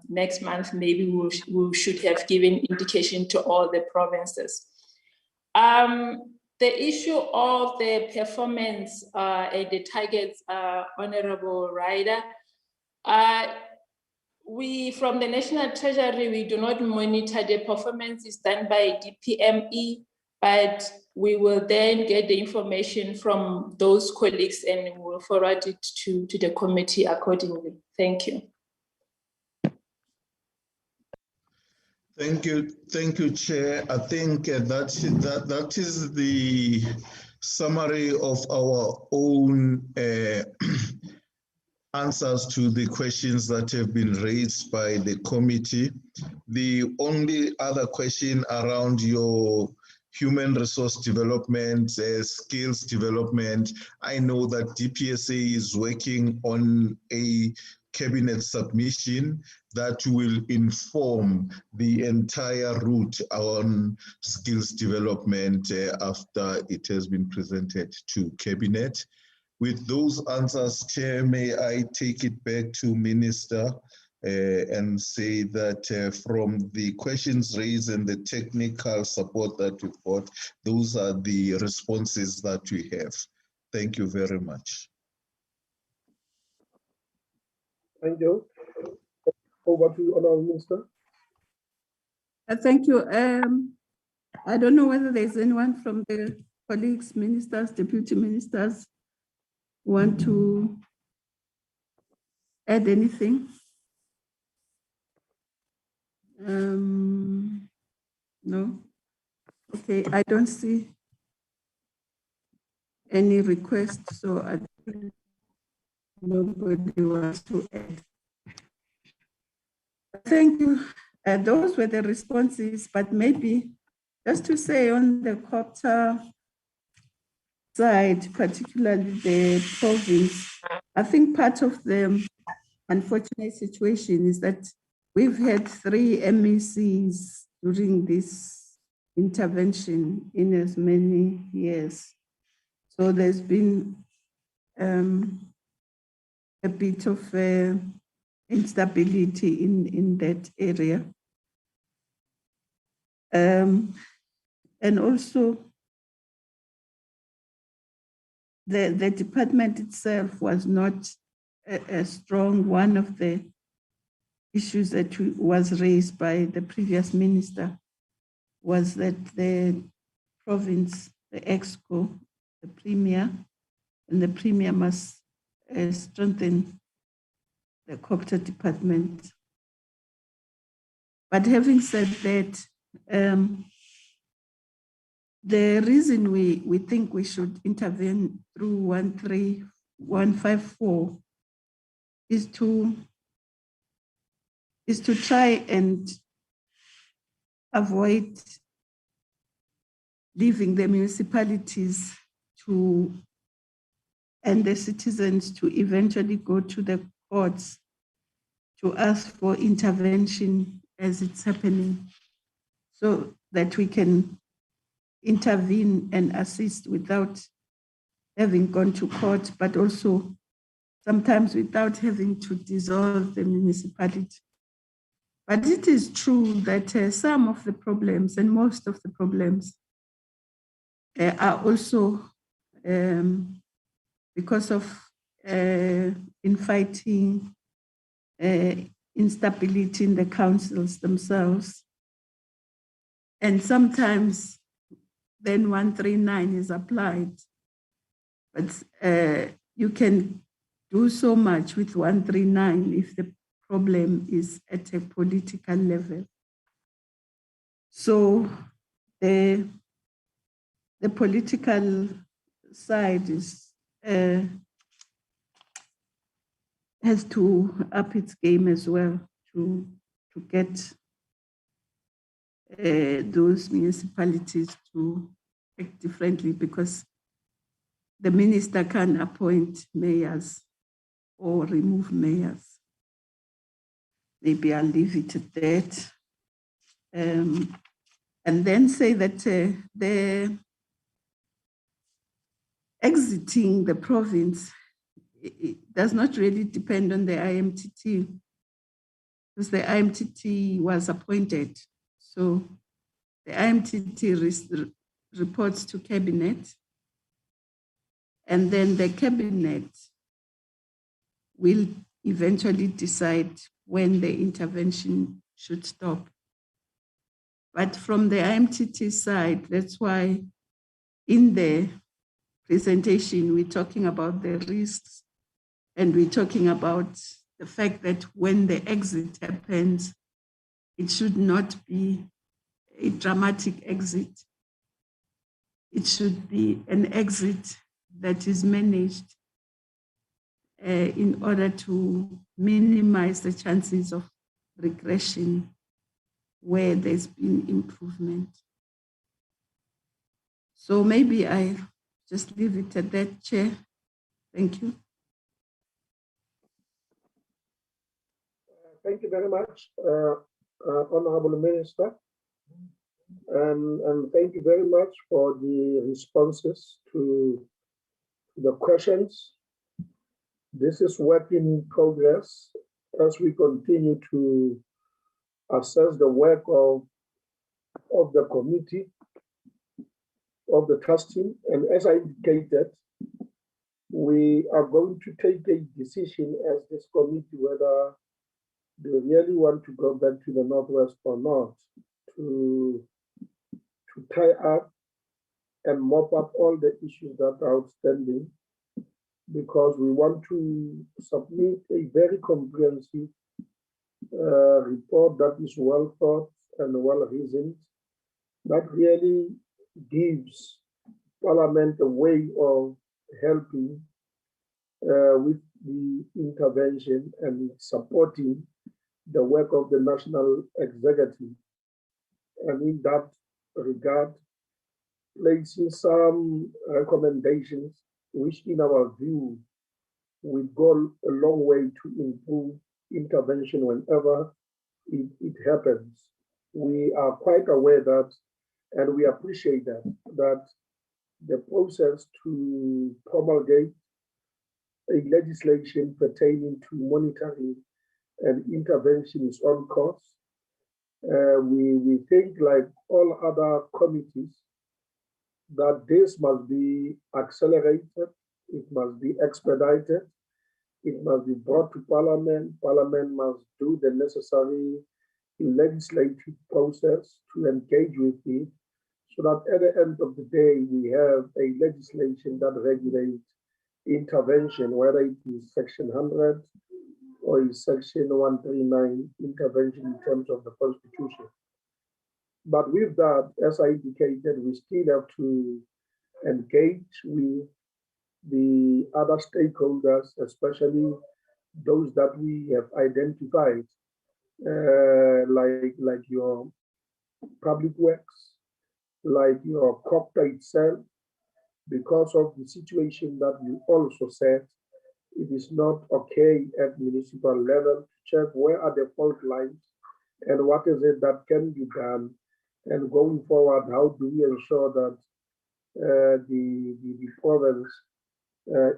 next month, maybe we should have given indication to all the provinces. The issue of the performance and the targets, Honorable Ryder, we from the National Treasury, we do not monitor the performance. It's done by DPME, but we will then get the information from those colleagues and we'll forward it to the committee accordingly. Thank you. Thank you, Chair. I think that is the summary of our own answers to the questions that have been raised by the committee. The only other question around your human resource development, skills development, I know that DPSA is working on a cabinet submission that will inform the entire route on skills development after it has been presented to cabinet. With those answers, Chair, may I take it back to Minister and say that from the questions raised and the technical support that we've got, those are the responses that we have. Thank you very much. Thank you. Over to you, Honourable Minister. Thank you. I don't know whether there's anyone from the colleagues, ministers, deputy ministers, want to add anything? No. Okay, I don't see any request, so I think nobody wants to add. Thank you. Those were the responses, but maybe just to say on the copter side, particularly the province, I think part of the unfortunate situation is that we've had 3 MECs during this intervention in as many years. So there's been a bit of instability in that area. And also the department itself was not a strong. One of the issues that was raised by the previous minister was that the province, the EXCO, the premier, and the premier must strengthen the copter department. But having said that, the reason we think we should intervene through 13154 is to try and avoid leaving the municipalities and the citizens to eventually go to the courts to ask for intervention as it's happening, so that we can intervene and assist without having gone to court, but also sometimes without having to dissolve the municipality. But it is true that some of the problems and most of the problems are also because of infighting, instability in the councils themselves. And sometimes then 139 is applied, but you can do so much with 139 if the problem is at a political level. So the political side has to up its game as well to get those municipalities to act differently, because the minister can appoint mayors or remove mayors. Maybe I'll leave it at that. And then say that the exiting the province, it does not really depend on the IMTT, because the IMTT was appointed. So the IMTT reports to cabinet, and then the cabinet will eventually decide when the intervention should stop. But from the IMTT side, that's why in the presentation, we're talking about the risks, and we're talking about the fact that when the exit happens, it should not be a dramatic exit. It should be an exit that is managed in order to minimize the chances of regression where there's been improvement. So maybe I just leave it at that, Chair. Thank you. Thank you very much, Honourable Minister. And thank you very much for the responses to the questions. This is work in progress as we continue to assess the work of the committee, of the task team. And as I indicated, we are going to take a decision as this committee whether they really want to go back to the Northwest or not to tie up and mop up all the issues that are outstanding, because we want to submit a very comprehensive report that is well thought and well reasoned, that really gives Parliament a way of helping with the intervention and supporting the work of the National Executive. And in that regard, placing some recommendations which in our view will go a long way to improve intervention whenever it happens. We are quite aware that, and we appreciate that the process to promulgate a legislation pertaining to monitoring and intervention is on course. We think, like all other committees, that this must be accelerated, it must be expedited, it must be brought to Parliament. Parliament must do the necessary legislative process to engage with it, so that at the end of the day, we have a legislation that regulates intervention, whether it is Section 100 or is Section 139 intervention in terms of the Constitution. But with that, as I indicated, we still have to engage with the other stakeholders, especially those that we have identified, like your public works, like your COPTA itself, because of the situation that you also said. It is not okay at municipal level to check where are the fault lines and what is it that can be done. And going forward, how do we ensure that the province,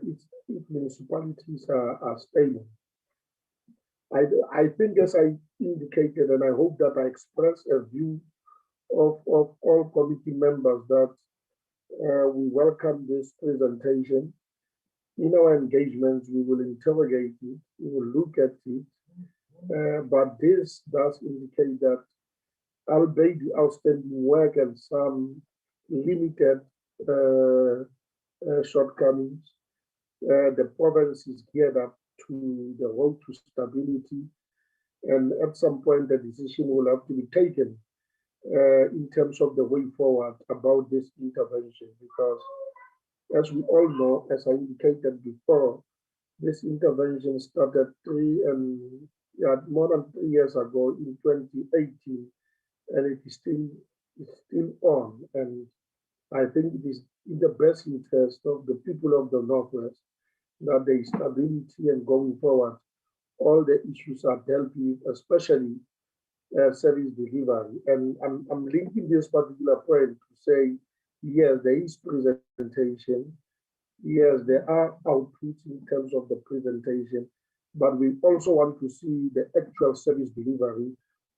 its municipalities are stable? I think, as I indicated, and I hope that I express a view of all committee members, that we welcome this presentation. In our engagements, we will interrogate it, we will look at it, but this does indicate that, albeit the outstanding work and some limited shortcomings, the province is geared up to the road to stability, and at some point the decision will have to be taken in terms of the way forward about this intervention, because as we all know, as I indicated before, this intervention started more than 3 years ago in 2018, and it is still on. And I think it is in the best interest of the people of the Northwest that there is stability, and going forward, all the issues are dealt with, especially service delivery. And I'm linking this particular point to say, yes, there is presentation. Yes, there are outputs in terms of the presentation, but we also want to see the actual service delivery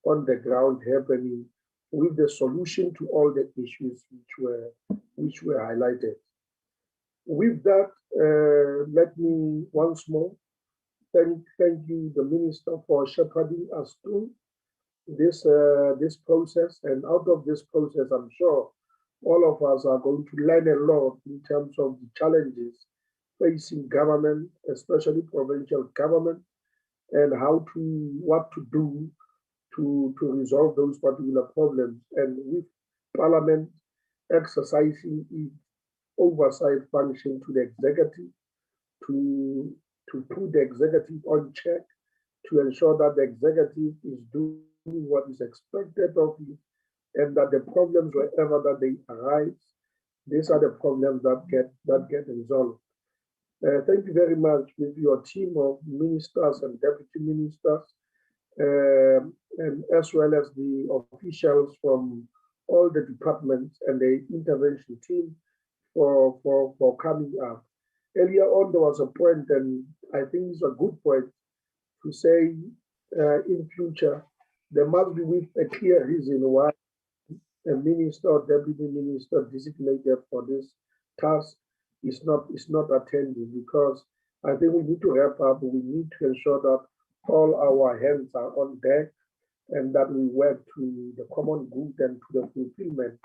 on the ground happening with the solution to all the issues which were highlighted. With that, let me once more thank you, the Minister, for shepherding us through this process. And out of this process, I'm sure all of us are going to learn a lot in terms of the challenges facing government, especially provincial government, and what to do to resolve those particular problems. And with Parliament exercising its oversight function to the executive, to put the executive on check, to ensure that the executive is doing what is expected of it, and that the problems, wherever that they arise, these are the problems that get resolved. Thank you very much with your team of ministers and deputy ministers, and as well as the officials from all the departments and the intervention team for coming up. Earlier on, there was a point, and I think it's a good point, to say in future, there must be with a clear reason why a minister or deputy minister designated for this task is not attending, because I think we need to wrap up. We need to ensure that all our hands are on deck and that we work to the common good and to the fulfillment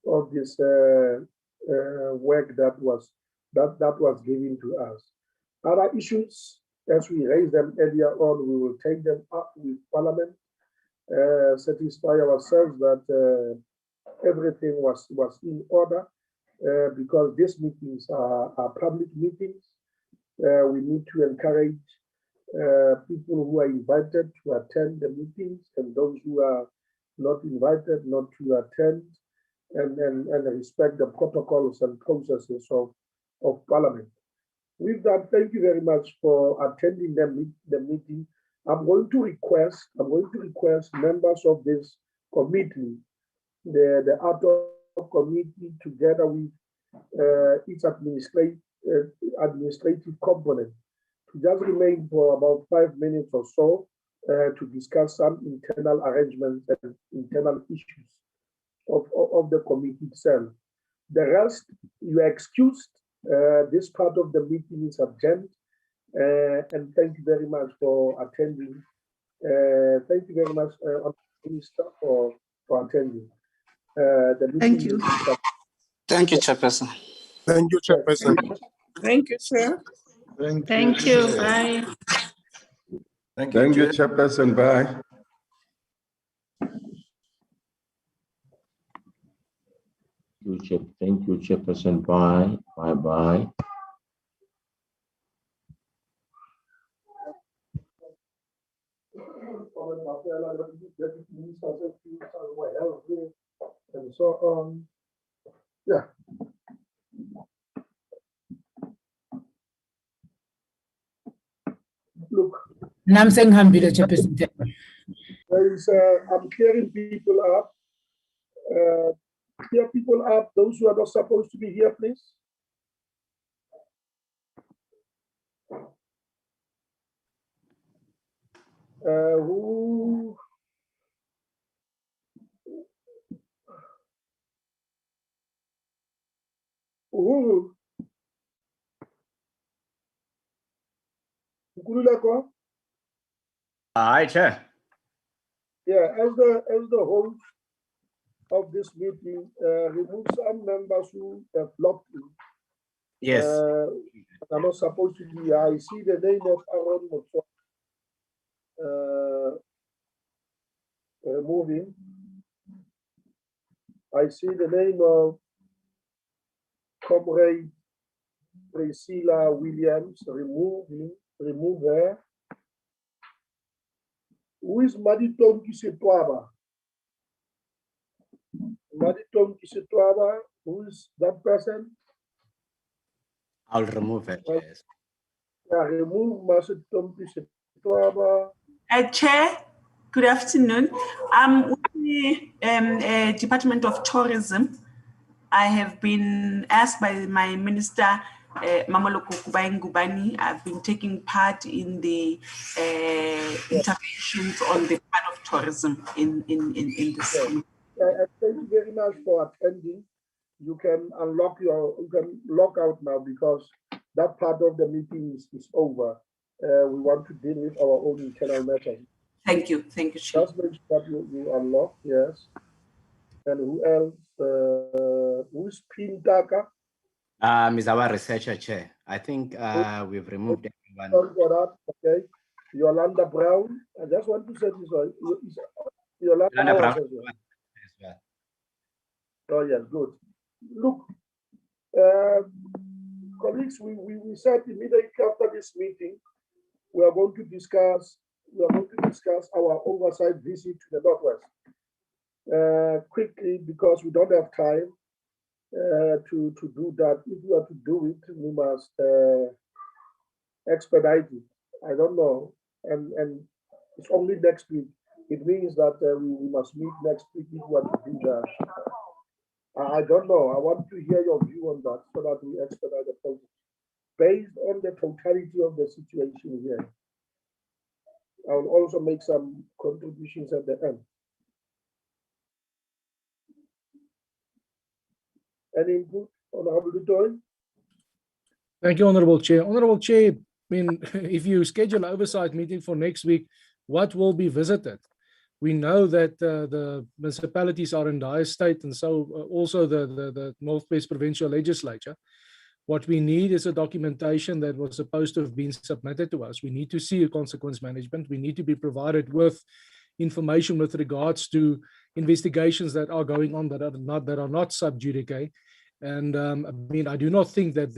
of this work that was given to us. Other issues, as we raised them earlier on, we will take them up with Parliament, satisfy ourselves that everything was in order, because these meetings are public meetings. We need to encourage people who are invited to attend the meetings, and those who are not invited not to attend, and respect the protocols and processes of Parliament. With that, thank you very much for attending the meeting. I'm going to request members of this committee, the Audit committee, together with its administrative component, to just remain for about 5 minutes or so to discuss some internal arrangements and internal issues of the committee itself. The rest, you are excused. This part of the meeting is adjourned, and thank you very much for attending. Thank you very much, Minister, for attending. Thank you. Thank you, Chairperson. Thank you, Chairperson. Thank you, Chair. Thank you. Bye. Thank you, Chairperson. Bye. Thank you, Chairperson. Bye. Bye. And so yeah. Look, there is, I'm clearing people up. Clear people up, those who are not supposed to be here, please. Who? Hi, Chair. Yeah, as the host of this meeting, remove some members who have blocked in. Yes. I'm not supposed to be here. I see the name of Aaron Motso. Removing. I see the name of Comrade Priscilla Williams. Remove her. Who is Maditom Kisitwaba? Maditom Kisitwaba, who is that person? I'll remove it. Yes. Yeah, remove Maditom Kisitwaba. Chair, good afternoon. With the Department of Tourism, I have been asked by my Minister, Mamaloko Kubai Ngubani. I've been taking part in the interventions on the part of tourism in this. Thank you very much for attending. You can log out now, because that part of the meeting is over. We want to deal with our own internal matters. Thank you, Chair. Just make sure that you unlock, yes. And who else? Who's Pintaka? Is our researcher, Chair. I think we've removed everyone. Okay. Yolanda Brown. I just want to say this. Yolanda Brown. Oh, yes, good. Look, colleagues, we said immediately after this meeting, we are going to discuss our oversight visit to the Northwest. Quickly, because we don't have time to do that. If we are to do it, we must expedite it. I don't know, and it's only next week. It means that we must meet next week if we are to do that. I don't know. I want to hear your view on that so that we expedite the process based on the totality of the situation here. I will also make some contributions at the end. Any input, Honorable Dutoy? Thank you, Honorable Chair. Honorable Chair, I mean, if you schedule an oversight meeting for next week, what will be visited? We know that the municipalities are in dire state, and so also the Northwest Provincial Legislature. What we need is a documentation that was supposed to have been submitted to us. We need to see a consequence management. We need to be provided with information with regards to investigations that are going on that are not sub judice. And I mean, I do not think that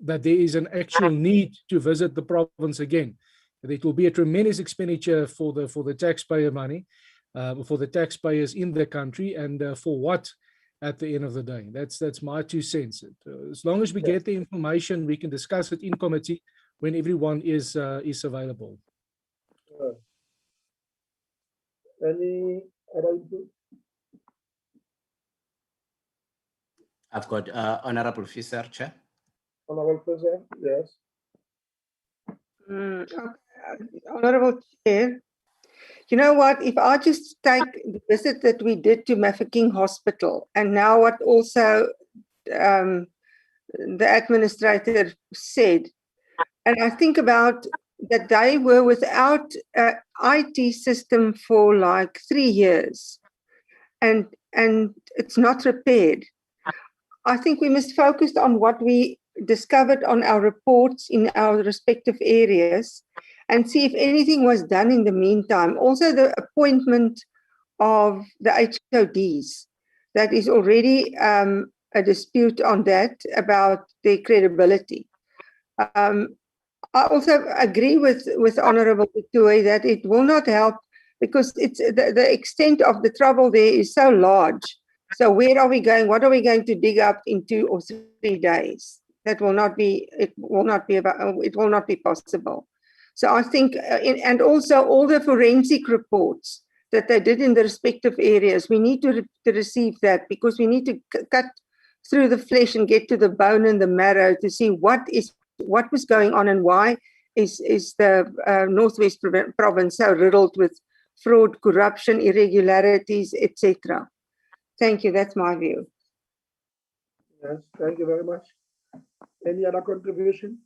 that there is an actual need to visit the province again. It will be a tremendous expenditure for the taxpayer money, for the taxpayers in the country, and for what at the end of the day. That's my 2 cents. As long as we get the information, we can discuss it in committee when everyone is available. Any other input? I've got Honorable Fisher, Chair. Honorable Fisher, yes. Honorable Chair, you know what, if I just take the visit that we did to Mafeking Hospital, and now what also the administrator said, and I think about that they were without an IT system for like 3 years, and it's not repaired. I think we must focus on what we discovered on our reports in our respective areas and see if anything was done in the meantime. Also, the appointment of the HODs, that is already a dispute on that about their credibility. I also agree with Honorable Tutui that it will not help because it's the extent of the trouble there is so large. So where are we going? What are we going to dig up in 2 or 3 days? That will not be. It will not be possible. So I think, and also all the forensic reports that they did in the respective areas, we need to receive that, because we need to cut through the flesh and get to the bone and the marrow to see what was going on and why is the Northwest Province so riddled with fraud, corruption, irregularities, etc. Thank you. That's my view. Yes, thank you very much. Any other contribution?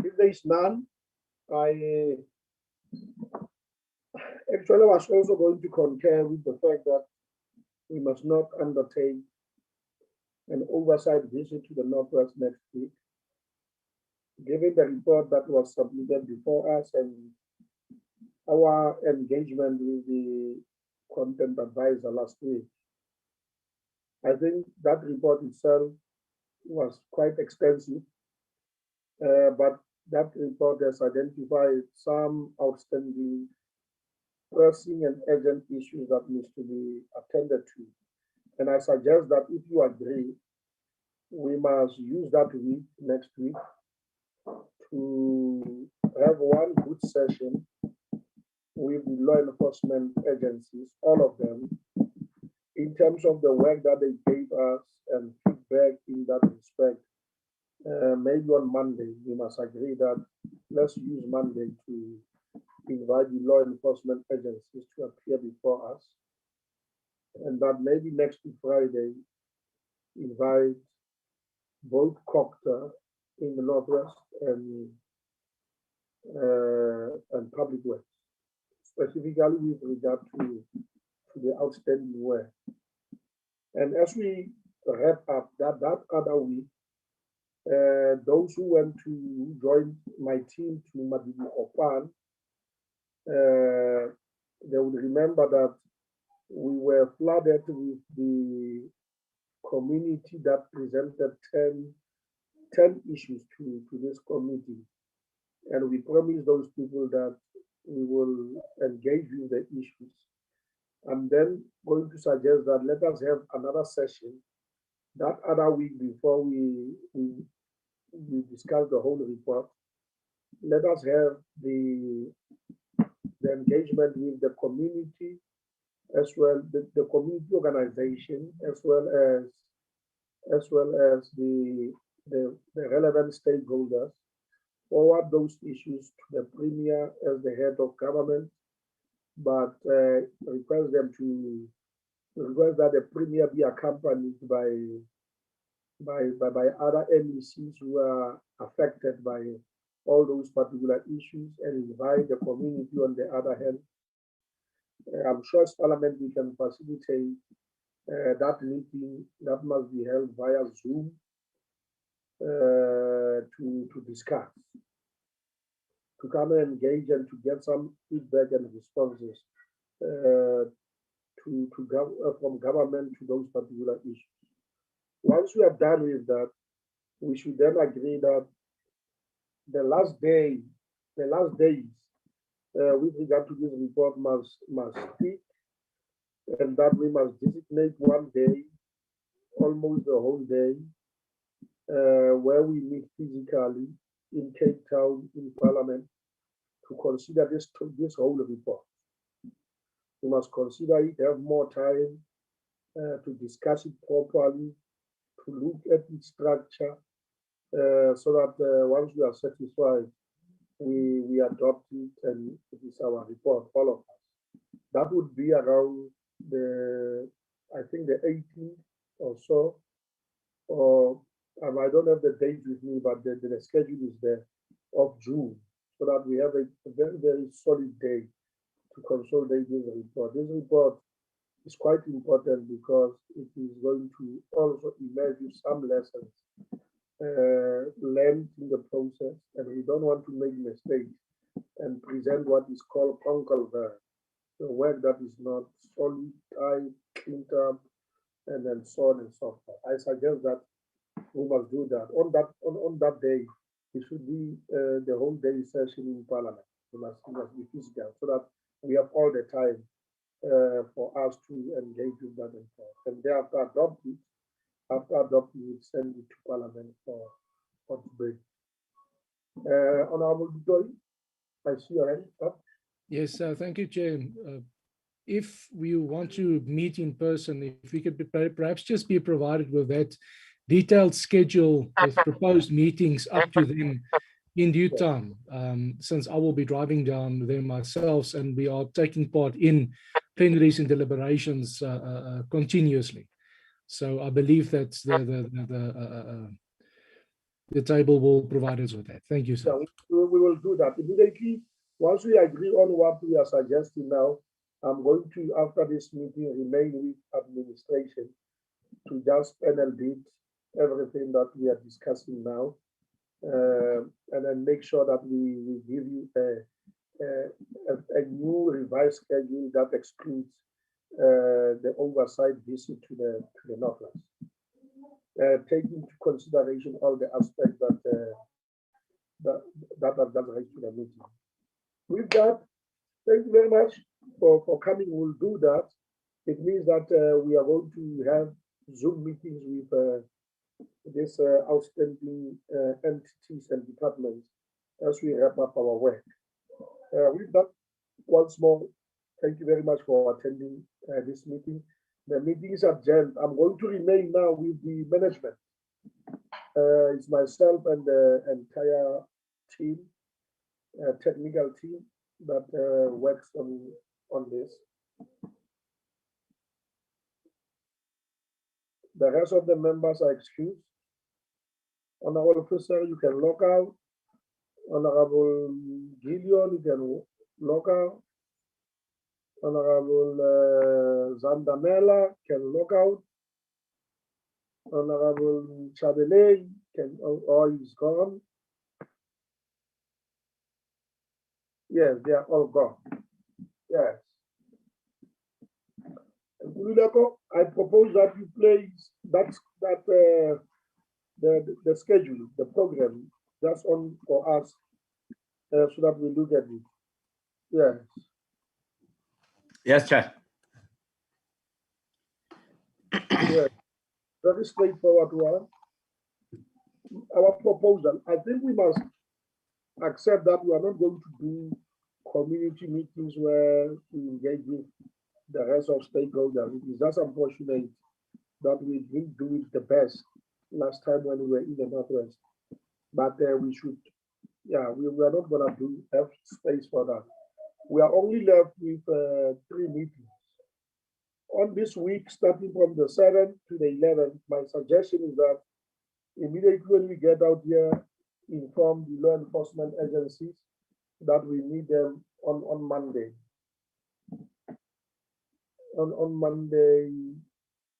If there is none, I actually was also going to concur with the fact that we must not undertake an oversight visit to the Northwest next week, given the report that was submitted before us and our engagement with the content advisor last week. I think that report itself was quite extensive, but that report has identified some outstanding, pressing and urgent issues that needs to be attended to. And I suggest that if you agree, we must use that week, next week, to have one good session with the law enforcement agencies, all of them, in terms of the work that they gave us and feedback in that respect. Maybe on Monday, we must agree that let's use Monday to invite the law enforcement agencies to appear before us, and that maybe next week Friday, invite both Cocter in the Northwest and Public Works, specifically with regard to the outstanding work. And as we wrap up that other week, those who joined my team to Madibu Opan, they would remember that we were flooded with the community that presented 10 issues to this committee. And we promised those people that we will engage with the issues. I'm then going to suggest that let us have another session that other week before we discuss the whole report. Let us have the engagement with the community, as well the community organization, as well as the relevant stakeholders, forward those issues to the Premier as the head of government, but request them to request that the premier be accompanied by other MECs who are affected by all those particular issues and invite the community on the other hand. I'm sure as Parliament we can facilitate that meeting that must be held via Zoom to discuss, to come and engage and to get some feedback and responses from government to those particular issues. Once we are done with that, we should then agree that the last days with regard to this report must speak, and that we must designate one day, almost the whole day, where we meet physically in Cape Town in Parliament to consider this whole report. We must consider it, have more time to discuss it properly, to look at its structure, so that once we are satisfied, we adopt it and it is our report, all of us. That would be around I think the 18th or so, or I don't have the date with me, but the schedule is there of June, so that we have a very, very solid day to consolidate this report. This report is quite important because it is going to also emerge with some lessons learned in the process, and we don't want to make mistakes and present what is called conquer the work that is not solid, tight, cleaned up, and then so on and so forth. I suggest that we must do that. On that day, it should be the whole day session in Parliament. It must be physical, so that we have all the time for us to engage with that and forth. And thereafter adopt it. After adopting it, send it to Parliament for debate. Honorable Doi, I see your hand up. Yes, thank you, Chair. If we want to meet in person, if we could perhaps just be provided with that detailed schedule of proposed meetings up to them in due time, since I will be driving down there myself, and we are taking part in plenaries and deliberations continuously. So I believe that the table will provide us with that. Thank you, sir. Yeah, we will do that immediately. Once we agree on what we are suggesting now, I'm going to, after this meeting, remain with administration to just panel beat everything that we are discussing now, and then make sure that we give you a new revised schedule that excludes the oversight visit to the Northlands, taking into consideration all the aspects that are raised to the meeting. With that, thank you very much for coming. We'll do that. It means that we are going to have Zoom meetings with these outstanding entities and departments as we wrap up our work. With that, once more, thank you very much for attending this meeting. The meeting is adjourned. I'm going to remain now with the management. It's myself and the entire team, technical team that works on this. The rest of the members are excused. Honorable Officer, you can log out. Honorable Gideon, you can log out. Honorable Zandamela can log out. Honorable Chabele can, he's gone. Yes, they are all gone. Yes. I propose that you place the schedule, the program, just on for us, so that we look at it. Yes. Yes, Chair. Yes. Very straightforward one. Our proposal, I think we must accept that we are not going to do community meetings where we engage with the rest of stakeholders. It is just unfortunate that we didn't do it the best last time when we were in the Northwest. But we should, we are not going to have space for that. We are only left with 3 meetings. on this week, starting from the 7th to the 11th, my suggestion is that immediately when we get out here, inform the law enforcement agencies that we need them on Monday. On Monday,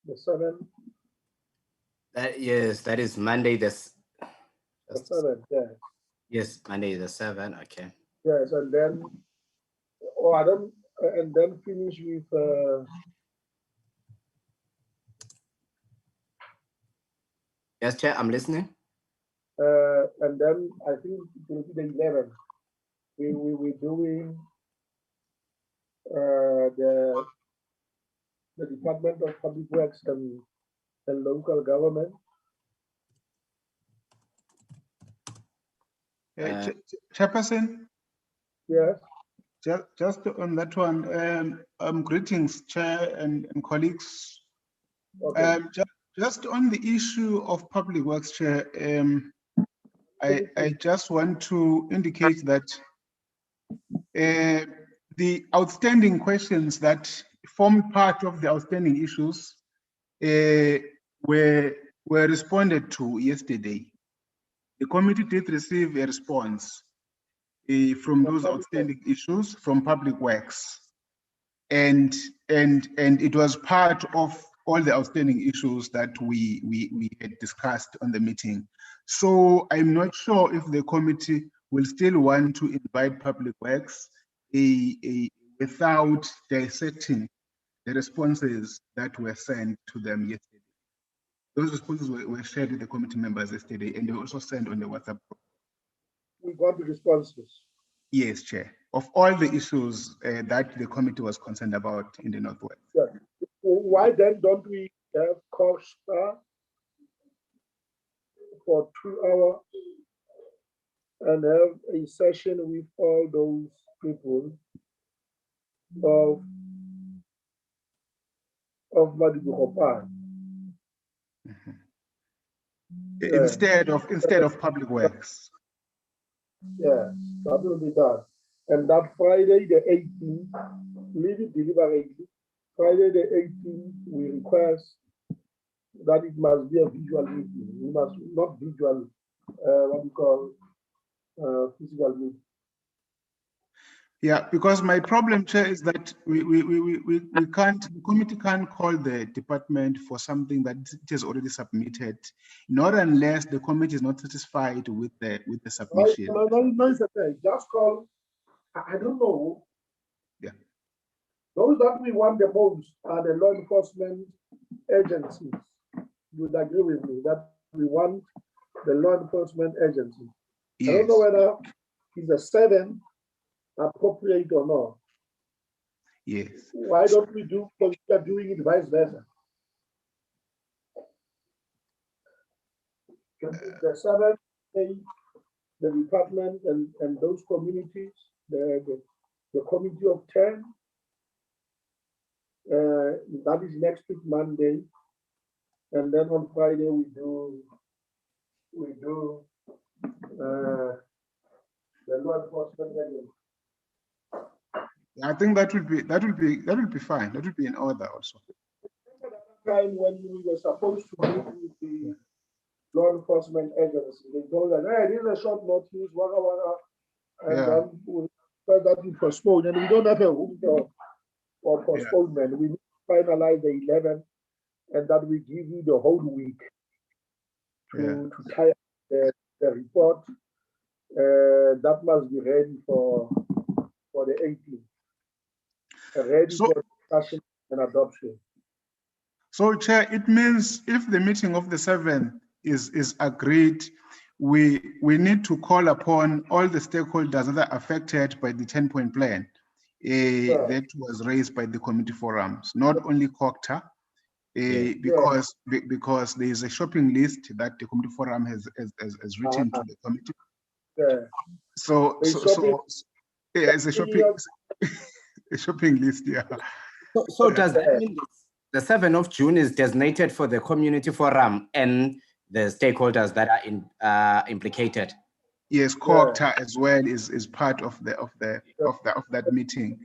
the 7th. Yes, that is Monday. The 7th, yeah. Yes, Monday the 7th. Okay. Yes, and then, and then finish with. Yes, Chair, I'm listening. And then I think it will be the 11th. We're doing the Department of Public Works and local government. Chairperson? Yes. Just on that one, greetings, Chair and colleagues. Okay. Just on the issue of Public Works, Chair, I just want to indicate that the outstanding questions that formed part of the outstanding issues were responded to yesterday. The committee did receive a response from those outstanding issues from Public Works, and it was part of all the outstanding issues that we had discussed on the meeting. So I'm not sure if the committee will still want to invite Public Works without dissecting the responses that were sent to them yesterday. Those responses were shared with the committee members yesterday, and they were also sent on the WhatsApp group. We got the responses. Yes, Chair. Of all the issues that the committee was concerned about in the Northwest. Yeah. Why then don't we have Costa for 2 hours and have a session with all those people of Madibuhopan? Instead of Public Works. Yeah, that will be done. And that Friday the 18th, leave it deliberately. Friday the 18th, we request that it must be a visual meeting. We must not visual, what we call physical meeting. Yeah, because my problem, Chair, is that we can't, the committee can't call the department for something that it has already submitted, not unless the committee is not satisfied with the submission. No, it's okay. Just call, I don't know. Yeah. Those that we want the most are the law enforcement agencies. You would agree with me that we want the law enforcement agencies. Yes. I don't know whether it's a 7 appropriate or not. Yes. Why don't we do, because we are doing it vice versa? The 7, 8, the department and those communities, the committee of 10, that is next week Monday, and then on Friday we do the law enforcement agency. I think that will be fine. That will be in order also. Time when we were supposed to meet with the law enforcement agency, they told us, hey, this is a short notice, waka waka, and then we felt that we postponed, and we don't have a room for postponement. Yeah. We need to finalize the 11th, and that we give you the whole week to tie up the report. That must be ready for the 18th. Ready for discussion and adoption. So, Chair, it means if the meeting of the 7th is agreed, we need to call upon all the stakeholders that are affected by the 10-point plan that was raised by the committee forums, not only COCTA, because there is a shopping list that the committee forum has written to the committee. So it's a shopping. A shopping list, yeah. So does that mean the 7th of June is designated for the community forum and the stakeholders that are implicated? Yes, COCTA as well is part of that meeting.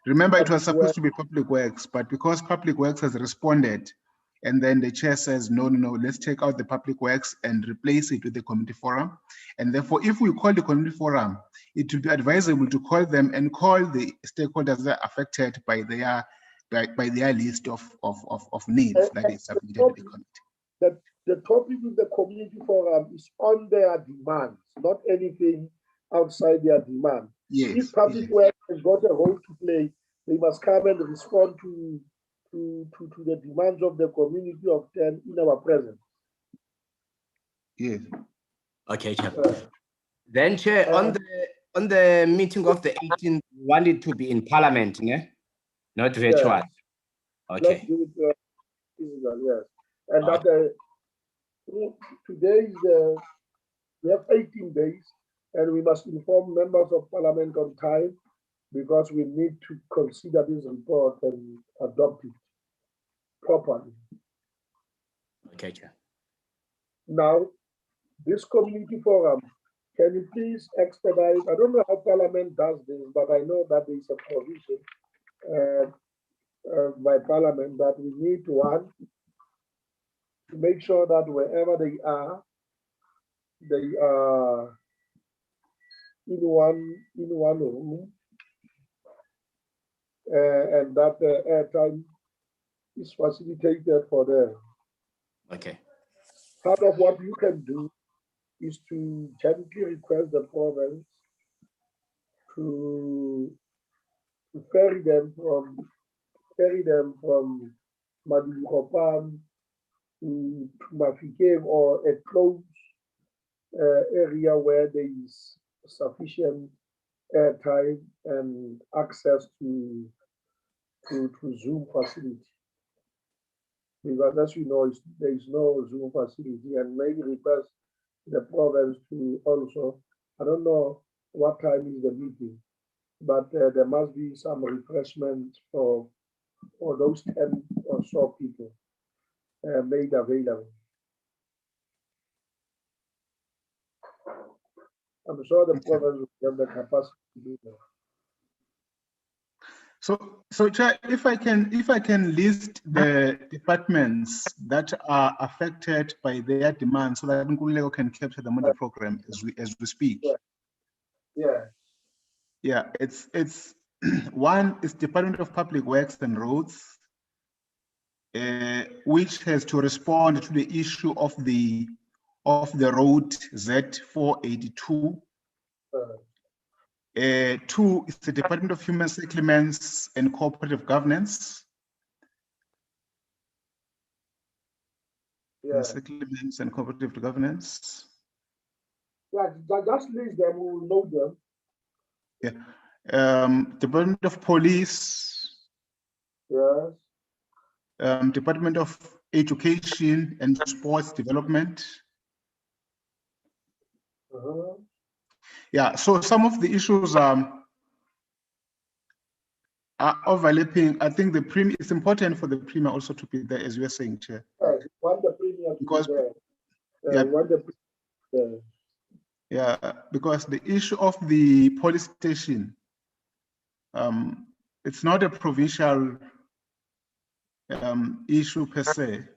Remember, it was supposed to be Public Works, but because Public Works has responded, and then the chair says, no, let's take out the Public Works and replace it with the community forum. And therefore, if we call the community forum, it will be advisable to call them and call the stakeholders that are affected by their list of needs that is submitted to the committee. The topic with the community forum is on their demands, not anything outside their demand. Yes, if Public Works has got a role to play, they must come and respond to the demands of the community of 10 in our presence. Yes. Okay, Chair. Then, Chair, on the meeting of the 18th, we want it to be in Parliament, ne? Not virtual. Yeah. Okay. Let's do it physical, yes. And that today is we have 18 days, and we must inform members of Parliament on time, because we need to consider this report and adopt it properly. Okay, Chair. Now, this community forum, can you please expedite? I don't know how Parliament does this, but I know that there is a provision by Parliament that we need to make sure that wherever they are in one room, and that airtime is facilitated for them. Okay. Part of what you can do is to gently request the province to ferry them from Madulukopan to Mafikeng, or a close area where there is sufficient airtime and access to Zoom facility. Because as you know, there is no Zoom facility, and maybe request the province to also, I don't know what time is the meeting, but there must be some refreshment for those 10 or so people made available. I'm sure the province will have the capacity to do that. So Chair, if I can list the departments that are affected by their demands, so that Nkululeko can capture them on the program as we speak. Yeah. It's one is Department of Public Works and Roads, which has to respond to the issue of the road Z482. Two is the Department of Human Settlements and Cooperative Governance. Yeah. Settlements and Cooperative Governance. Yeah, just list them, we will know them. Yeah. Department of Police. Yes. Department of Education and Sports Development. Yeah, so some of the issues are overlapping. I think it's important for the Premier also to be there, as you were saying, Chair. Want the Premier because to be there. Yeah, because the issue of the police station, it's not a provincial issue per se.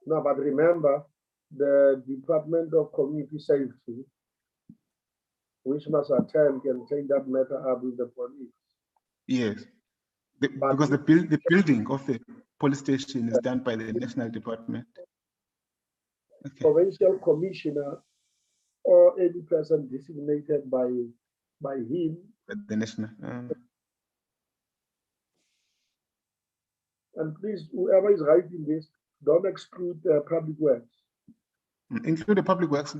No, but remember, the Department of Community Safety, which must attend, can take that matter up with the police. Yes, because the building of the police station is done by the National Department. Okay. Provincial commissioner or any person designated by him. The national. And please, whoever is writing this, don't exclude Public Works. Include the Public Works.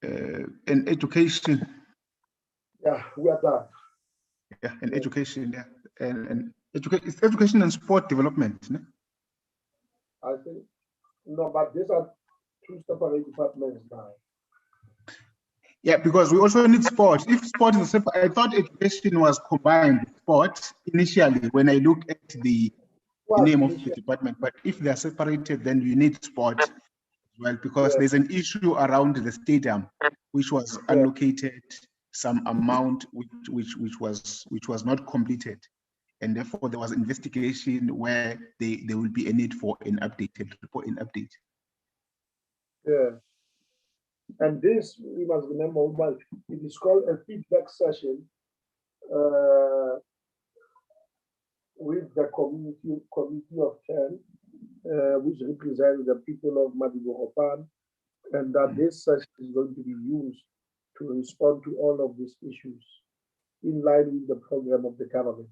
And education. Yeah, we are done. Yeah, and education, yeah. And it's education and sport development. No? I think, no, but these are two separate departments now. Yeah, because we also need sport. If sport is separate, I thought education was combined with sport initially when I looked at the name of the department, but if they are separated, then you need sport well, because there's an issue around the stadium, which was allocated some amount which was not completed, and therefore there was investigation where there will be a need for an updated report. Yeah. And this, we must remember, but it is called a feedback session with the committee of 10, which represents the people of Madibogopan, and that this session is going to be used to respond to all of these issues in line with the program of the government.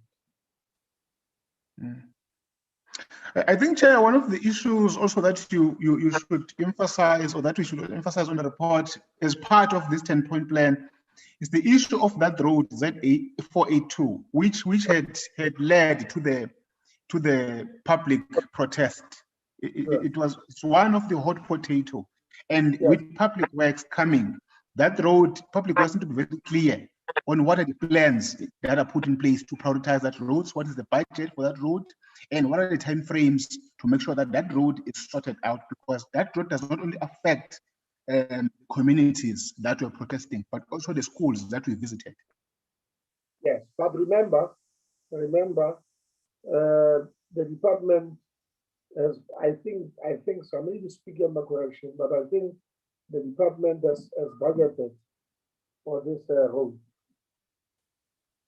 I think, Chair, one of the issues also that you should emphasize, or that we should emphasize on the report as part of this 10-point plan, is the issue of that road ZA482, which had led to the public protest. It's one of the hot potato, and with public works coming, that road, public works need to be very clear on what are the plans that are put in place to prioritize that roads, what is the budget for that road, and what are the time frames to make sure that that road is sorted out, because that road does not only affect communities that were protesting, but also the schools that we visited. Yes, but remember, the department has, I think, so maybe speaking on the correction, but I think the department has budgeted for this road.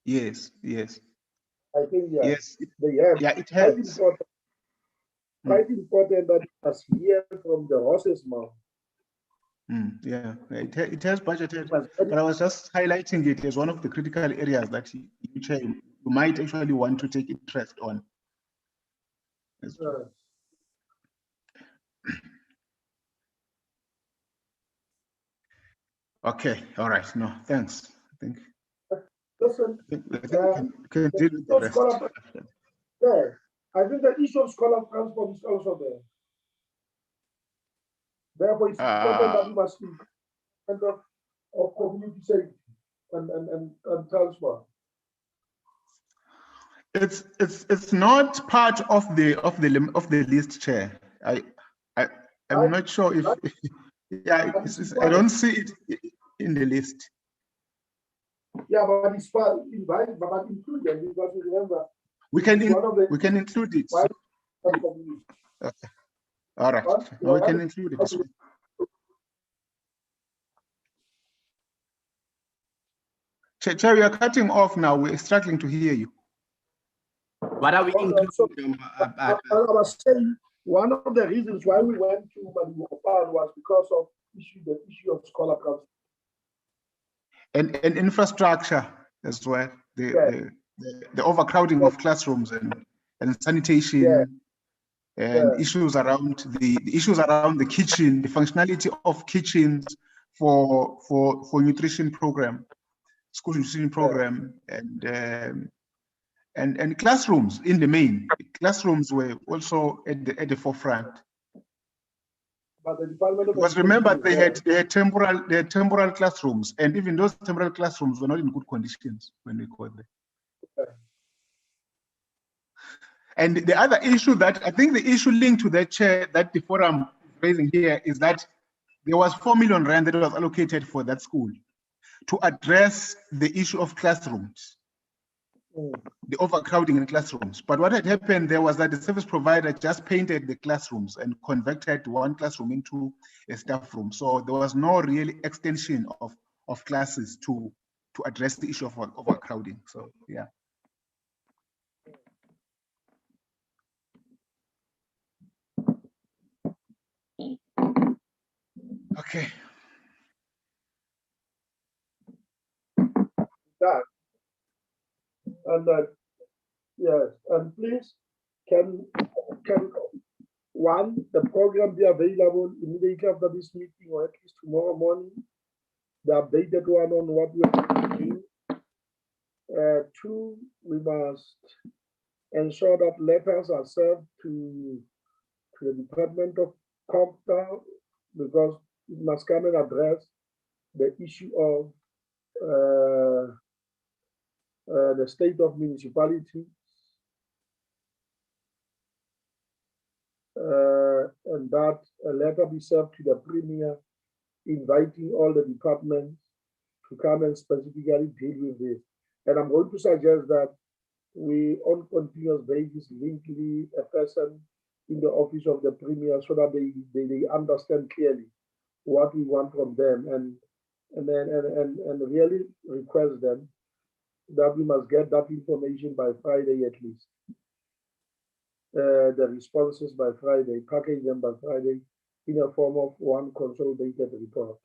Yes. I think, yes, they have. Yeah, it has. Quite important that it has hear from the horse's mouth. Yeah, it has budgeted, but I was just highlighting it as one of the critical areas that you might actually want to take interest on. Okay, all right. No, thanks. I think. Listen, can deal with the rest. I think the issue of scholar transport is also there. Therefore, it's important that we must think of community safety and transport. It's not part of the list, Chair. I'm not sure if I don't see it in the list. Yeah, but it's part, but included, because remember, we can include it. Okay. All right. No, we can include it. Okay. Chair, we are cutting off now. We're struggling to hear you. What are we including? I was saying one of the reasons why we went to Madibogopan was because of the issue of scholar transport. And infrastructure as well. The overcrowding of classrooms and sanitation, and issues around the kitchen, the functionality of kitchens for nutrition program, school nutrition program, and classrooms in the main. Classrooms were also at the forefront. But the Department of Because remember, they had temporal classrooms, and even those temporal classrooms were not in good conditions when we got there. And the other issue that I think the issue linked to that, Chair, that the forum is raising here is that there was 4 million rand that was allocated for that school to address the issue of classrooms, the overcrowding in classrooms. But what had happened there was that the service provider just painted the classrooms and converted one classroom into a staff room. So there was no real extension of classes to address the issue of overcrowding. So, yeah. Okay. That. And yes, and please, can one, the program be available immediately after this meeting, or at least tomorrow morning, the updated one on what we're doing. Two, we must ensure that letters are served to the Department of Compta, because it must come and address the issue of the state of municipality, and that a letter be served to the Premier inviting all the departments to come and specifically deal with this. And I'm going to suggest that we, on continuous basis, link a person in the office of the Premier so that they understand clearly what we want from them, and really request them that we must get that information by Friday at least. The responses by Friday, package them by Friday in a form of one consolidated report.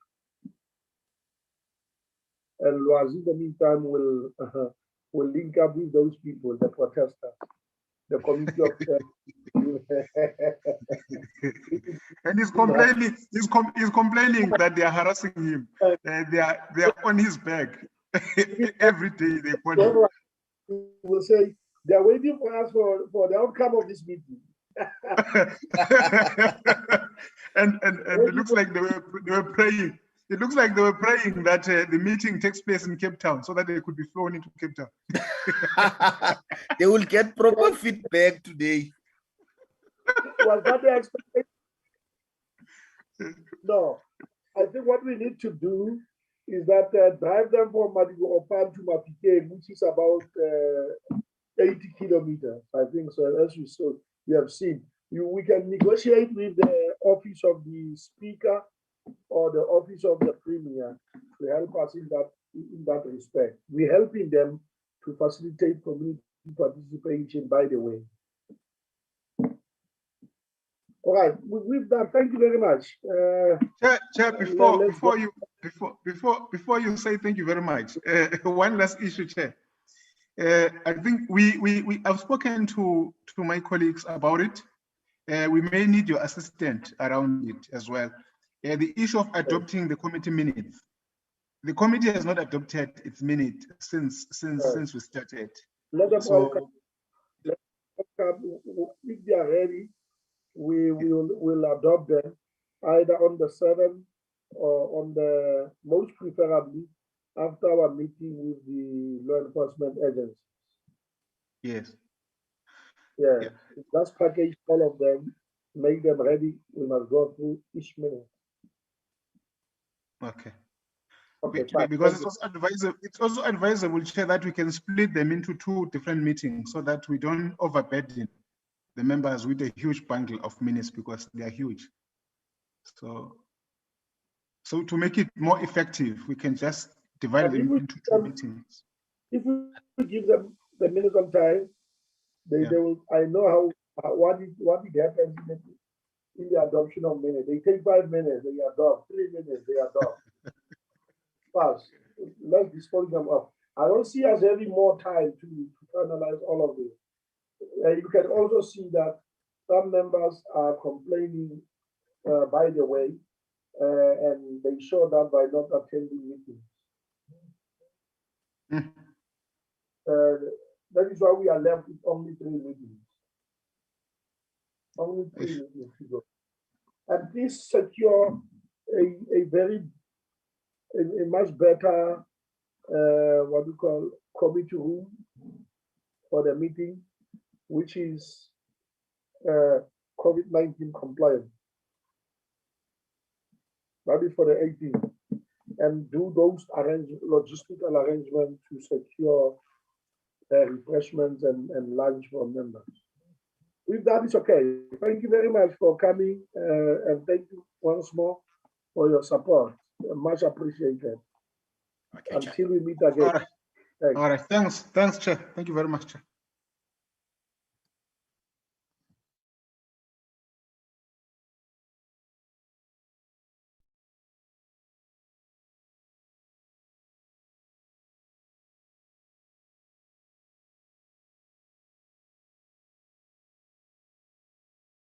And Loaz, in the meantime, will link up with those people, the protesters, the committee of and he's complaining. He's complaining that they are harassing him. They are on his back every day. They call him. Will say they are waiting for us for the outcome of this meeting. and it looks like they were praying. It looks like they were praying that the meeting takes place in Cape Town so that they could be flown into Cape Town. They will get proper feedback today. Was that the expectation? No. I think what we need to do is that drive them from Madigopan to Mapike, which is about 80 kilometers. I think so. As you have seen, we can negotiate with the office of the Speaker or the office of the Premier to help us in that respect. We're helping them to facilitate community participation, by the way. All right, with that, thank you very much. Chair, before you say thank you very much, one last issue, Chair. I think I've spoken to my colleagues about it. We may need your assistance around it as well. The issue of adopting the committee minutes. The committee has not adopted its minute since we started. Let them all come. If they are ready, we will adopt them either on the 7th or on the most preferably after our meeting with the law enforcement agencies. Yes. Yeah. Let's package all of them, make them ready. We must go through each minute. Okay. Okay, because it's also advisable, Chair, that we can split them into 2 different meetings so that we don't overburden the members with a huge bundle of minutes because they are huge. So to make it more effective, we can just divide them into 2 meetings. If we give them the minutes on time, they will. I know what happens in the adoption of minutes. They take 5 minutes, they adopt. 3 minutes, they adopt. Fast. Let's dispose them up. I don't see us having more time to analyze all of this. You can also see that some members are complaining, by the way, and they show that by not attending meetings. That is why we are left with only 3 meetings. Only 3 meetings to go. And please secure a much better, what we call committee room for the meeting, which is COVID-19 compliant. That is for the 18th. And do those logistical arrangements to secure refreshments and lunch for members. With that, it's okay. Thank you very much for coming, and thank you once more for your support. Much appreciated. Okay, until we meet again. All right. Thanks, Chair. Thank you very much, Chair.